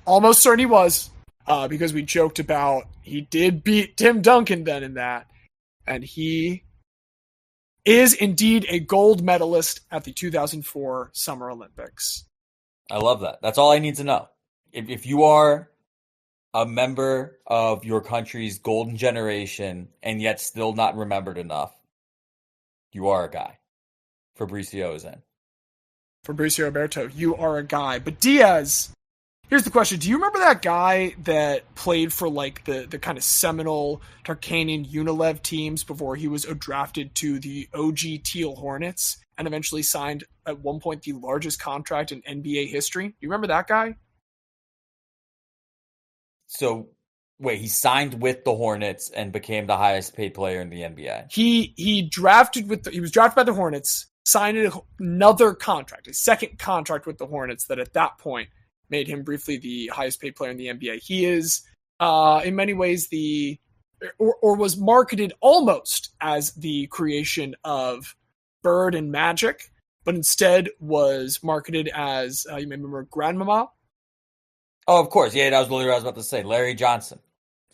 Almost certain he was, because we joked about he did beat Tim Duncan then in that, and he is indeed a gold medalist at the 2004 Summer Olympics. I love that. That's all I need to know. If you are a member of your country's golden generation and yet still not remembered enough, you are a guy. Fabricio is in. Fabricio Oberto, you are a guy. But Diaz, here's the question. Do you remember that guy that played for like the kind of seminal Tarkanian Unilev teams before he was drafted to the OG Teal Hornets and eventually signed at one point the largest contract in NBA history? Do you remember that guy? So, wait, he signed with the Hornets and became the highest paid player in the NBA. He was drafted by the Hornets, signed another contract, a second contract with the Hornets that at that point made him briefly the highest paid player in the NBA. He is, in many ways, or was marketed almost as the creation of Bird and Magic, but instead was marketed as, you may remember, Grandmama. Oh, of course. Yeah, that was literally what I was about to say. Larry Johnson.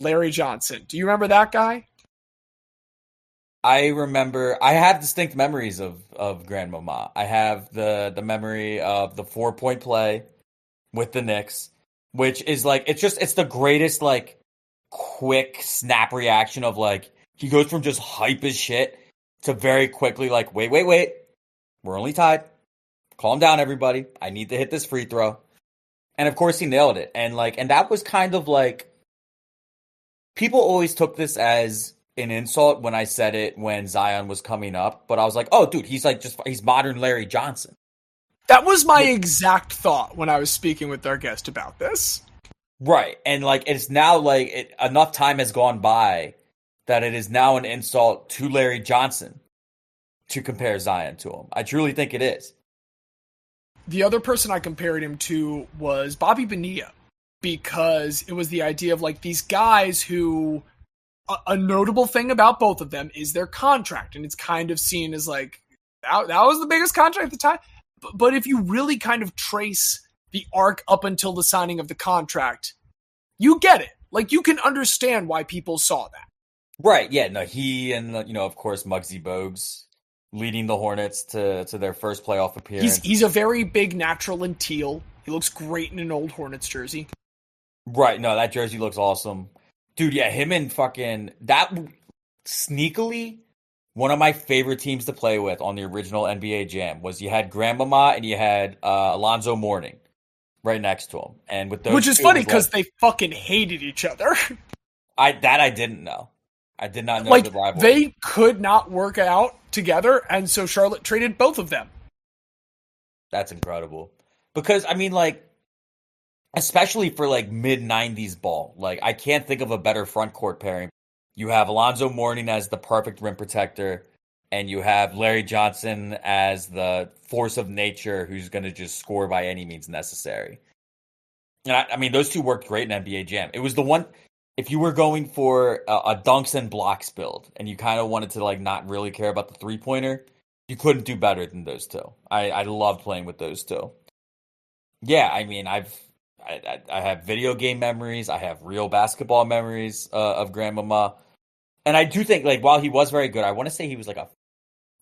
Larry Johnson. Do you remember that guy? I remember. I have distinct memories of Grandmama. I have the memory of the 4-point play with the Knicks, which is like it's the greatest like quick snap reaction of like he goes from just hype as shit to very quickly like wait, we're only tied. Calm down, everybody. I need to hit this free throw. And of course he nailed it. And that was kind of like people always took this as an insult when I said it when Zion was coming up, but I was like, oh dude, he's modern Larry Johnson. That was my exact thought when I was speaking with our guest about this. Right. And like it's now like enough time has gone by that it is now an insult to Larry Johnson to compare Zion to him. I truly think it is. The other person I compared him to was Bobby Bonilla, because it was the idea of like these guys who a notable thing about both of them is their contract, and it's kind of seen as like that was the biggest contract at the time. But if you really kind of trace the arc up until the signing of the contract, you get it. Like, you can understand why people saw that. Right, yeah. No, he and, of course, Muggsy Bogues leading the Hornets to their first playoff appearance. He's a very big natural in teal. He looks great in an old Hornets jersey. Right, no, that jersey looks awesome. Dude, yeah, him and fucking... That sneakily... One of my favorite teams to play with on the original NBA Jam was you had Grandmama and you had Alonzo Mourning right next to him. And with those Which is funny because they fucking hated each other. I didn't know. I did not know the rivalry. They could not work out together, and so Charlotte traded both of them. That's incredible. Because, I mean, like, especially for, like, mid-90s ball, like, I can't think of a better front court pairing. You have Alonzo Mourning as the perfect rim protector, and you have Larry Johnson as the force of nature who's going to just score by any means necessary. And I mean, those two worked great in NBA Jam. It was the one, if you were going for a dunks and blocks build, and you kind of wanted to like not really care about the three-pointer, you couldn't do better than those two. I loved playing with those two. Yeah, I mean, I have video game memories. I have real basketball memories of Grandmama. And I do think, like, while he was very good, I want to say he was like a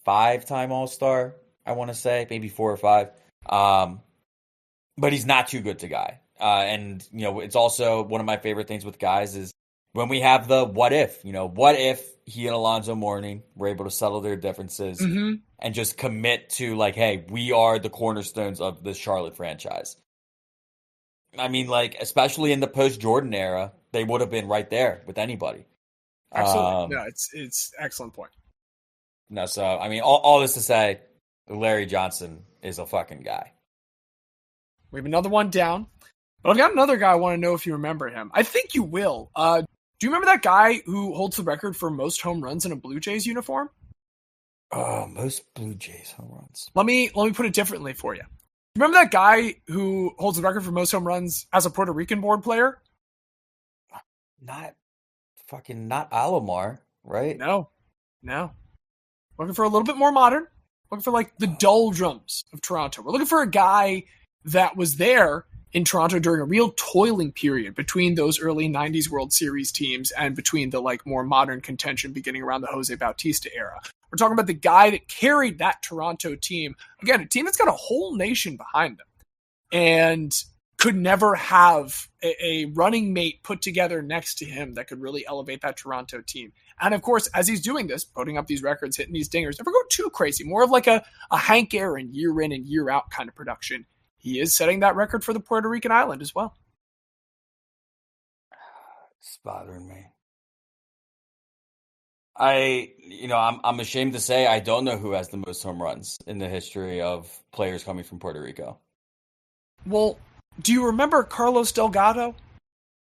5-time All-Star, I want to say, maybe 4 or 5. But he's not too good to Guy. And, it's also one of my favorite things with guys is when we have the what if, what if he and Alonzo Mourning were able to settle their differences and just commit to, like, hey, we are the cornerstones of the Charlotte franchise. I mean, like, especially in the post-Jordan era, they would have been right there with anybody. Absolutely. No, it's excellent point. No, so, I mean, all this to say, Larry Johnson is a fucking guy. We have another one down. But I've got another guy I want to know if you remember him. I think you will. Do you remember that guy who holds the record for most home runs in a Blue Jays uniform? Most Blue Jays home runs. Let me put it differently for you. Remember that guy who holds the record for most home runs as a Puerto Rican board player? Not Alomar, right? No. Looking for a little bit more modern. Looking for like the doldrums of Toronto. We're looking for a guy that was there in Toronto during a real toiling period between those early 90s World Series teams and between the like more modern contention beginning around the Jose Bautista era. We're talking about the guy that carried that Toronto team. Again, a team that's got a whole nation behind them and could never have a running mate put together next to him that could really elevate that Toronto team. And of course, as he's doing this, putting up these records, hitting these dingers, never go too crazy, more of like a Hank Aaron year in and year out kind of production. He is setting that record for the Puerto Rican island as well. It's bothering me. I'm ashamed to say I don't know who has the most home runs in the history of players coming from Puerto Rico. Well, do you remember Carlos Delgado?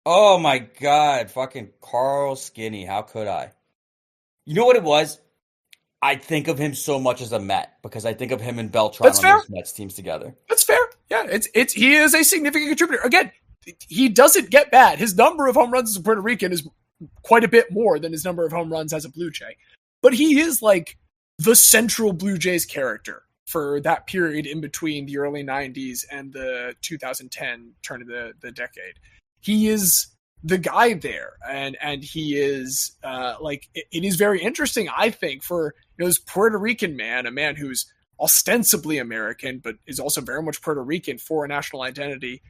Oh my God, fucking Carl Skinny. How could I? You know what it was? I think of him so much as a Met because I think of him and Beltran on those Mets teams together. That's fair. Yeah, he is a significant contributor. Again, he doesn't get bad. His number of home runs as a Puerto Rican is quite a bit more than his number of home runs as a Blue Jay. But he is like the central Blue Jays character for that period in between the early 90s and the 2010 turn of the decade. He is the guy there, and he is it is very interesting, I think, for this Puerto Rican man, a man who's ostensibly American but is also very much Puerto Rican for a national identity,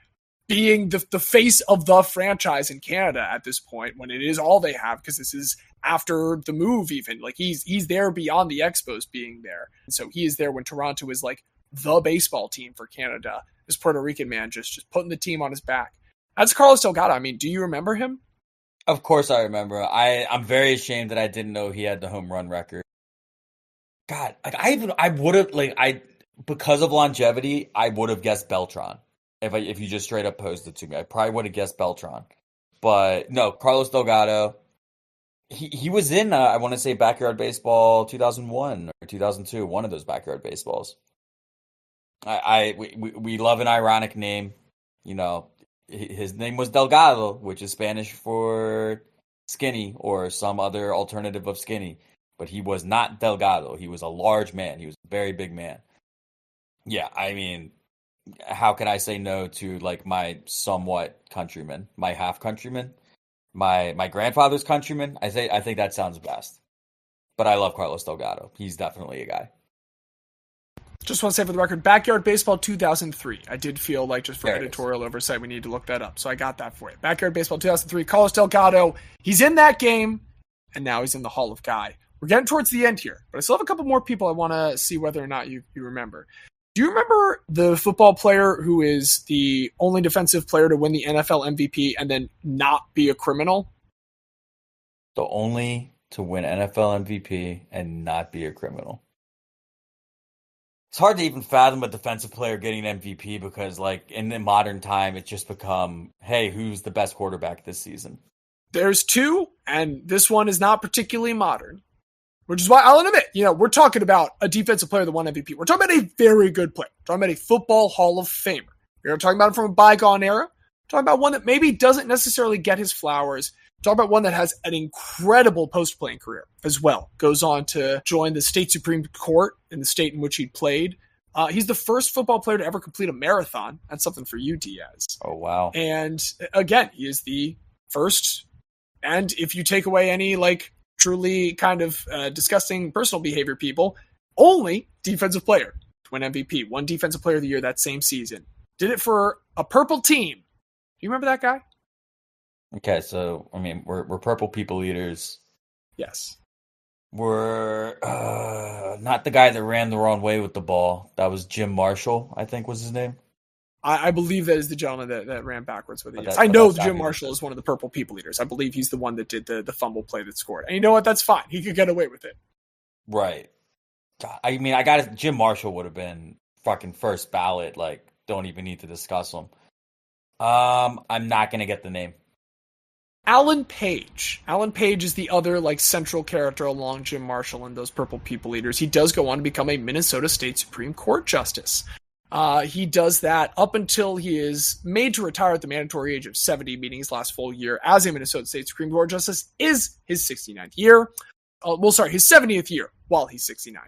being the face of the franchise in Canada at this point, when it is all they have, because this is after the move even. Like, he's there beyond the Expos being there. And so he is there when Toronto is like the baseball team for Canada. This Puerto Rican man just putting the team on his back. That's Carlos Delgado. I mean, do you remember him? Of course I remember. I'm very ashamed that I didn't know he had the home run record. God, like I would have because of longevity, I would have guessed Beltran. If you just straight up posed it to me, I probably would have guessed Beltran. But no, Carlos Delgado. He was in I want to say Backyard Baseball 2001 or 2002, one of those Backyard Baseballs. We love an ironic name, His name was Delgado, which is Spanish for skinny or some other alternative of skinny. But he was not Delgado. He was a large man. He was a very big man. Yeah, I mean, how can I say no to like my somewhat countryman, my half countryman, my grandfather's countryman? I think that sounds best. But I love Carlos Delgado. He's definitely a guy. Just want to say for the record, Backyard Baseball 2003. I did feel like, just for editorial oversight, we need to look that up. So I got that for you. Backyard Baseball 2003. Carlos Delgado. He's in that game, and now he's in the Hall of Guy. We're getting towards the end here, but I still have a couple more people I want to see whether or not you remember. Do you remember the football player who is the only defensive player to win the NFL MVP and then not be a criminal? The only to win NFL MVP and not be a criminal. It's hard to even fathom a defensive player getting an MVP because, like, in the modern time, it's just become, hey, who's the best quarterback this season? There's two, and this one is not particularly modern. Which is why I'll admit, we're talking about a defensive player that won MVP. We're talking about a very good player. We're talking about a football Hall of Famer. We're talking about him from a bygone era. We're talking about one that maybe doesn't necessarily get his flowers. We're talking about one that has an incredible post-playing career as well. Goes on to join the state Supreme Court in the state in which he played. He's the first football player to ever complete a marathon. That's something for you, Diaz. Oh, wow. And again, he is the first. And if you take away any, truly kind of disgusting personal behavior people, only defensive player to win MVP. One defensive player of the year that same season. Did it for a purple team. Do you remember that guy? Okay, so, I mean, we're purple people eaters. Yes. We're not the guy that ran the wrong way with the ball. That was Jim Marshall, I think was his name. I believe that is the gentleman that ran backwards with it. Yes. I know Jim Marshall is one of the purple people eaters. I believe he's the one that did the fumble play that scored. And you know what? That's fine. He could get away with it. Right. God, I mean, Jim Marshall would have been fucking first ballot. Like, don't even need to discuss him. I'm not going to get the name. Alan Page. Alan Page is the other central character along Jim Marshall and those purple people eaters. He does go on to become a Minnesota State Supreme Court justice. He does that up until he is made to retire at the mandatory age of 70, meaning his last full year as a Minnesota State Supreme Court justice is his 69th year. His 70th year while he's 69.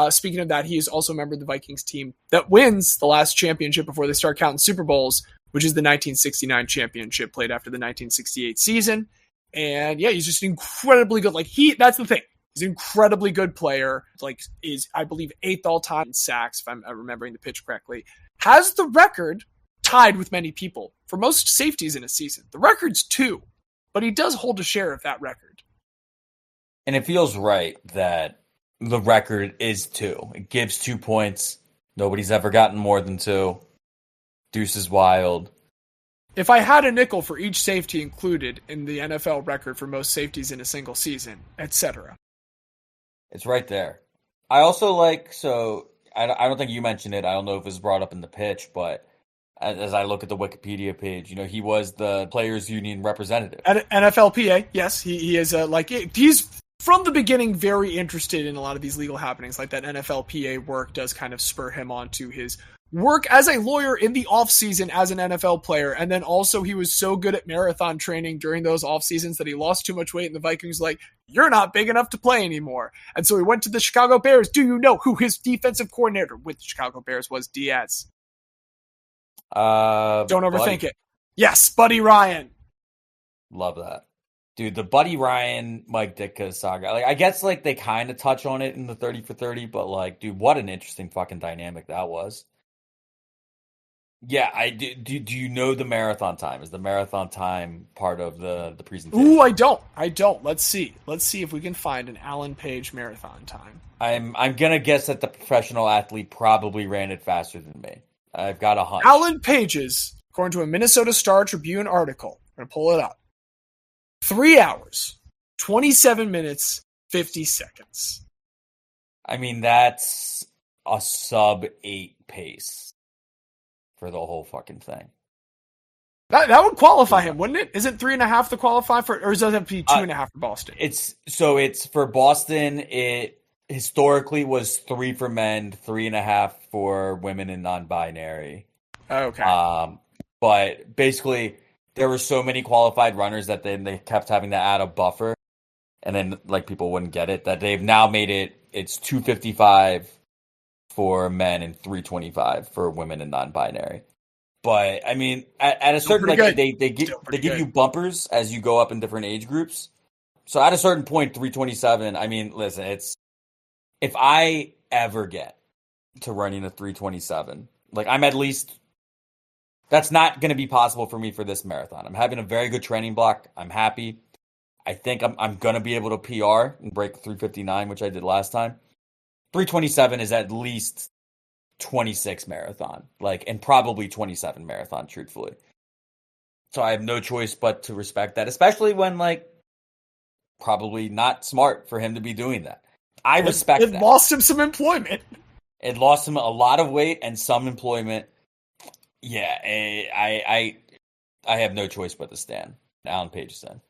Speaking of that, he is also a member of the Vikings team that wins the last championship before they start counting Super Bowls, which is the 1969 championship played after the 1968 season. And yeah, he's just incredibly good. That's the thing. He's an incredibly good player. Is, I believe, 8th all-time in sacks, if I'm remembering the pitch correctly. Has the record tied with many people for most safeties in a season. The record's 2, but he does hold a share of that record. And it feels right that the record is 2. It gives 2 points. Nobody's ever gotten more than 2. Deuce is wild. If I had a nickel for each safety included in the NFL record for most safeties in a single season, etc. It's right there. I also I don't think you mentioned it. I don't know if it was brought up in the pitch, but as I look at the Wikipedia page, he was the Players Union representative. NFLPA, yes. He is he's from the beginning very interested in a lot of these legal happenings. Like that NFLPA work does kind of spur him on to his work as a lawyer in the off season as an NFL player. And then also he was so good at marathon training during those off seasons that he lost too much weight. And the Vikings like, you're not big enough to play anymore. And so he went to the Chicago Bears. Do you know who his defensive coordinator with the Chicago Bears was? Diaz. Don't overthink it. Yes, Buddy Ryan. Love that. Dude, the Buddy Ryan, Mike Ditka saga. Like, I guess like they kind of touch on it in the 30 for 30, but like, dude, what an interesting fucking dynamic that was. Yeah, I do. Do you know the marathon time? Is the marathon time part of the presentation? Ooh, I don't. Let's see if we can find an Alan Page marathon time. I'm gonna guess that the professional athlete probably ran it faster than me. I've got a hunch. Alan Page's, according to a Minnesota Star Tribune article, I'm gonna pull it up. 3 hours, 27 minutes, 50 seconds. I mean, that's a sub 8 pace for the whole fucking thing. That would qualify him, wouldn't it? Isn't 3.5 to qualify for, or does it have to be 2.5 for Boston? It's for Boston. It historically was 3 for men, 3.5 for women and non-binary. Okay. But basically, there were so many qualified runners that they kept having to add a buffer, and then like people wouldn't get it. That they've now made it's 2:55 for men and 3:25 for women and non-binary. But I mean, at a certain like they give you bumpers as you go up in different age groups. So at a certain point, 3:27. I mean, listen, if I ever get to running a 3:27, like I'm at least. That's not going to be possible for me for this marathon. I'm having a very good training block. I'm happy. I think I'm going to be able to PR and break 3:59, which I did last time. 3:27 is at least 26 marathon, and probably 27 marathon, truthfully. So I have no choice but to respect that, especially when probably not smart for him to be doing that. I respect that. It lost him some employment. It lost him a lot of weight and some employment. Yeah, I have no choice but to stand. Alan Page stand.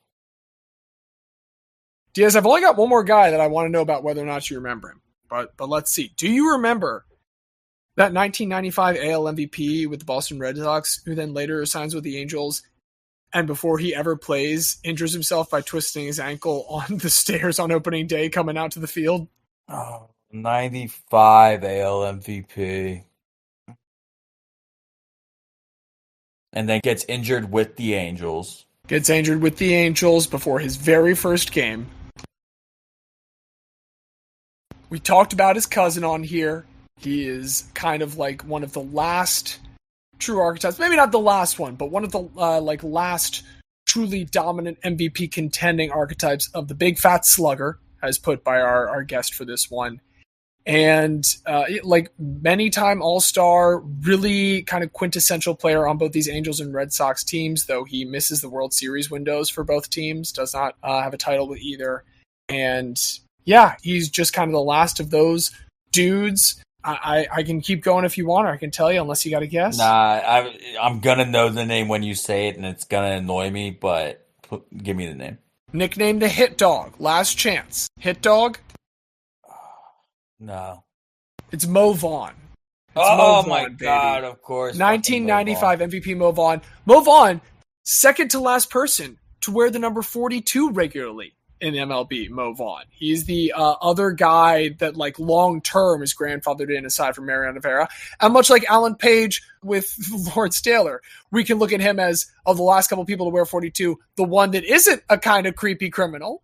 Diaz, I've only got one more guy that I want to know about whether or not you remember him. But let's see. Do you remember that 1995 AL MVP with the Boston Red Sox, who then later signs with the Angels, and before he ever plays, injures himself by twisting his ankle on the stairs on opening day coming out to the field? Oh, 95 AL MVP. And then gets injured with the Angels. Gets injured with the Angels before his very first game. We talked about his cousin on here. He is kind of like one of the last true archetypes. Maybe not the last one, but one of the last truly dominant MVP contending archetypes of the big fat slugger, as put by our guest for this one. And many-time All-Star, really kind of quintessential player on both these Angels and Red Sox teams, though he misses the World Series windows for both teams, does not have a title with either. And yeah, he's just kind of the last of those dudes. I can keep going if you want, or I can tell you, unless you got a guess. Nah, I'm going to know the name when you say it, and it's going to annoy me, but give me the name. Nicknamed the Hit Dog. Last chance. Hit Dog? No. It's Mo Vaughn. My God, of course. 1995 MVP Mo Vaughn. Mo Vaughn, second to last person to wear the number 42 regularly in MLB, Mo Vaughn. He's the other guy that long term is grandfathered in aside from Mariano Rivera. And much like Alan Page with Lawrence Taylor, we can look at him as, of the last couple people to wear 42, the one that isn't a kind of creepy criminal.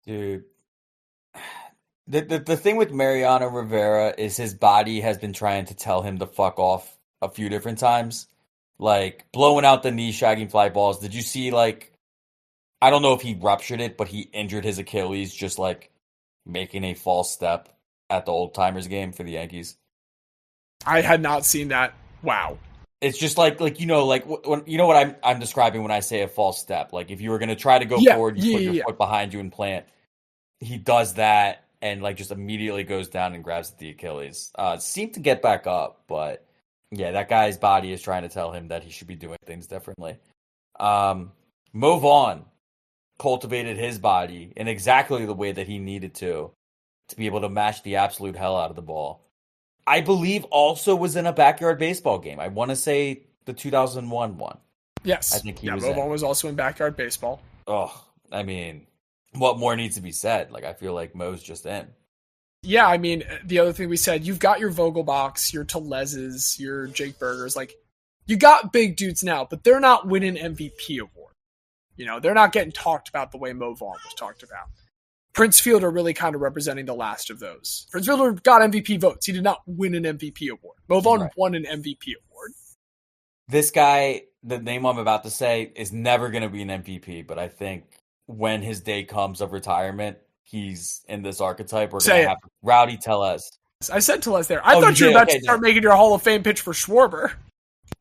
Dude. The thing with Mariano Rivera is his body has been trying to tell him to fuck off a few different times. Blowing out the knee, shagging fly balls. Did you see, I don't know if he ruptured it, but he injured his Achilles just, making a false step at the Old Timers game for the Yankees? I had not seen that. Wow. It's just when, you know what I'm describing when I say a false step. If you were going to try to go forward, you put your foot behind you and plant. He does that. And just immediately goes down and grabs the Achilles. Seemed to get back up, but yeah, that guy's body is trying to tell him that he should be doing things differently. Mo Vaughn cultivated his body in exactly the way that he needed to be able to mash the absolute hell out of the ball. I believe also was in a backyard baseball game. I want to say the 2001 one. Yes. I think he was Vaughn in. was also in backyard baseball. Oh, I mean, what more needs to be said? Like, I feel like Mo's just in. Yeah, I mean, the other thing we said, you've got your Vogelbachs, your Telez's, your Jake Bergers. Like, you got big dudes now, but they're not winning MVP award. You know, they're not getting talked about the way Mo Vaughn was talked about. Prince Fielder really kind of representing the last of those. Prince Fielder got MVP votes. He did not win an MVP award. Mo Vaughn won an MVP award. This guy, the name I'm about to say, is never going to be an MVP, but I think when his day comes of retirement, he's in this archetype. We're going to have Rowdy Tellez. I said Tellez there. I thought you were about to start making your Hall of Fame pitch for Schwarber.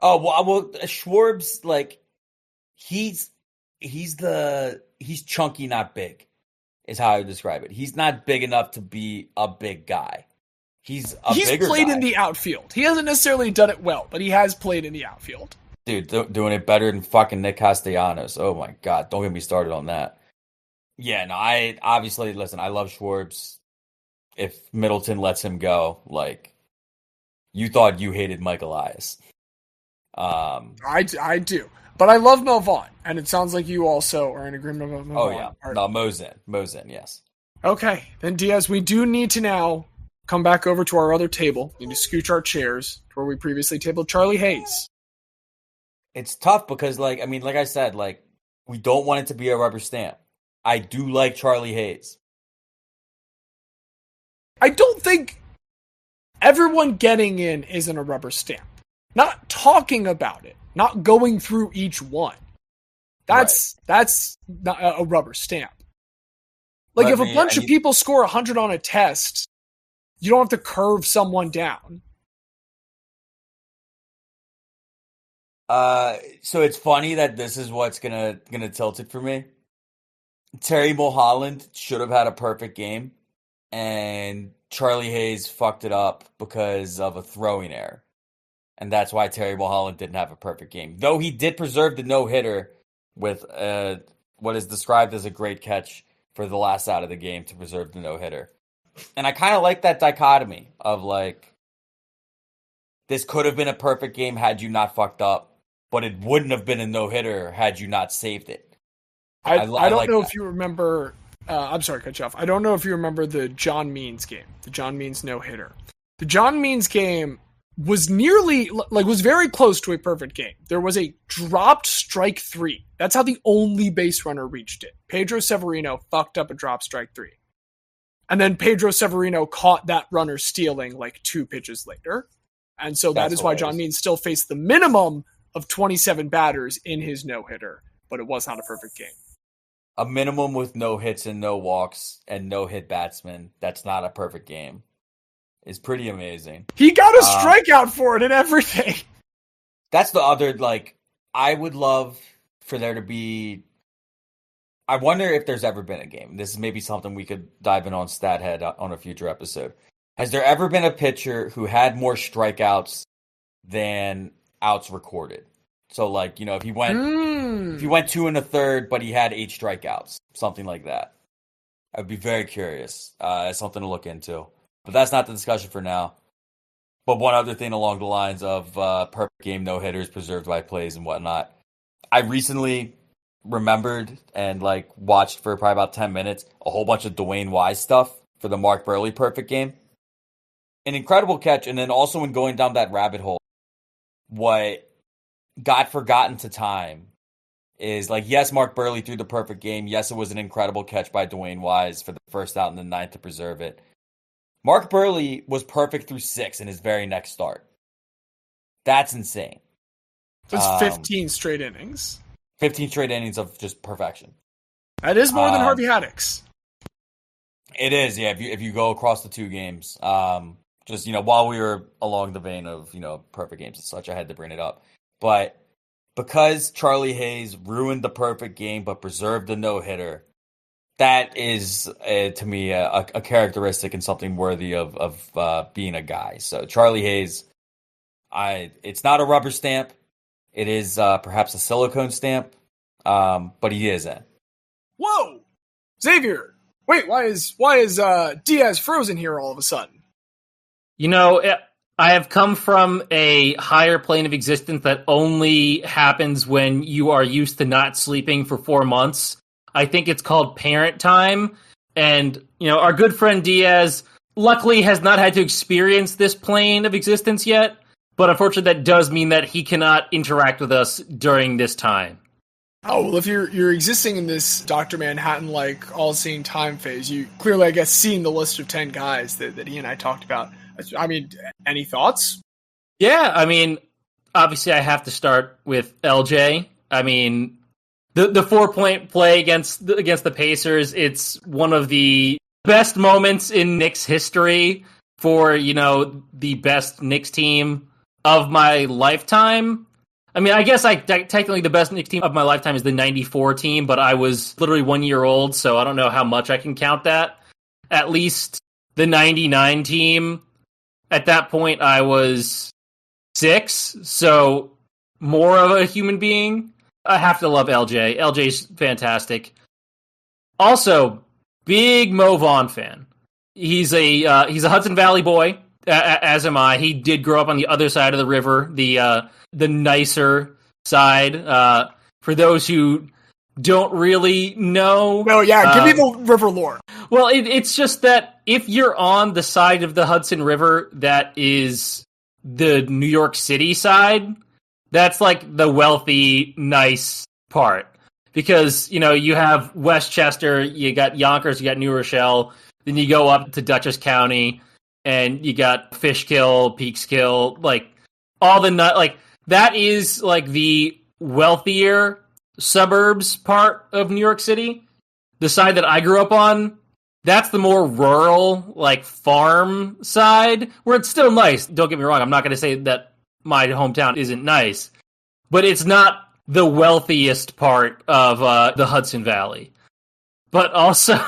Oh, well, Schwarb's like, he's chunky, not big, is how I would describe it. He's not big enough to be a big guy. He's bigger played guy. in the outfield. He hasn't necessarily done it well, but he has played in the outfield. Dude, doing it better than fucking Nick Castellanos. Oh my God, don't get me started on that. Yeah, no, I obviously, listen, I love Schwarbs. If Middleton lets him go, like, you thought you hated Mike Elias. I do. But I love Mo Vaughn, and it sounds like you also are in agreement with Mo Vaughn. Oh, yeah. No, Mo's in, yes. Okay, then Diaz, we do need to now come back over to our other table. We need to scooch our chairs to where we previously tabled Charlie Hayes. It's tough because, like I said, like, we don't want it to be a rubber stamp. I do like Charlie Hayes. I don't think everyone getting in isn't a rubber stamp. Not talking about it, not going through each one. That's not a rubber stamp. Like, if a bunch of people score 100 on a test, you don't have to curve someone down. So it's funny that this is what's gonna tilt it for me. Terry Mulholland should have had a perfect game, and Charlie Hayes fucked it up because of a throwing error. And that's why Terry Mulholland didn't have a perfect game. Though he did preserve the no-hitter with what is described as a great catch for the last out of the game to preserve the no-hitter. And I kind of like that dichotomy of, like, this could have been a perfect game had you not fucked up, but it wouldn't have been a no-hitter had you not saved it. I don't know if you remember... I'm sorry, cut you off. I don't know if you remember the John Means game. The John Means no-hitter. The John Means game was was very close to a perfect game. There was a dropped strike 3. That's how the only base runner reached it. Pedro Severino fucked up a drop strike 3. And then Pedro Severino caught that runner stealing like 2 pitches later. And so that is why John Means still faced the minimum of 27 batters in his no-hitter, but it was not a perfect game. A minimum with no hits and no walks and no hit batsmen, that's not a perfect game, is pretty amazing. He got a strikeout for it and everything. That's the other, like, I would love for there to be... I wonder if there's ever been a game. This is maybe something we could dive in on StatHead on a future episode. Has there ever been a pitcher who had more strikeouts than outs recorded? So, like, you know, if he went 2 1/3, but he had 8 strikeouts, something like that. I'd be very curious. It's something to look into. But that's not the discussion for now. But one other thing along the lines of perfect game no-hitters preserved by plays and whatnot. I recently remembered and, like, watched for probably about 10 minutes a whole bunch of Dwayne Wise stuff for the Mark Burley perfect game. An incredible catch, and then also when going down that rabbit hole, what got forgotten to time is, like, yes, Mark Burley threw the perfect game. Yes, it was an incredible catch by Dwayne Wise for the first out in the 9th to preserve it. Mark Burley was perfect through 6 in his very next start. That's insane. That's 15 straight innings. 15 straight innings of just perfection. That is more than Harvey Haddock's. It is, yeah, if you go across the 2 games. Just, you know, while we were along the vein of, you know, perfect games and such, I had to bring it up. But because Charlie Hayes ruined the perfect game but preserved the no-hitter, that is, to me, a characteristic and something worthy of being a guy. So Charlie Hayes, it's not a rubber stamp. It is perhaps a silicone stamp, but he is in. Whoa! Xavier! Wait, why is Diaz frozen here all of a sudden? You know, I have come from a higher plane of existence that only happens when you are used to not sleeping for 4 months. I think it's called parent time. And, our good friend Diaz luckily has not had to experience this plane of existence yet. But unfortunately, that does mean that he cannot interact with us during this time. Oh, well, if you're existing in this Dr. Manhattan-like all-seeing time phase, you clearly, I guess, seen the list of 10 guys that he and I talked about. I mean, any thoughts? Yeah, obviously I have to start with LJ. The 4-point play against the Pacers, it's one of the best moments in Knicks history for, the best Knicks team of my lifetime. I guess technically the best Knicks team of my lifetime is the 94 team, but I was literally 1 year old, so I don't know how much I can count that. At least the 99 team, at that point I was 6, so more of a human being. I have to love LJ. LJ's fantastic. Also, big Mo Vaughn fan. He's a Hudson Valley boy, as am I. He did grow up on the other side of the river, the nicer side. For those who don't really know. No, yeah, give me the river lore. Well, it's just that if you're on the side of the Hudson River that is the New York City side, that's like the wealthy, nice part. Because, you have Westchester, you got Yonkers, you got New Rochelle, then you go up to Dutchess County, and you got Fishkill, Peekskill, that is like the wealthier suburbs part of New York City. The side that I grew up on, that's the more rural, farm side, where it's still nice. Don't get me wrong, I'm not going to say that my hometown isn't nice, but it's not the wealthiest part of the Hudson Valley. But also,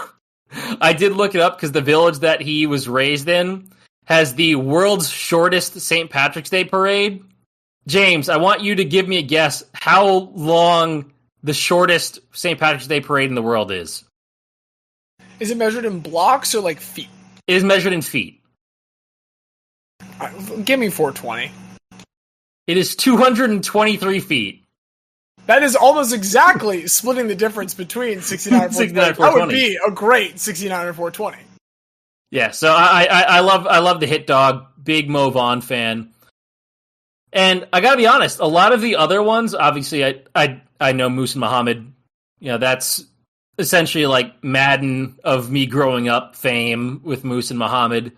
I did look it up because the village that he was raised in has the world's shortest St. Patrick's Day parade. James, I want you to give me a guess how long the shortest St. Patrick's Day parade in the world is. Is it measured in blocks or feet? It is measured in feet. Give me 420. It is 223 feet. That is almost exactly splitting the difference between 69 and 420. That would be a great 69 and 420. Yeah, so I love the hit dog, big Mo Vaughn fan. And I gotta be honest, a lot of the other ones, obviously I know Muhsin Muhammad, that's essentially Madden of me growing up fame with Muhsin Muhammad.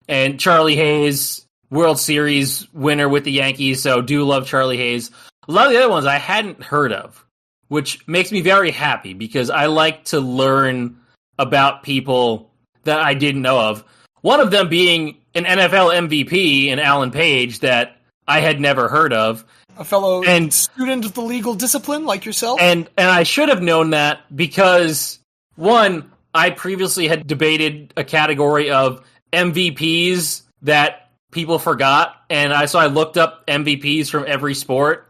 And Charlie Hayes, World Series winner with the Yankees, so do love Charlie Hayes. A lot of the other ones I hadn't heard of, which makes me very happy because I like to learn about people that I didn't know of. One of them being an NFL MVP in Alan Page that I had never heard of. A fellow student of the legal discipline like yourself? And I should have known that because, one, I previously had debated a category of MVPs that people forgot, and so I looked up MVPs from every sport.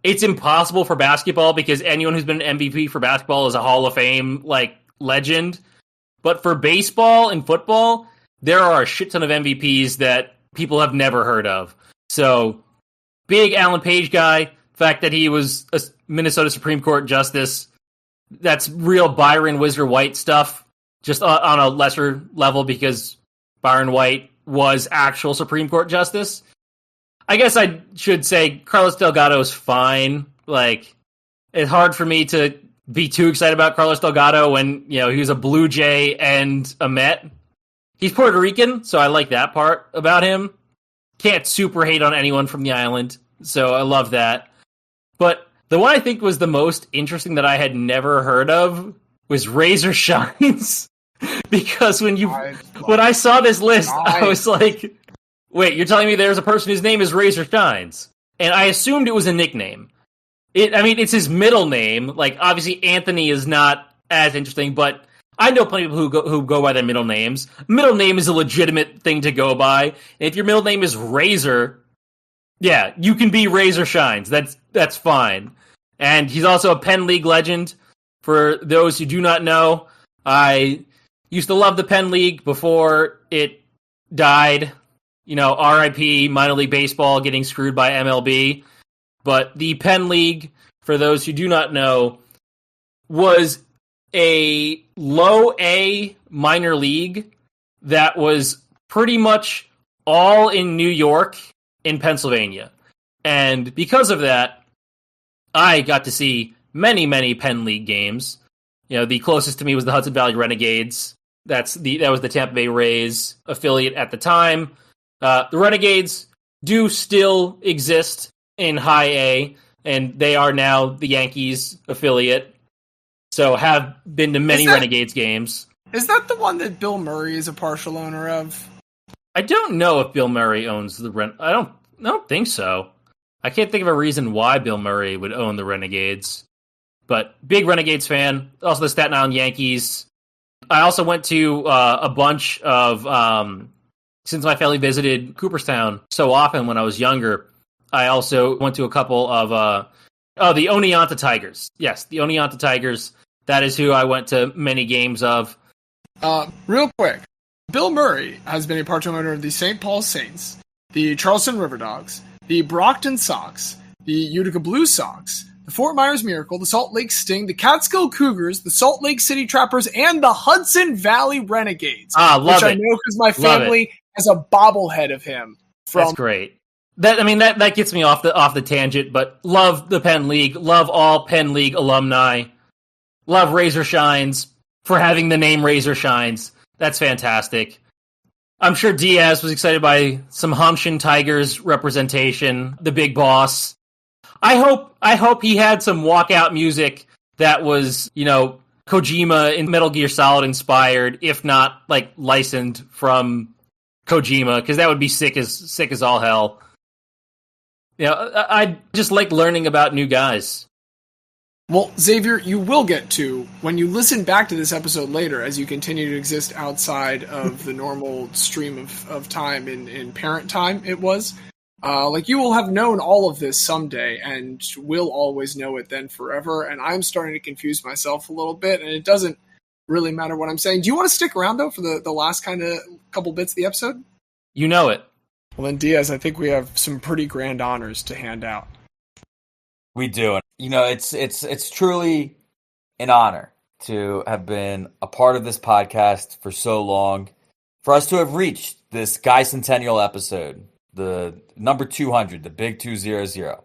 It's impossible for basketball because anyone who's been an MVP for basketball is a Hall of Fame legend. But for baseball and football, there are a shit ton of MVPs that people have never heard of. So, big Alan Page guy. The fact that he was a Minnesota Supreme Court justice, that's real Byron Whizzer White stuff, just on a lesser level because Byron White was actual Supreme Court justice. I guess I should say Carlos Delgado is fine. It's hard for me to be too excited about Carlos Delgado when, he was a Blue Jay and a Met. He's Puerto Rican, so I like that part about him. Can't super hate on anyone from the island, so I love that. But the one I think was the most interesting that I had never heard of was Razor Shines. Because when I saw this list, I was like, wait, you're telling me there's a person whose name is Razor Shines? And I assumed it was a nickname. It's his middle name. Obviously Anthony is not as interesting, but I know plenty of people who go by their middle names. Middle name is a legitimate thing to go by. And if your middle name is Razor, yeah, you can be Razor Shines. That's fine. And he's also a Penn League legend. For those who do not know, I used to love the Penn League before it died. RIP minor league baseball getting screwed by MLB. But the Penn League, for those who do not know, was a low A minor league that was pretty much all in New York and Pennsylvania. And because of that, I got to see many, many Penn League games. The closest to me was the Hudson Valley Renegades. That was the Tampa Bay Rays affiliate at the time. The Renegades do still exist in High A, and they are now the Yankees affiliate. So have been to many Renegades games. Is that the one that Bill Murray is a partial owner of? I don't know if Bill Murray owns the I don't think so. I can't think of a reason why Bill Murray would own the Renegades. But big Renegades fan. Also the Staten Island Yankees. I also went to a bunch of, since my family visited Cooperstown so often when I was younger, I also went to a couple of, the Oneonta Tigers. Yes, the Oneonta Tigers. That is who I went to many games of. Real quick, Bill Murray has been a part-time owner of the St. Paul Saints, the Charleston River Dogs, the Brockton Sox, the Utica Blue Sox, the Fort Myers Miracle, the Salt Lake Sting, the Catskill Cougars, the Salt Lake City Trappers, and the Hudson Valley Renegades. Love which it. I know because my family has a bobblehead of him. That's great. That gets me off the tangent, but love the Penn League, love all Penn League alumni, love Razor Shines for having the name Razor Shines. That's fantastic. I'm sure Diaz was excited by some Hampshire Tigers representation, the big boss. I hope he had some walkout music that was, Kojima and Metal Gear Solid inspired, if not like licensed from Kojima, because that would be sick as all hell. I just like learning about new guys. Well, Xavier, you will get to, when you listen back to this episode later, as you continue to exist outside of the normal stream of time in parent time, you will have known all of this someday, and will always know it then forever, and I'm starting to confuse myself a little bit, and it doesn't really matter what I'm saying. Do you want to stick around, though, for the last kind of couple bits of the episode? You know it. Well, then, Diaz, I think we have some pretty grand honors to hand out. We do. It's truly an honor to have been a part of this podcast for so long, for us to have reached this Guy-centennial episode, the number 200, the big 200.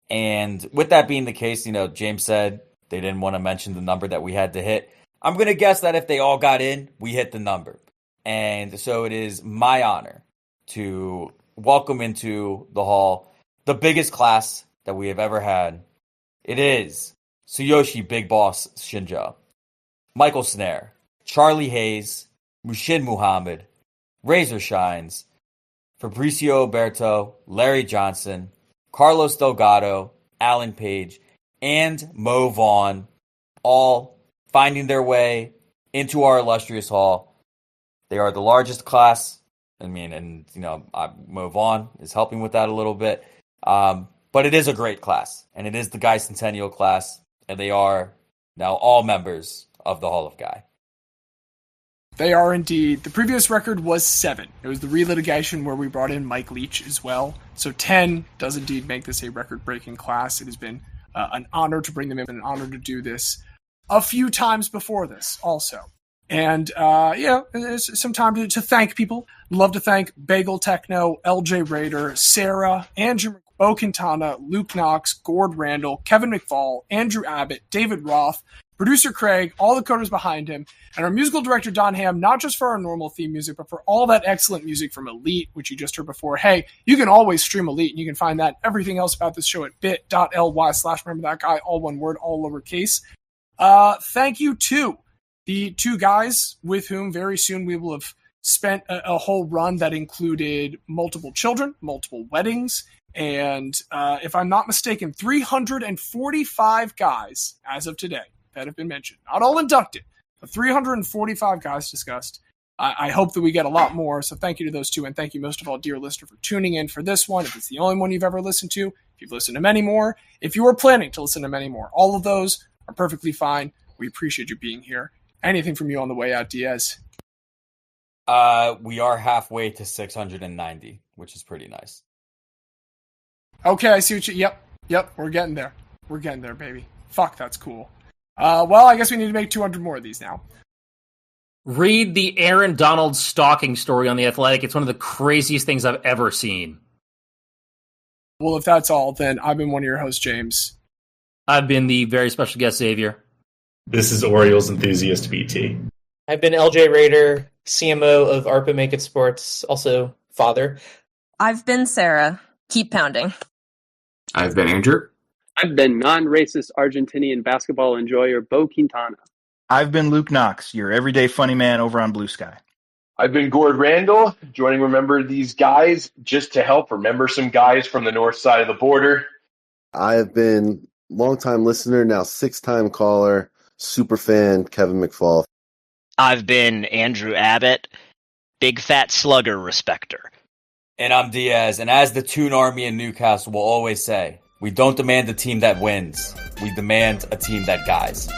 And with that being the case, James said they didn't want to mention the number that we had to hit. I'm going to guess that if they all got in, we hit the number. And so it is my honor to welcome into the hall the biggest class that we have ever had. It is Tsuyoshi Big Boss Shinjo, Michael Snaer, Charlie Hayes, Muhsin Muhammad, Razor Shines, Fabricio Oberto, Larry Johnson, Carlos Delgado, Alan Page, and Mo Vaughn, all finding their way into our illustrious hall. They are the largest class. Mo Vaughn is helping with that a little bit. But it is a great class, and it is the Guy-centennial class, and they are now all members of the Hall of Guy. They are indeed. The previous record was 7. It was the relitigation where we brought in Mike Leach as well. So 10 does indeed make this a record-breaking class. It has been an honor to bring them in, an honor to do this a few times before this also. And, there's some time to thank people. Love to thank Bagel, Techno, LJ Rader, Sara, Andrew Quintana, Luke Knox, Gord Randall, Kevin McFall, Andrew Abbot, David Roth, producer Craig, all the coders behind him, and our musical director Don Ham, not just for our normal theme music, but for all that excellent music from Elite, which you just heard before. Hey, you can always stream Elite, and you can find that everything else about this show at bit.ly/remember that guy, all one word, all lowercase. Thank you to the 2 guys with whom very soon we will have spent a whole run that included multiple children, multiple weddings, and if I'm not mistaken, 345 guys as of today that have been mentioned. Not all inducted, but 345 guys discussed. I hope that we get a lot more, so thank you to those 2, and thank you most of all, dear listener, for tuning in for this one. If it's the only one you've ever listened to, if you've listened to many more, if you are planning to listen to many more, all of those are perfectly fine. We appreciate you being here. Anything from you on the way out, Diaz? We are halfway to 690, which is pretty nice. Okay, I see what you... Yep, we're getting there. We're getting there, baby. Fuck, that's cool. Well, I guess we need to make 200 more of these now. Read the Aaron Donald stalking story on The Athletic. It's one of the craziest things I've ever seen. Well, if that's all, then I've been one of your hosts, James. I've been the very special guest, Xavier. This is Orioles enthusiast BT. I've been LJ Rader, CMO of ARPA Make It Sports, also father. I've been Sara. Keep pounding. I've been Andrew. I've been non-racist Argentinian basketball enjoyer Bo Quintana. I've been Luke Knox, your everyday funny man over on Blue Sky. I've been Gord Randall, joining Remember These Guys just to help remember some guys from the north side of the border. I have been longtime listener, now 6-time caller, super fan Kevin McFall. I've been Andrew Abbott, big fat slugger respecter. And I'm Diaz, and as the Toon Army in Newcastle will always say, we don't demand a team that wins. We demand a team that guys.